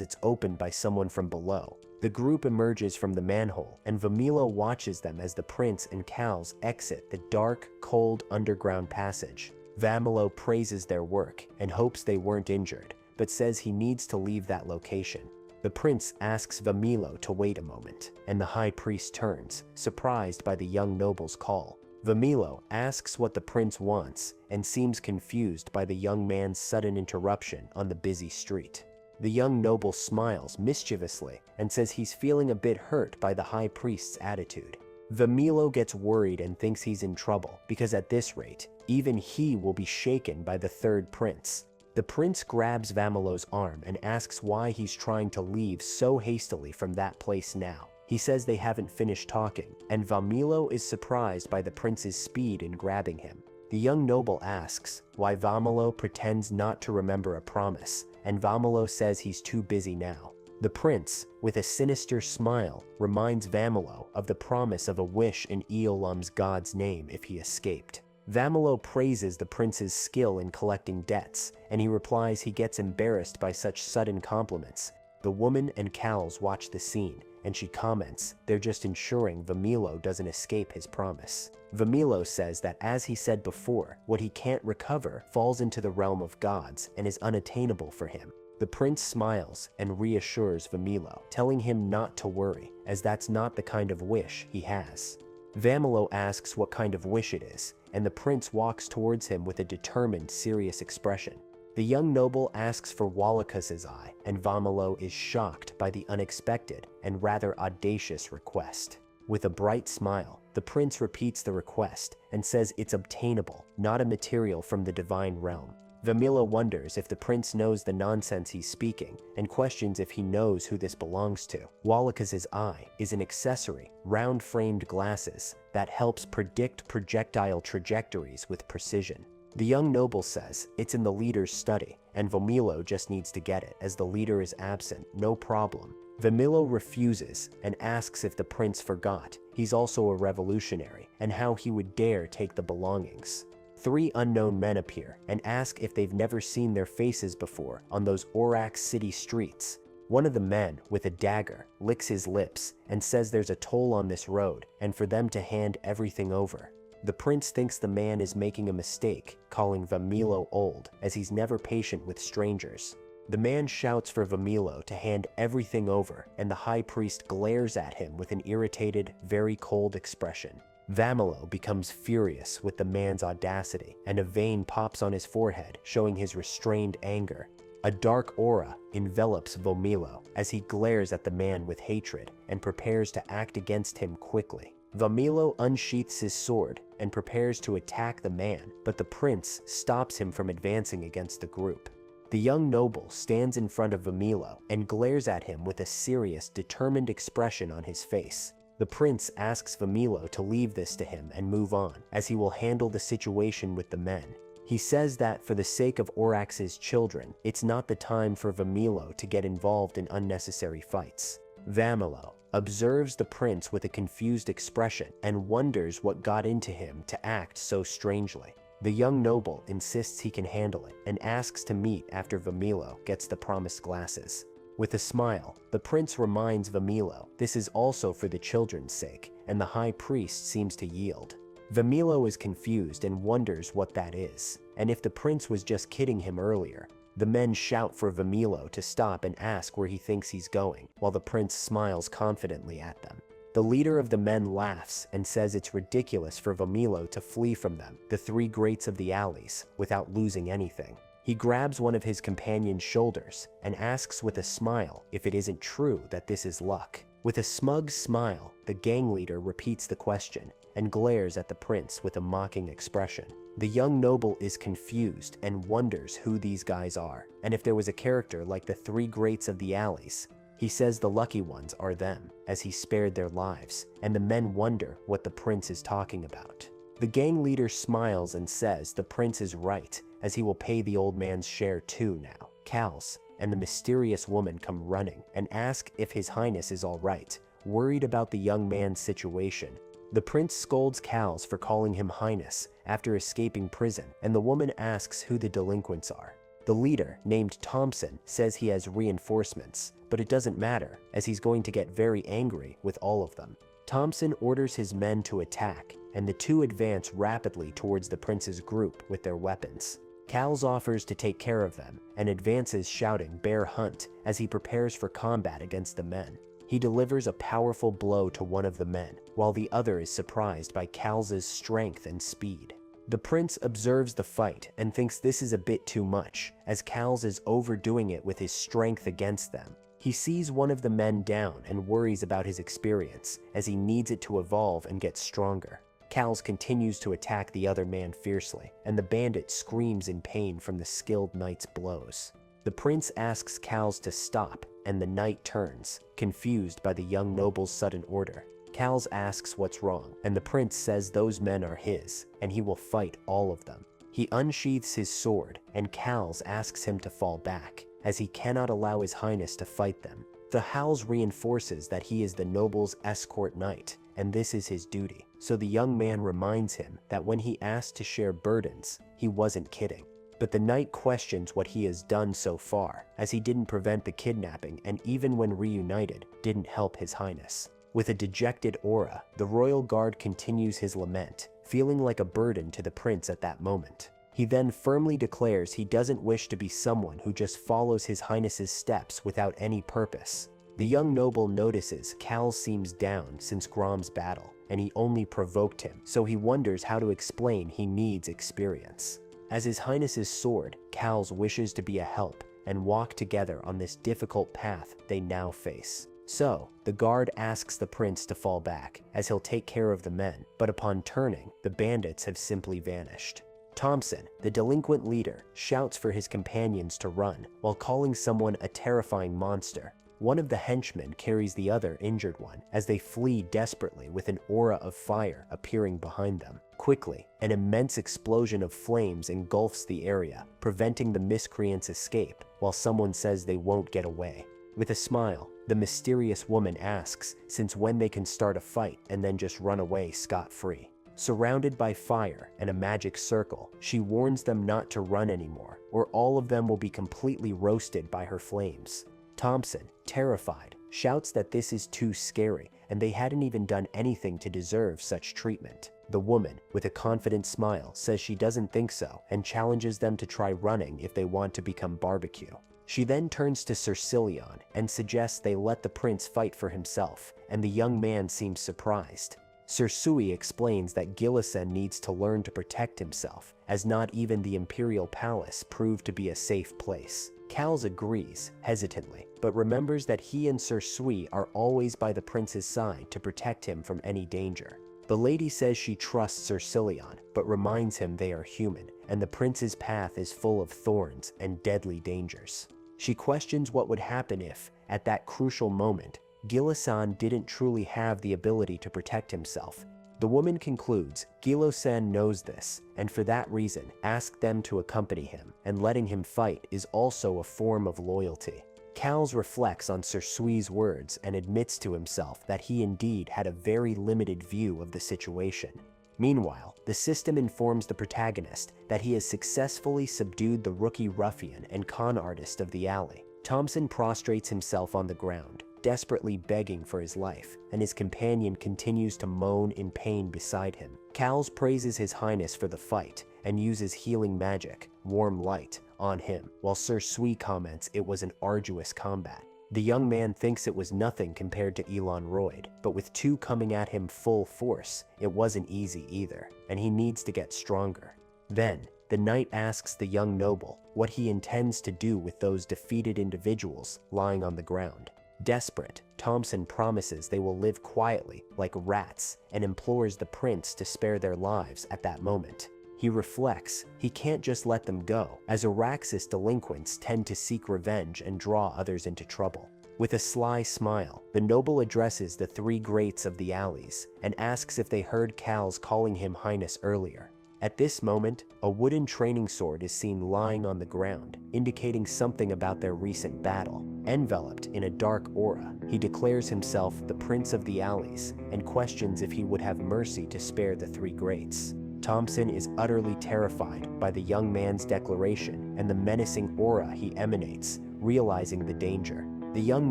it's opened by someone from below. The group emerges from the manhole, and Vamilo watches them as the prince and Kals exit the dark, cold underground passage. Vamilo praises their work and hopes they weren't injured, but says he needs to leave that location. The prince asks Vamilo to wait a moment, and the high priest turns, surprised by the young noble's call. Vamilo asks what the prince wants and seems confused by the young man's sudden interruption on the busy street. The young noble smiles mischievously and says he's feeling a bit hurt by the high priest's attitude. Vamilo gets worried and thinks he's in trouble because at this rate, even he will be shaken by the third prince. The prince grabs Vamilo's arm and asks why he's trying to leave so hastily from that place now. He says they haven't finished talking, and Vamilo is surprised by the prince's speed in grabbing him. The young noble asks why Vamilo pretends not to remember a promise, and Vamilo says he's too busy now. The prince, with a sinister smile, reminds Vamilo of the promise of a wish in Eolum's god's name if he escaped. Vamilo praises the prince's skill in collecting debts, and he replies he gets embarrassed by such sudden compliments. The woman and Kals watch the scene, and she comments they're just ensuring Vamilo doesn't escape his promise. Vamilo says that as he said before, what he can't recover falls into the realm of gods and is unattainable for him. The prince smiles and reassures Vamilo, telling him not to worry, as that's not the kind of wish he has. Vamilo asks what kind of wish it is, and the prince walks towards him with a determined, serious expression. The young noble asks for Wallace's eye, and Vamilo is shocked by the unexpected and rather audacious request. With a bright smile, the prince repeats the request and says it's obtainable, not a material from the divine realm. Vamilo wonders if the prince knows the nonsense he's speaking and questions if he knows who this belongs to. Wallace's eye is an accessory, round-framed glasses that helps predict projectile trajectories with precision. The young noble says it's in the leader's study, and Vamilo just needs to get it as the leader is absent, no problem. Vamilo refuses and asks if the prince forgot he's also a revolutionary and how he would dare take the belongings. 3 unknown men appear and ask if they've never seen their faces before on those Orax city streets. One of the men, with a dagger, licks his lips and says there's a toll on this road and for them to hand everything over. The prince thinks the man is making a mistake, calling Vamilo old, as he's never patient with strangers. The man shouts for Vamilo to hand everything over, and the high priest glares at him with an irritated, very cold expression. Vamilo becomes furious with the man's audacity, and a vein pops on his forehead, showing his restrained anger. A dark aura envelops Vamilo as he glares at the man with hatred and prepares to act against him quickly. Vamilo unsheaths his sword and prepares to attack the man, but the prince stops him from advancing against the group. The young noble stands in front of Vamilo and glares at him with a serious, determined expression on his face. The prince asks Vamilo to leave this to him and move on, as he will handle the situation with the men. He says that for the sake of Orax's children, it's not the time for Vamilo to get involved in unnecessary fights. Vamilo observes the prince with a confused expression and wonders what got into him to act so strangely. The young noble insists he can handle it and asks to meet after Vamilo gets the promised glasses. With a smile, the prince reminds Vamilo this is also for the children's sake, and the high priest seems to yield. Vamilo is confused and wonders what that is, and if the prince was just kidding him earlier. The men shout for Vamilo to stop and ask where he thinks he's going, while the prince smiles confidently at them. The leader of the men laughs and says it's ridiculous for Vamilo to flee from them, the 3 greats of the alleys, without losing anything. He grabs one of his companion's shoulders and asks with a smile if it isn't true that this is luck. With a smug smile, the gang leader repeats the question and glares at the prince with a mocking expression. The young noble is confused and wonders who these guys are, and if there was a character like the 3 greats of the alleys. He says the lucky ones are them, as he spared their lives, and the men wonder what the prince is talking about. The gang leader smiles and says the prince is right, as he will pay the old man's share too now. Cals and the mysterious woman come running and ask if His Highness is all right, worried about the young man's situation. The prince scolds Cals for calling him Highness after escaping prison, and the woman asks who the delinquents are. The leader, named Thompson, says he has reinforcements, but it doesn't matter, as he's going to get very angry with all of them. Thompson orders his men to attack, and the 2 advance rapidly towards the prince's group with their weapons. Cals offers to take care of them, and advances shouting "Bear Hunt" as he prepares for combat against the men. He delivers a powerful blow to one of the men, while the other is surprised by Cal's strength and speed. The prince observes the fight and thinks this is a bit too much, as Cal's is overdoing it with his strength against them. He sees one of the men down and worries about his experience, as he needs it to evolve and get stronger. Cals continues to attack the other man fiercely, and the bandit screams in pain from the skilled knight's blows. The prince asks Cals to stop, and the knight turns, confused by the young noble's sudden order. Cals asks what's wrong, and the prince says those men are his, and he will fight all of them. He unsheaths his sword, and Cals asks him to fall back, as he cannot allow His Highness to fight them. The Howls reinforces that he is the noble's escort knight, and this is his duty, so the young man reminds him that when he asked to share burdens, he wasn't kidding. But the knight questions what he has done so far, as he didn't prevent the kidnapping and even when reunited, didn't help His Highness. With a dejected aura, the royal guard continues his lament, feeling like a burden to the prince at that moment. He then firmly declares he doesn't wish to be someone who just follows His Highness's steps without any purpose. The young noble notices Cal seems down since Grom's battle, and he only provoked him, so he wonders how to explain he needs experience. As His Highness's sword, Cal's wishes to be a help and walk together on this difficult path they now face. So, the guard asks the prince to fall back, as he'll take care of the men, but upon turning, the bandits have simply vanished. Thompson, the delinquent leader, shouts for his companions to run, while calling someone a terrifying monster. One of the henchmen carries the other injured one, as they flee desperately with an aura of fire appearing behind them. Quickly, an immense explosion of flames engulfs the area, preventing the miscreants' escape, while someone says they won't get away. With a smile, the mysterious woman asks since when they can start a fight and then just run away scot-free. Surrounded by fire and a magic circle, she warns them not to run anymore, or all of them will be completely roasted by her flames. Thompson, terrified, shouts that this is too scary and they hadn't even done anything to deserve such treatment. The woman, with a confident smile, says she doesn't think so and challenges them to try running if they want to become barbecue. She then turns to Sir Cillian and suggests they let the prince fight for himself, and the young man seems surprised. Sir Sui explains that Gillisan needs to learn to protect himself, as not even the Imperial Palace proved to be a safe place. Cals agrees, hesitantly, but remembers that he and Sir Sui are always by the prince's side to protect him from any danger. The lady says she trusts Sir Cillian, but reminds him they are human, and the prince's path is full of thorns and deadly dangers. She questions what would happen if, at that crucial moment, Gillisan didn't truly have the ability to protect himself. The woman concludes Gilo-san knows this, and for that reason asked them to accompany him, and letting him fight is also a form of loyalty. Cals reflects on Sir Sui's words and admits to himself that he indeed had a very limited view of the situation. Meanwhile, the system informs the protagonist that he has successfully subdued the rookie ruffian and con artist of the alley. Thompson prostrates himself on the ground, desperately begging for his life, and his companion continues to moan in pain beside him. Cals praises His Highness for the fight and uses healing magic, warm light, on him, while Sir Sui comments it was an arduous combat. The young man thinks it was nothing compared to Elon Royd, but with two coming at him full force, it wasn't easy either, and he needs to get stronger. Then, the knight asks the young noble what he intends to do with those defeated individuals lying on the ground. Desperate, Thompson promises they will live quietly, like rats, and implores the prince to spare their lives at that moment. He reflects he can't just let them go, as Araxis delinquents tend to seek revenge and draw others into trouble. With a sly smile, the noble addresses the three greats of the alleys and asks if they heard Cals calling him Highness earlier. At this moment, a wooden training sword is seen lying on the ground, indicating something about their recent battle. Enveloped in a dark aura, he declares himself the Prince of the Alleys and questions if he would have mercy to spare the three greats. Thompson is utterly terrified by the young man's declaration and the menacing aura he emanates, realizing the danger. The young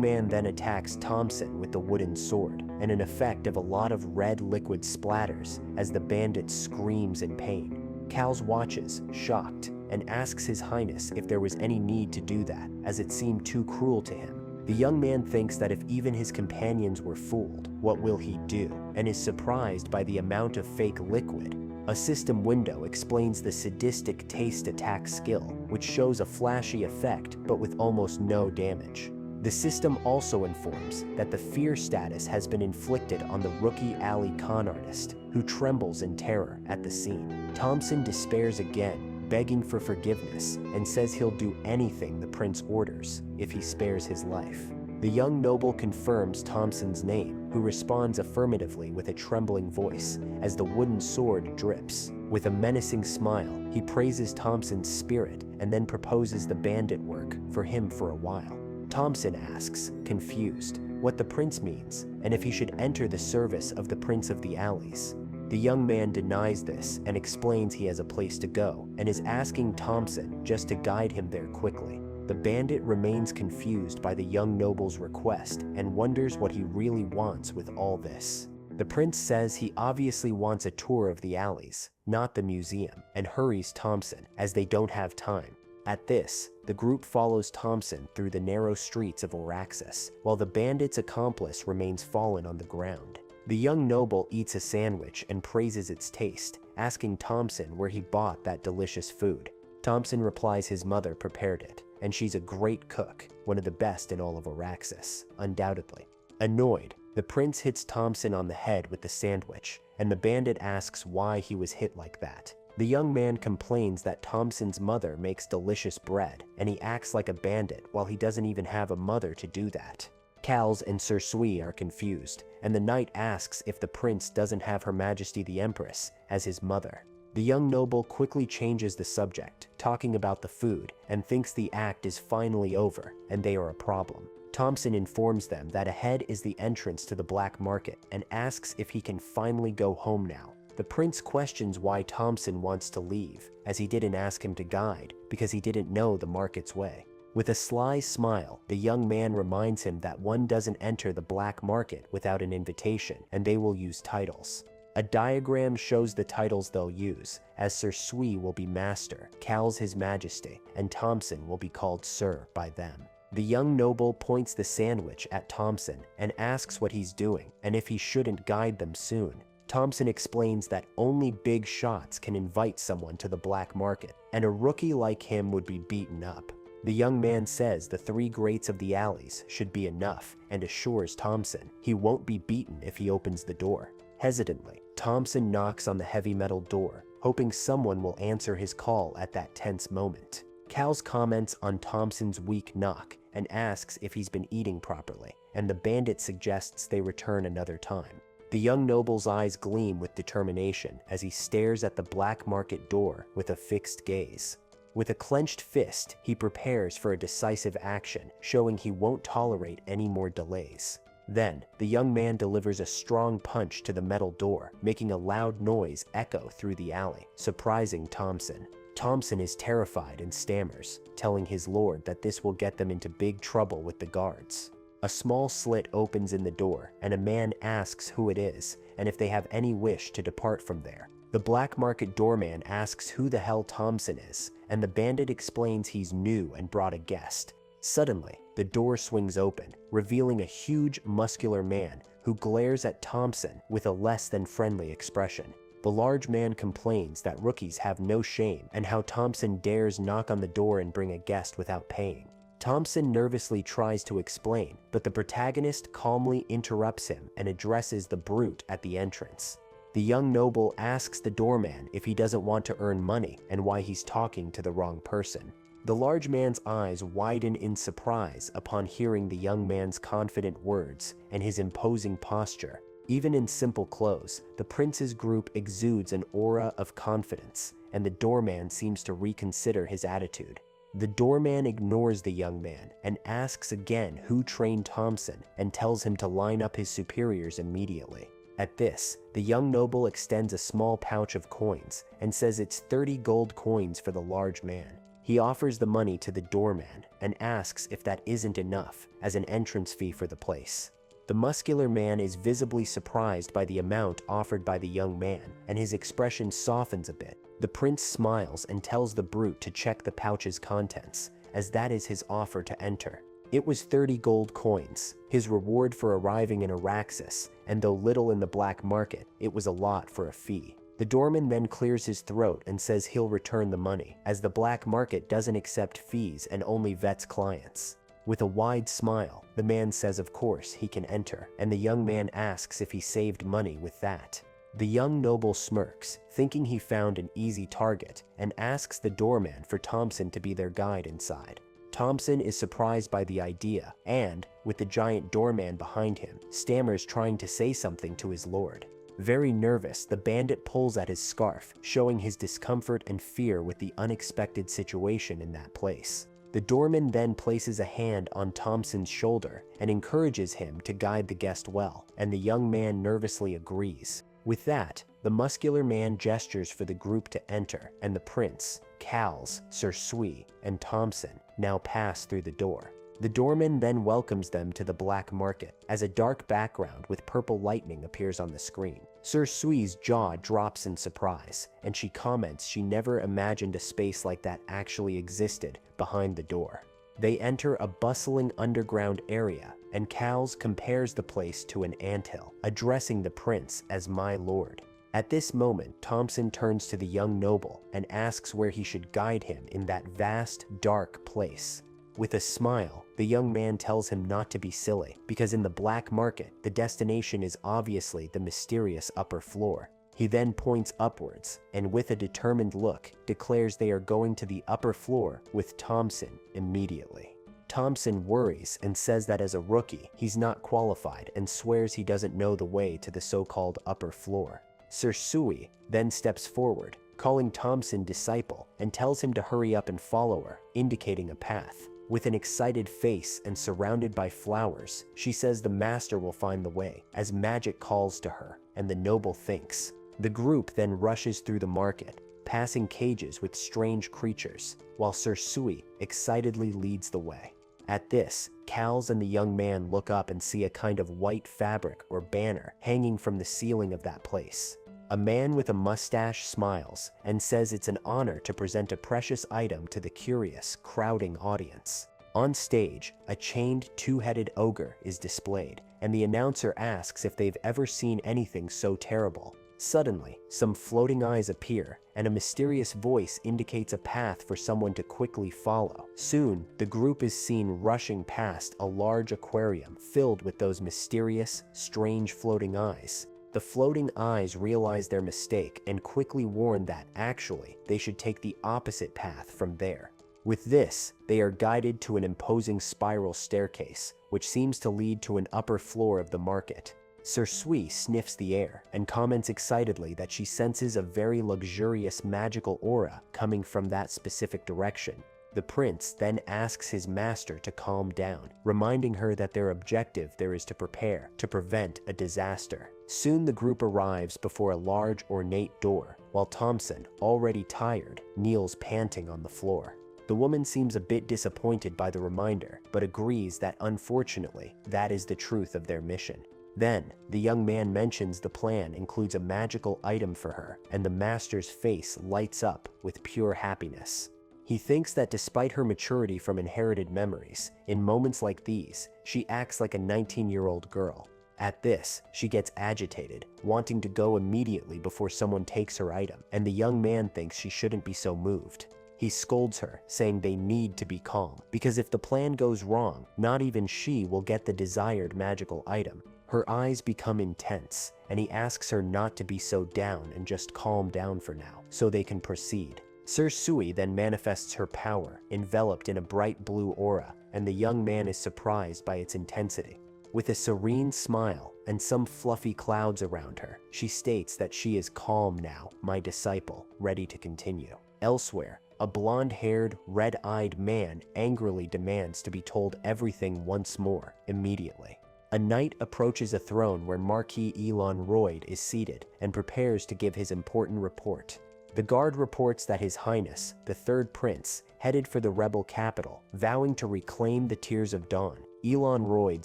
man then attacks Thompson with the wooden sword, and an effect of a lot of red liquid splatters as the bandit screams in pain. Cals watches, shocked, and asks His Highness if there was any need to do that, as it seemed too cruel to him. The young man thinks that if even his companions were fooled, what will he do, and is surprised by the amount of fake liquid. A system window explains the sadistic taste attack skill, which shows a flashy effect but with almost no damage. The system also informs that the fear status has been inflicted on the rookie alley con artist, who trembles in terror at the scene. Thompson despairs again, begging for forgiveness, and says he'll do anything the prince orders if he spares his life. The young noble confirms Thompson's name, who responds affirmatively with a trembling voice as the wooden sword drips. With a menacing smile, he praises Thompson's spirit and then proposes the bandit work for him for a while. Thompson asks, confused, what the prince means and if he should enter the service of the Prince of the Alleys. The young man denies this and explains he has a place to go and is asking Thompson just to guide him there quickly. The bandit remains confused by the young noble's request and wonders what he really wants with all this. The prince says he obviously wants a tour of the alleys, not the museum, and hurries Thompson as they don't have time. At this, the group follows Thompson through the narrow streets of Araxis, while the bandit's accomplice remains fallen on the ground. The young noble eats a sandwich and praises its taste, asking Thompson where he bought that delicious food. Thompson replies his mother prepared it, and she's a great cook, one of the best in all of Araxis, undoubtedly. Annoyed, the prince hits Thompson on the head with the sandwich, and the bandit asks why he was hit like that. The young man complains that Thompson's mother makes delicious bread, and he acts like a bandit while he doesn't even have a mother to do that. Cals and Sir Sui are confused, and the knight asks if the prince doesn't have Her Majesty the Empress as his mother. The young noble quickly changes the subject, talking about the food, and thinks the act is finally over, and they are a problem. Thompson informs them that ahead is the entrance to the black market, and asks if he can finally go home now. The prince questions why Thompson wants to leave, as he didn't ask him to guide, because he didn't know the market's way. With a sly smile, the young man reminds him that one doesn't enter the black market without an invitation, and they will use titles. A diagram shows the titles they'll use, as Sir Sui will be Master, Cal's His Majesty, and Thompson will be called Sir by them. The young noble points the sandwich at Thompson and asks what he's doing and if he shouldn't guide them soon. Thompson explains that only big shots can invite someone to the black market, and a rookie like him would be beaten up. The young man says the 3 greats of the alleys should be enough and assures Thompson he won't be beaten if he opens the door. Hesitantly, Thompson knocks on the heavy metal door, hoping someone will answer his call at that tense moment. Cals comments on Thompson's weak knock and asks if he's been eating properly, and the bandit suggests they return another time. The young noble's eyes gleam with determination as he stares at the black market door with a fixed gaze. With a clenched fist, he prepares for a decisive action, showing he won't tolerate any more delays. Then, the young man delivers a strong punch to the metal door, making a loud noise echo through the alley, surprising Thompson. Thompson is terrified and stammers, telling his lord that this will get them into big trouble with the guards. A small slit opens in the door, and a man asks who it is, and if they have any wish to depart from there. The black market doorman asks who the hell Thompson is, and the bandit explains he's new and brought a guest. Suddenly, the door swings open, revealing a huge, muscular man who glares at Thompson with a less than friendly expression. The large man complains that rookies have no shame and how Thompson dares knock on the door and bring a guest without paying. Thompson nervously tries to explain, but the protagonist calmly interrupts him and addresses the brute at the entrance. The young noble asks the doorman if he doesn't want to earn money and why he's talking to the wrong person. The large man's eyes widen in surprise upon hearing the young man's confident words and his imposing posture. Even in simple clothes, the prince's group exudes an aura of confidence, and the doorman seems to reconsider his attitude. The doorman ignores the young man and asks again who trained Thompson and tells him to line up his superiors immediately. At this, the young noble extends a small pouch of coins and says it's 30 gold coins for the large man. He offers the money to the doorman and asks if that isn't enough as an entrance fee for the place. The muscular man is visibly surprised by the amount offered by the young man, and his expression softens a bit. The prince smiles and tells the brute to check the pouch's contents, as that is his offer to enter. It was 30 gold coins, his reward for arriving in Araxis, and though little in the black market, it was a lot for a fee. The doorman then clears his throat and says he'll return the money, as the black market doesn't accept fees and only vets clients. With a wide smile, the man says of course he can enter, and the young man asks if he saved money with that. The young noble smirks, thinking he found an easy target, and asks the doorman for Thompson to be their guide inside. Thompson is surprised by the idea and, with the giant doorman behind him, stammers trying to say something to his lord. Very nervous, the bandit pulls at his scarf, showing his discomfort and fear with the unexpected situation in that place. The doorman then places a hand on Thompson's shoulder and encourages him to guide the guest well, and the young man nervously agrees. With that, the muscular man gestures for the group to enter, and the prince, Cals, Sir Sui, and Thompson now pass through the door. The doorman then welcomes them to the black market, as a dark background with purple lightning appears on the screen. Sir Sui's jaw drops in surprise, and she comments she never imagined a space like that actually existed behind the door. They enter a bustling underground area, and Cals compares the place to an anthill, addressing the prince as my lord. At this moment, Thompson turns to the young noble and asks where he should guide him in that vast, dark place. With a smile, the young man tells him not to be silly, because in the black market, the destination is obviously the mysterious upper floor. He then points upwards, and with a determined look, declares they are going to the upper floor with Thompson immediately. Thompson worries and says that as a rookie, he's not qualified and swears he doesn't know the way to the so-called upper floor. Sir Sui then steps forward, calling Thompson disciple, and tells him to hurry up and follow her, indicating a path. With an excited face and surrounded by flowers, she says the master will find the way, as magic calls to her, and the noble thinks. The group then rushes through the market, passing cages with strange creatures, while Sir Sui excitedly leads the way. At this, Cals and the young man look up and see a kind of white fabric or banner hanging from the ceiling of that place. A man with a mustache smiles and says it's an honor to present a precious item to the curious, crowding audience. On stage, a chained two-headed ogre is displayed, and the announcer asks if they've ever seen anything so terrible. Suddenly, some floating eyes appear, and a mysterious voice indicates a path for someone to quickly follow. Soon, the group is seen rushing past a large aquarium filled with those mysterious, strange floating eyes. The floating eyes realize their mistake and quickly warn that, actually, they should take the opposite path from there. With this, they are guided to an imposing spiral staircase, which seems to lead to an upper floor of the market. Sir Sui sniffs the air and comments excitedly that she senses a very luxurious magical aura coming from that specific direction. The prince then asks his master to calm down, reminding her that their objective there is to prepare to prevent a disaster. Soon the group arrives before a large ornate door, while Thompson, already tired, kneels panting on the floor. The woman seems a bit disappointed by the reminder, but agrees that unfortunately, that is the truth of their mission. Then, the young man mentions the plan includes a magical item for her, and the master's face lights up with pure happiness. He thinks that despite her maturity from inherited memories, in moments like these, she acts like a 19-year-old girl. At this, she gets agitated, wanting to go immediately before someone takes her item, and the young man thinks she shouldn't be so moved. He scolds her, saying they need to be calm, because if the plan goes wrong, not even she will get the desired magical item. Her eyes become intense, and he asks her not to be so down and just calm down for now, so they can proceed. Sir Sui then manifests her power, enveloped in a bright blue aura, and the young man is surprised by its intensity. With a serene smile and some fluffy clouds around her, she states that she is calm now, my disciple, ready to continue. Elsewhere, a blonde-haired, red-eyed man angrily demands to be told everything once more, immediately. A knight approaches a throne where Marquis Elon Royd is seated and prepares to give his important report. The guard reports that His Highness, the Third Prince, headed for the rebel capital, vowing to reclaim the Tears of Dawn. Elon Royd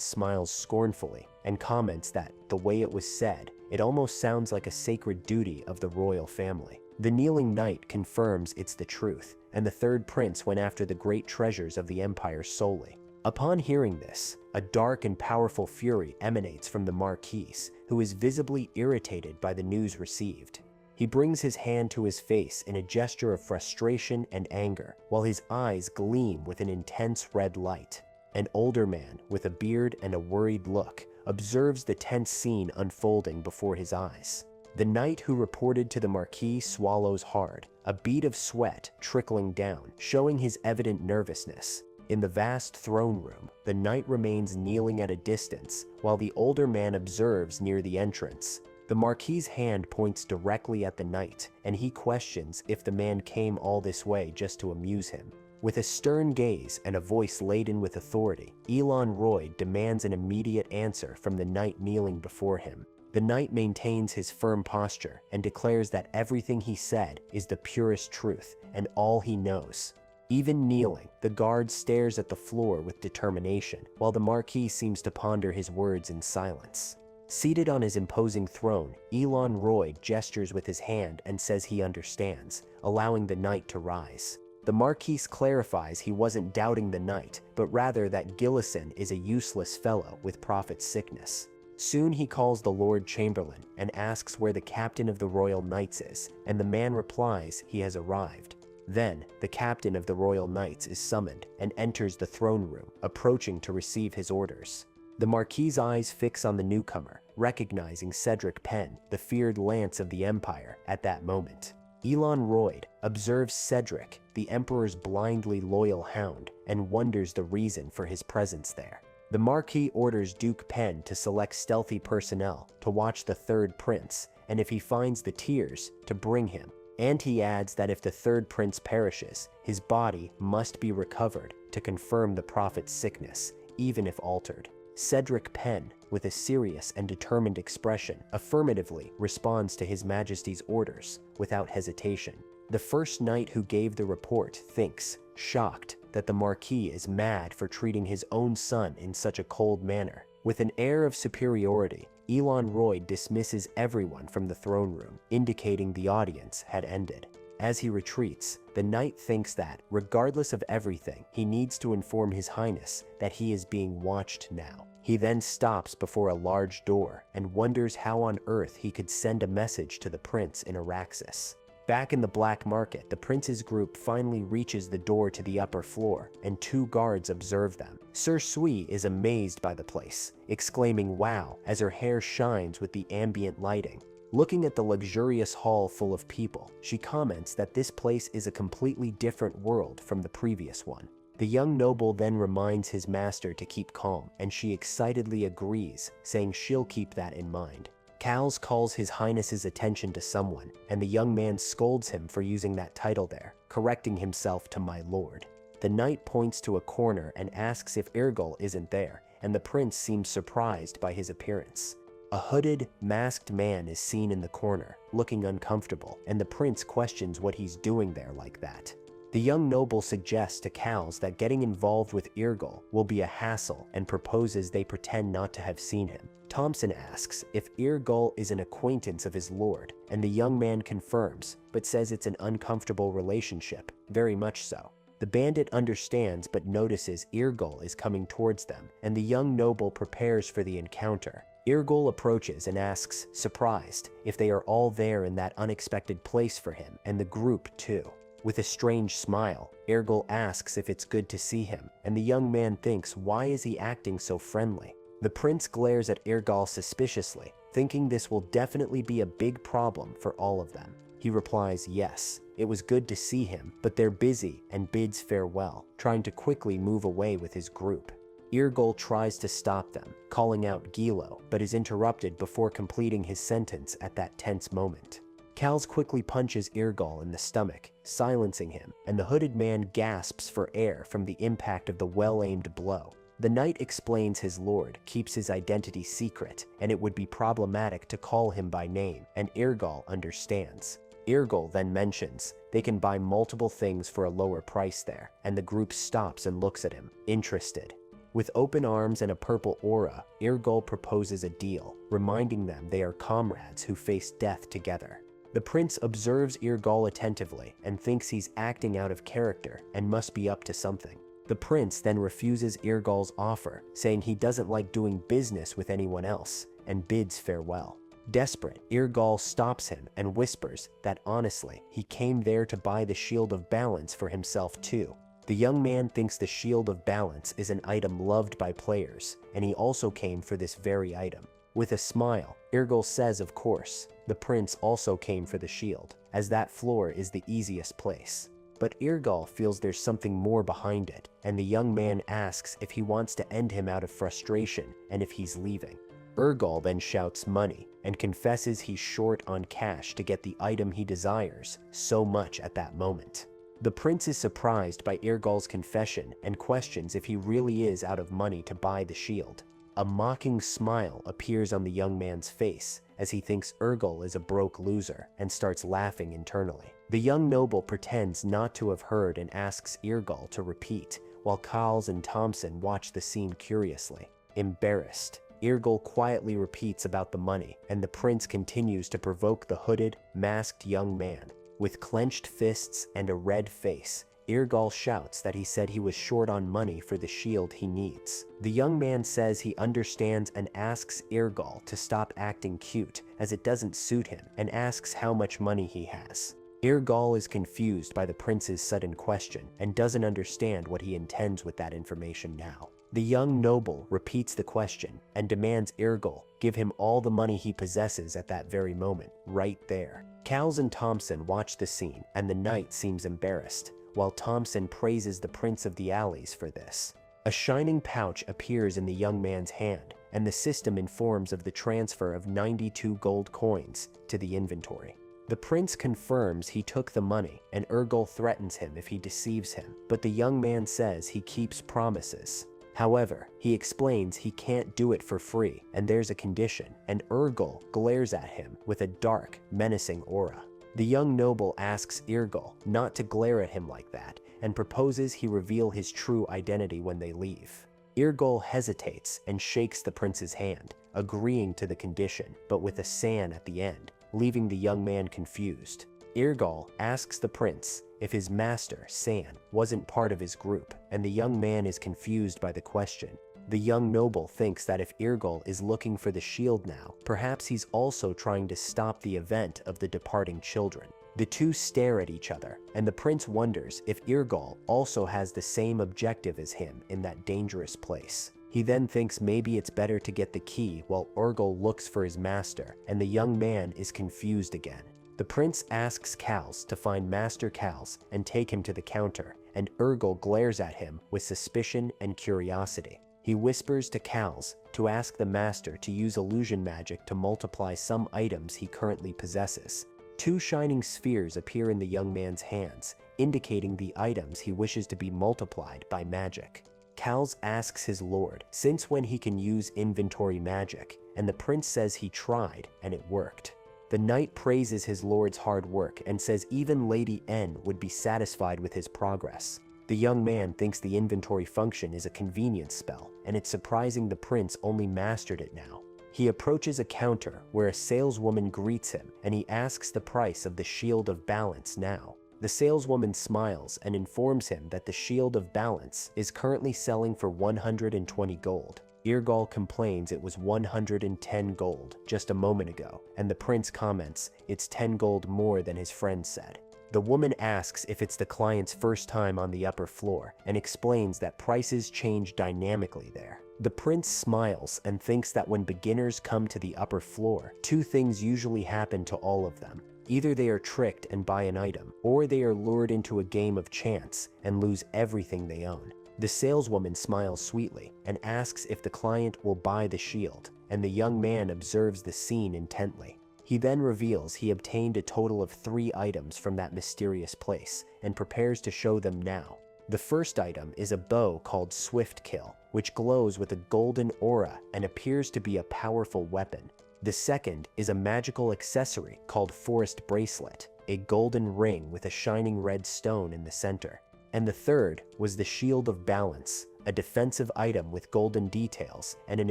smiles scornfully and comments that, the way it was said, it almost sounds like a sacred duty of the royal family. The kneeling knight confirms it's the truth, and the Third Prince went after the great treasures of the Empire solely. Upon hearing this, a dark and powerful fury emanates from the Marquis, who is visibly irritated by the news received. He brings his hand to his face in a gesture of frustration and anger, while his eyes gleam with an intense red light. An older man, with a beard and a worried look, observes the tense scene unfolding before his eyes. The knight who reported to the Marquis swallows hard, a bead of sweat trickling down, showing his evident nervousness. In the vast throne room, the knight remains kneeling at a distance, while the older man observes near the entrance. The Marquis's hand points directly at the knight, and he questions if the man came all this way just to amuse him. With a stern gaze and a voice laden with authority, Elon Royd demands an immediate answer from the knight kneeling before him. The knight maintains his firm posture and declares that everything he said is the purest truth and all he knows. Even kneeling, the guard stares at the floor with determination, while the Marquis seems to ponder his words in silence. Seated on his imposing throne, Elon Royd gestures with his hand and says he understands, allowing the knight to rise. The Marquis clarifies he wasn't doubting the knight, but rather that Gillison is a useless fellow with prophet's sickness. Soon he calls the Lord Chamberlain and asks where the captain of the Royal Knights is, and the man replies he has arrived. Then, the captain of the Royal Knights is summoned and enters the throne room, approaching to receive his orders. The Marquis's eyes fix on the newcomer, recognizing Cedric Penn, the feared lance of the Empire, at that moment. Elon Royd observes Cedric, the Emperor's blindly loyal hound, and wonders the reason for his presence there. The Marquis orders Duke Penn to select stealthy personnel to watch the third prince, and if he finds the tears, to bring him. And he adds that if the third prince perishes, his body must be recovered to confirm the prophet's sickness, even if altered. Cedric Penn, with a serious and determined expression, affirmatively responds to His Majesty's orders without hesitation. The first knight who gave the report thinks, shocked, that the Marquis is mad for treating his own son in such a cold manner. With an air of superiority, Elon Royd dismisses everyone from the throne room, indicating the audience had ended. As he retreats, the knight thinks that, regardless of everything, he needs to inform His Highness that he is being watched now. He then stops before a large door and wonders how on earth he could send a message to the prince in Araxis. Back in the black market, the prince's group finally reaches the door to the upper floor, and two guards observe them. Sir Sui is amazed by the place, exclaiming wow as her hair shines with the ambient lighting. Looking at the luxurious hall full of people, she comments that this place is a completely different world from the previous one. The young noble then reminds his master to keep calm, and she excitedly agrees, saying she'll keep that in mind. Cals calls His Highness's attention to someone, and the young man scolds him for using that title there, correcting himself to my lord. The knight points to a corner and asks if Irgol isn't there, and the prince seems surprised by his appearance. A hooded, masked man is seen in the corner, looking uncomfortable, and the prince questions what he's doing there like that. The young noble suggests to Cals that getting involved with Irgol will be a hassle and proposes they pretend not to have seen him. Thompson asks if Irgol is an acquaintance of his lord, and the young man confirms, but says it's an uncomfortable relationship, very much so. The bandit understands but notices Irgol is coming towards them, and the young noble prepares for the encounter. Irgol approaches and asks, surprised, if they are all there in that unexpected place for him, and the group too. With a strange smile, Irgol asks if it's good to see him, and the young man thinks, why is he acting so friendly? The prince glares at Irgol suspiciously, thinking this will definitely be a big problem for all of them. He replies, yes, it was good to see him, but they're busy, and bids farewell, trying to quickly move away with his group. Irgol tries to stop them, calling out Gilo, but is interrupted before completing his sentence at that tense moment. Cals quickly punches Irgol in the stomach, silencing him, and the hooded man gasps for air from the impact of the well-aimed blow. The knight explains his lord keeps his identity secret, and it would be problematic to call him by name, and Irgol understands. Irgol then mentions they can buy multiple things for a lower price there, and the group stops and looks at him, interested. With open arms and a purple aura, Irgol proposes a deal, reminding them they are comrades who face death together. The prince observes Irgol attentively and thinks he's acting out of character and must be up to something. The prince then refuses Irgol's offer, saying he doesn't like doing business with anyone else, and bids farewell. Desperate, Irgol stops him and whispers that honestly, he came there to buy the Shield of Balance for himself too. The young man thinks the Shield of Balance is an item loved by players, and he also came for this very item. With a smile, Irgol says of course, the prince also came for the shield, as that floor is the easiest place. But Irgol feels there's something more behind it, and the young man asks if he wants to end him out of frustration and if he's leaving. Irgol then shouts money, and confesses he's short on cash to get the item he desires so much at that moment. The prince is surprised by Irgol's confession and questions if he really is out of money to buy the shield. A mocking smile appears on the young man's face as he thinks Irgol is a broke loser and starts laughing internally. The young noble pretends not to have heard and asks Irgol to repeat, while Cals and Thompson watch the scene curiously. Embarrassed, Irgol quietly repeats about the money, and the prince continues to provoke the hooded, masked young man. With clenched fists and a red face, Irgal shouts that he said he was short on money for the shield he needs. The young man says he understands and asks Irgal to stop acting cute as it doesn't suit him, and asks how much money he has. Irgal is confused by the prince's sudden question and doesn't understand what he intends with that information now. The young noble repeats the question and demands Irgal give him all the money he possesses at that very moment, right there. Cowles and Thompson watch the scene, and the knight seems embarrassed, while Thompson praises the Prince of the Alleys for this. A shining pouch appears in the young man's hand, and the system informs of the transfer of 92 gold coins to the inventory. The prince confirms he took the money, and Irgal threatens him if he deceives him, but the young man says he keeps promises. However, he explains he can't do it for free, and there's a condition, and Irgal glares at him with a dark, menacing aura. The young noble asks Irgal not to glare at him like that, and proposes he reveal his true identity when they leave. Irgal hesitates and shakes the prince's hand, agreeing to the condition, but with a san at the end, leaving the young man confused. Irgal asks the prince if his master, San, wasn't part of his group, and the young man is confused by the question. The young noble thinks that if Irgal is looking for the shield now, perhaps he's also trying to stop the event of the departing children. The two stare at each other, and the prince wonders if Irgal also has the same objective as him in that dangerous place. He then thinks maybe it's better to get the key while Irgal looks for his master, and the young man is confused again. The prince asks Cowles to find Master Cowles and take him to the counter, and Irgal glares at him with suspicion and curiosity. He whispers to Cowles to ask the master to use illusion magic to multiply some items he currently possesses. Two shining spheres appear in the young man's hands, indicating the items he wishes to be multiplied by magic. Cowles asks his lord since when he can use inventory magic, and the prince says he tried and it worked. The knight praises his lord's hard work and says even Lady N would be satisfied with his progress. The young man thinks the inventory function is a convenience spell, and it's surprising the prince only mastered it now. He approaches a counter where a saleswoman greets him, and he asks the price of the Shield of Balance now. The saleswoman smiles and informs him that the Shield of Balance is currently selling for 120 gold. Irgal complains it was 110 gold just a moment ago, and the prince comments it's 10 gold more than his friend said. The woman asks if it's the client's first time on the upper floor and explains that prices change dynamically there. The prince smiles and thinks that when beginners come to the upper floor, two things usually happen to all of them. Either they are tricked and buy an item, or they are lured into a game of chance and lose everything they own. The saleswoman smiles sweetly and asks if the client will buy the shield, and the young man observes the scene intently. He then reveals he obtained a total of 3 items from that mysterious place and prepares to show them now. The first item is a bow called Swift Kill, which glows with a golden aura and appears to be a powerful weapon. The second is a magical accessory called Forest Bracelet, a golden ring with a shining red stone in the center. And the third was the Shield of Balance, a defensive item with golden details and an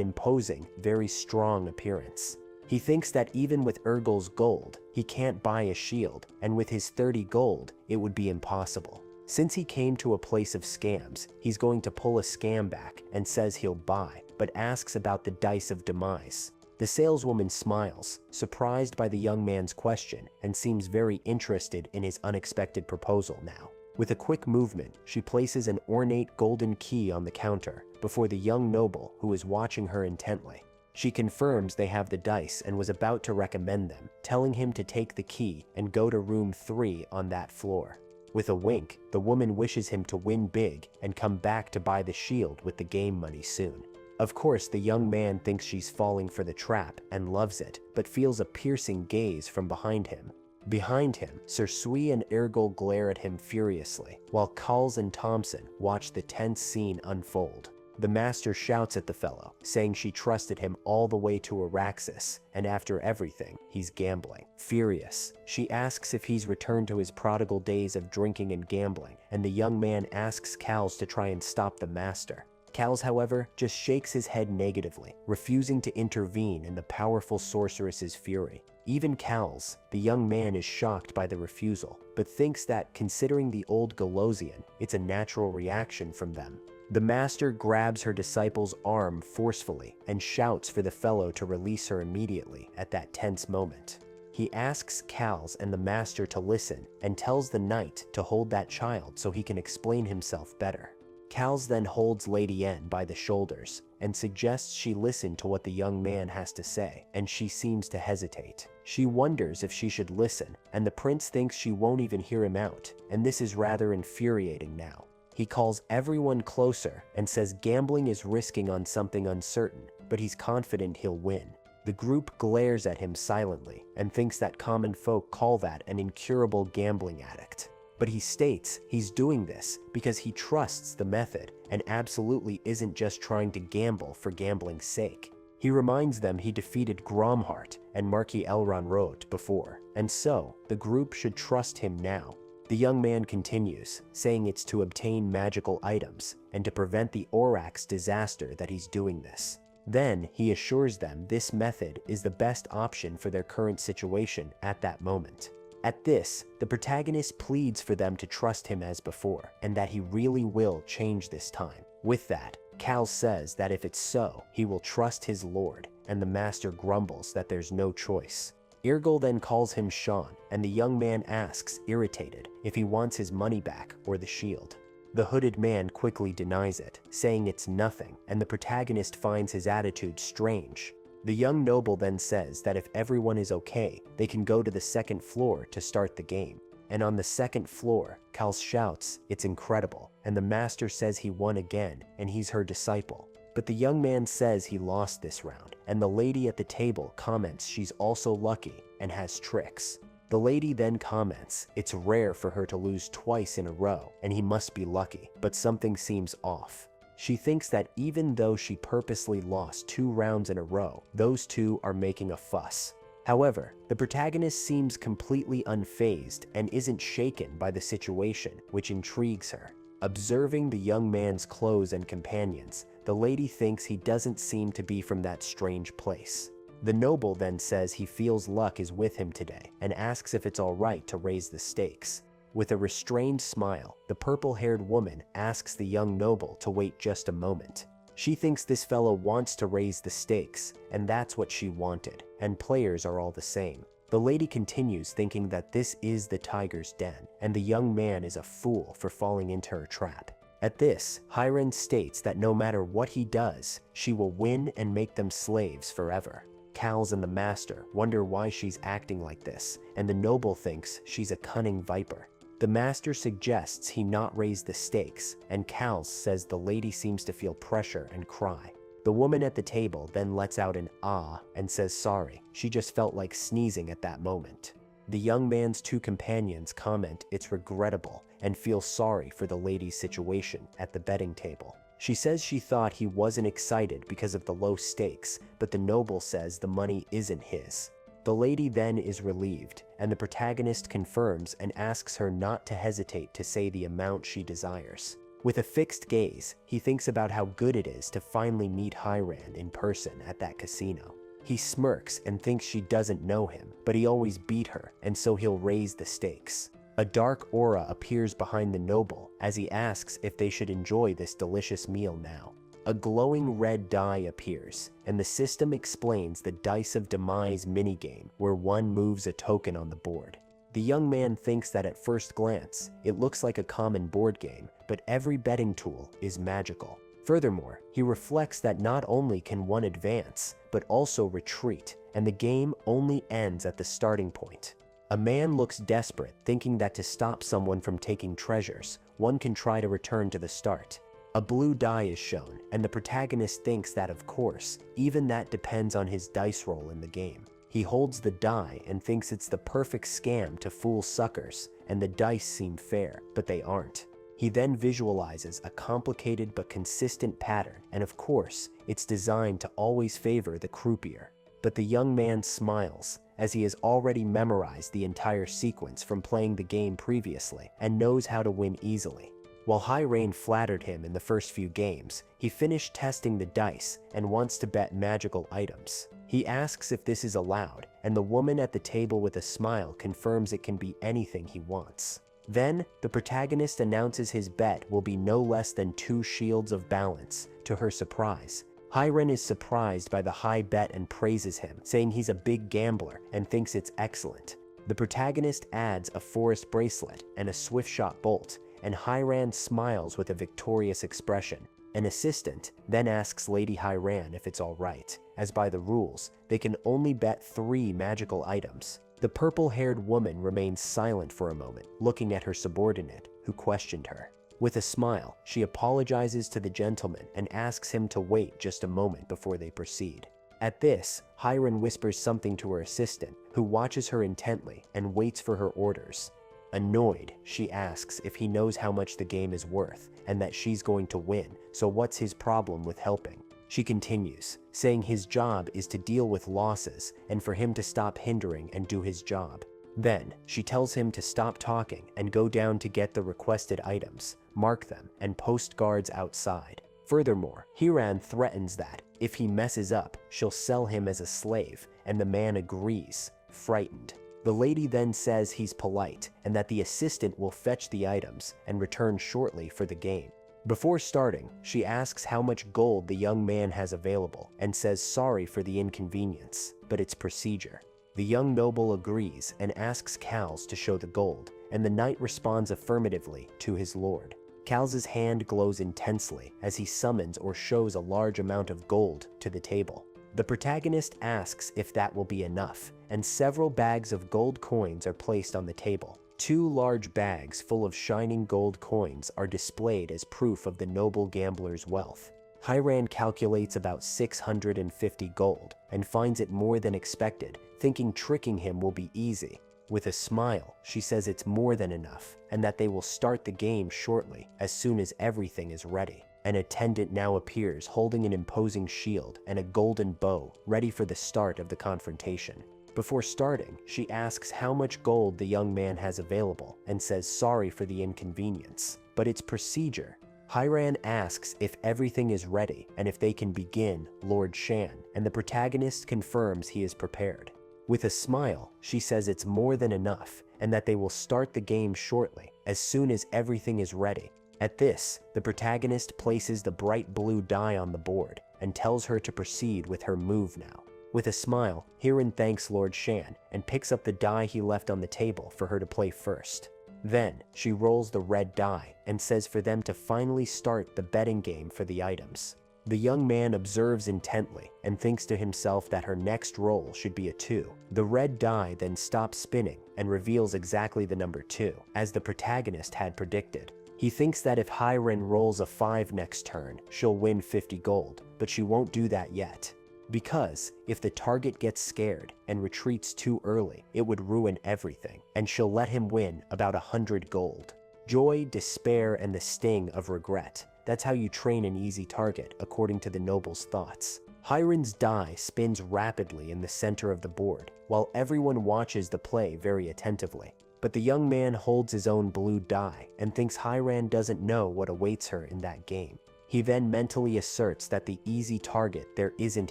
imposing, very strong appearance. He thinks that even with Irgal's gold, he can't buy a shield, and with his 30 gold, it would be impossible. Since he came to a place of scams, he's going to pull a scam back and says he'll buy, but asks about the Dice of Demise. The saleswoman smiles, surprised by the young man's question, and seems very interested in his unexpected proposal now. With a quick movement, she places an ornate golden key on the counter before the young noble who is watching her intently. She confirms they have the dice and was about to recommend them, telling him to take the key and go to room 3 on that floor. With a wink, the woman wishes him to win big and come back to buy the shield with the game money soon. Of course, the young man thinks she's falling for the trap and loves it, but feels a piercing gaze from behind him. Behind him, Sir Sui and Irgal glare at him furiously, while Cowles and Thompson watch the tense scene unfold. The master shouts at the fellow, saying she trusted him all the way to Araxis, and after everything, he's gambling. Furious, she asks if he's returned to his prodigal days of drinking and gambling, and the young man asks Cowles to try and stop the master. Cals, however, just shakes his head negatively, refusing to intervene in the powerful sorceress's fury. Even Cals, the young man, is shocked by the refusal, but thinks that, considering the old Galosian, it's a natural reaction from them. The master grabs her disciple's arm forcefully and shouts for the fellow to release her immediately at that tense moment. He asks Cals and the master to listen and tells the knight to hold that child so he can explain himself better. Cals then holds Lady N by the shoulders and suggests she listen to what the young man has to say, and she seems to hesitate. She wonders if she should listen, and the prince thinks she won't even hear him out, and this is rather infuriating now. He calls everyone closer and says gambling is risking on something uncertain, but he's confident he'll win. The group glares at him silently and thinks that common folk call that an incurable gambling addict. But he states he's doing this because he trusts the method and absolutely isn't just trying to gamble for gambling's sake. He reminds them he defeated Gromhart and Marquis Elronrode before, and so the group should trust him now. The young man continues, saying it's to obtain magical items and to prevent the Aurochs disaster that he's doing this. Then he assures them this method is the best option for their current situation at that moment. At this, the protagonist pleads for them to trust him as before, and that he really will change this time. With that, Cal says that if it's so, he will trust his lord, and the master grumbles that there's no choice. Irgil then calls him Sean, and the young man asks, irritated, if he wants his money back or the shield. The hooded man quickly denies it, saying it's nothing, and the protagonist finds his attitude strange. The young noble then says that if everyone is okay, they can go to the second floor to start the game. And on the second floor, Cal shouts, it's incredible, and the master says he won again, and he's her disciple. But the young man says he lost this round, and the lady at the table comments she's also lucky and has tricks. The lady then comments it's rare for her to lose twice in a row, and he must be lucky, but something seems off. She thinks that even though she purposely lost 2 rounds in a row, those two are making a fuss. However, the protagonist seems completely unfazed and isn't shaken by the situation, which intrigues her. Observing the young man's clothes and companions, the lady thinks he doesn't seem to be from that strange place. The noble then says he feels luck is with him today and asks if it's alright to raise the stakes. With a restrained smile, the purple-haired woman asks the young noble to wait just a moment. She thinks this fellow wants to raise the stakes, and that's what she wanted, and players are all the same. The lady continues thinking that this is the tiger's den, and the young man is a fool for falling into her trap. At this, Hiren states that no matter what he does, she will win and make them slaves forever. Cals and the master wonder why she's acting like this, and the noble thinks she's a cunning viper. The master suggests he not raise the stakes, and Cals says the lady seems to feel pressure and cry. The woman at the table then lets out an ah and says sorry, she just felt like sneezing at that moment. The young man's 2 companions comment it's regrettable and feel sorry for the lady's situation at the betting table. She says she thought he wasn't excited because of the low stakes, but the noble says the money isn't his. The lady then is relieved, and the protagonist confirms and asks her not to hesitate to say the amount she desires. With a fixed gaze, he thinks about how good it is to finally meet Hiren in person at that casino. He smirks and thinks she doesn't know him, but he always beat her, and so he'll raise the stakes. A dark aura appears behind the noble as he asks if they should enjoy this delicious meal now. A glowing red die appears, and the system explains the Dice of Demise minigame where one moves a token on the board. The young man thinks that at first glance, it looks like a common board game, but every betting tool is magical. Furthermore, he reflects that not only can one advance, but also retreat, and the game only ends at the starting point. A man looks desperate, thinking that to stop someone from taking treasures, one can try to return to the start. A blue die is shown, and the protagonist thinks that of course, even that depends on his dice roll in the game. He holds the die and thinks it's the perfect scam to fool suckers, and the dice seem fair, but they aren't. He then visualizes a complicated but consistent pattern, and of course, it's designed to always favor the croupier. But the young man smiles, as he has already memorized the entire sequence from playing the game previously, and knows how to win easily. While Hirain flattered him in the first few games, he finished testing the dice and wants to bet magical items. He asks if this is allowed, and the woman at the table with a smile confirms it can be anything he wants. Then, the protagonist announces his bet will be no less than 2 shields of balance, to her surprise. Hirain is surprised by the high bet and praises him, saying he's a big gambler and thinks it's excellent. The protagonist adds a forest bracelet and a swift shot bolt, and Hirain smiles with a victorious expression. An assistant then asks Lady Hirain if it's alright, as by the rules, they can only bet 3 magical items. The purple-haired woman remains silent for a moment, looking at her subordinate, who questioned her. With a smile, she apologizes to the gentleman and asks him to wait just a moment before they proceed. At this, Hirain whispers something to her assistant, who watches her intently and waits for her orders. Annoyed, she asks if he knows how much the game is worth and that she's going to win, so what's his problem with helping? She continues, saying his job is to deal with losses and for him to stop hindering and do his job. Then, she tells him to stop talking and go down to get the requested items, mark them, and post guards outside. Furthermore, Hirain threatens that, if he messes up, she'll sell him as a slave, and the man agrees, frightened. The lady then says he's polite and that the assistant will fetch the items and return shortly for the game. Before starting, she asks how much gold the young man has available and says sorry for the inconvenience, but it's procedure. The young noble agrees and asks Cal's to show the gold, and the knight responds affirmatively to his lord. Cal's hand glows intensely as he summons or shows a large amount of gold to the table. The protagonist asks if that will be enough, and several bags of gold coins are placed on the table. 2 large bags full of shining gold coins are displayed as proof of the noble gambler's wealth. Hirain calculates about 650 gold and finds it more than expected, thinking tricking him will be easy. With a smile, she says it's more than enough and that they will start the game shortly as soon as everything is ready. An attendant now appears holding an imposing shield and a golden bow, ready for the start of the confrontation. Before starting, she asks how much gold the young man has available and says sorry for the inconvenience, but it's procedure. Hirain asks if everything is ready and if they can begin Lord Shan, and the protagonist confirms he is prepared. With a smile, she says it's more than enough and that they will start the game shortly, as soon as everything is ready. At this, the protagonist places the bright blue die on the board and tells her to proceed with her move now. With a smile, Hirain thanks Lord Shan and picks up the die he left on the table for her to play first. Then, she rolls the red die and says for them to finally start the betting game for the items. The young man observes intently and thinks to himself that her next roll should be a 2. The red die then stops spinning and reveals exactly the number 2, as the protagonist had predicted. He thinks that if Hirain rolls a 5 next turn, she'll win 50 gold, but she won't do that yet. Because, if the target gets scared and retreats too early, it would ruin everything, and she'll let him win about 100 gold. Joy, despair, and the sting of regret. That's how you train an easy target, according to the noble's thoughts. Hirain's die spins rapidly in the center of the board, while everyone watches the play very attentively. But the young man holds his own blue die and thinks Hirain doesn't know what awaits her in that game. He then mentally asserts that the easy target there isn't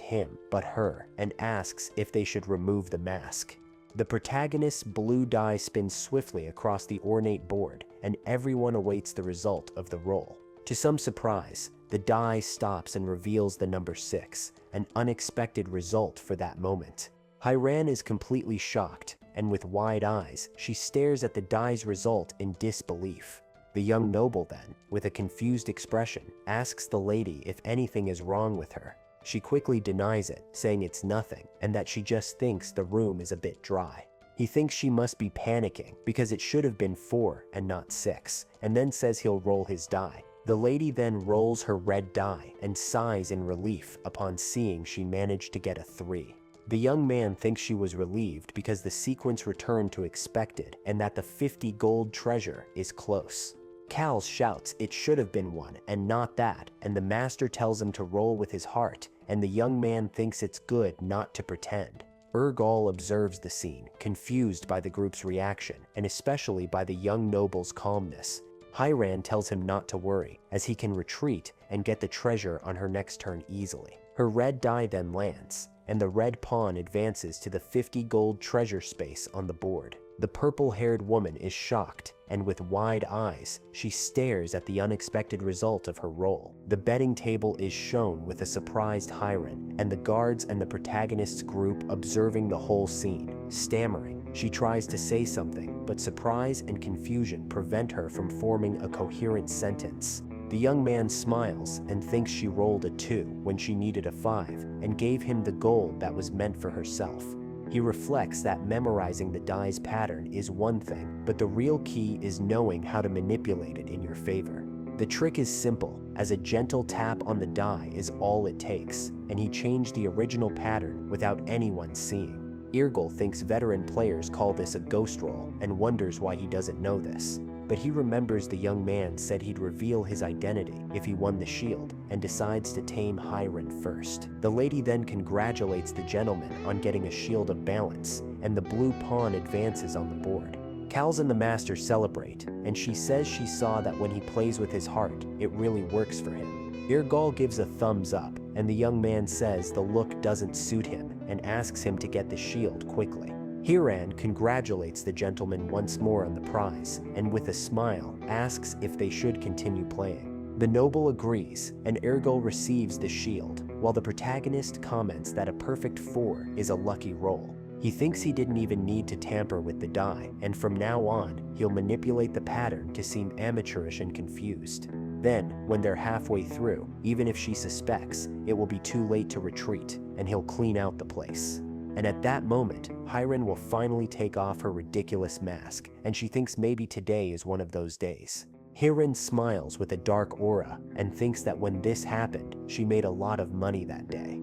him, but her, and asks if they should remove the mask. The protagonist's blue die spins swiftly across the ornate board, and everyone awaits the result of the roll. To some surprise, the die stops and reveals the number 6, an unexpected result for that moment. Hirain is completely shocked, and with wide eyes, she stares at the die's result in disbelief. The young noble then, with a confused expression, asks the lady if anything is wrong with her. She quickly denies it, saying it's nothing, and that she just thinks the room is a bit dry. He thinks she must be panicking because it should have been 4 and not 6, and then says he'll roll his die. The lady then rolls her red die and sighs in relief upon seeing she managed to get a 3. The young man thinks she was relieved because the sequence returned to expected and that the 50 gold treasure is close. Cal shouts it should have been 1 and not that, and the master tells him to roll with his heart, and the young man thinks it's good not to pretend. Urgal observes the scene, confused by the group's reaction, and especially by the young noble's calmness. Hiran tells him not to worry, as he can retreat and get the treasure on her next turn easily. Her red die then lands, and the red pawn advances to the 50 gold treasure space on the board. The purple-haired woman is shocked, and with wide eyes, she stares at the unexpected result of her roll. The betting table is shown with a surprised Hiran, and the guards and the protagonist's group observing the whole scene. Stammering, she tries to say something, but surprise and confusion prevent her from forming a coherent sentence. The young man smiles and thinks she rolled a 2 when she needed a 5 and gave him the gold that was meant for herself. He reflects that memorizing the die's pattern is one thing, but the real key is knowing how to manipulate it in your favor. The trick is simple, as a gentle tap on the die is all it takes, and he changed the original pattern without anyone seeing. Irgil thinks veteran players call this a ghost roll and wonders why he doesn't know this. But he remembers the young man said he'd reveal his identity if he won the shield, and decides to tame Hiran first. The lady then congratulates the gentleman on getting a shield of balance, and the blue pawn advances on the board. Kals and the master celebrate, and she says she saw that when he plays with his heart, it really works for him. Irgal gives a thumbs up, and the young man says the look doesn't suit him and asks him to get the shield quickly. Hiran congratulates the gentleman once more on the prize, and with a smile, asks if they should continue playing. The noble agrees, and Irgal receives the shield, while the protagonist comments that a perfect 4 is a lucky roll. He thinks he didn't even need to tamper with the die, and from now on, he'll manipulate the pattern to seem amateurish and confused. Then, when they're halfway through, even if she suspects, it will be too late to retreat, and he'll clean out the place. And at that moment, Hiran will finally take off her ridiculous mask, and she thinks maybe today is one of those days. Hiran smiles with a dark aura and thinks that when this happened, she made a lot of money that day.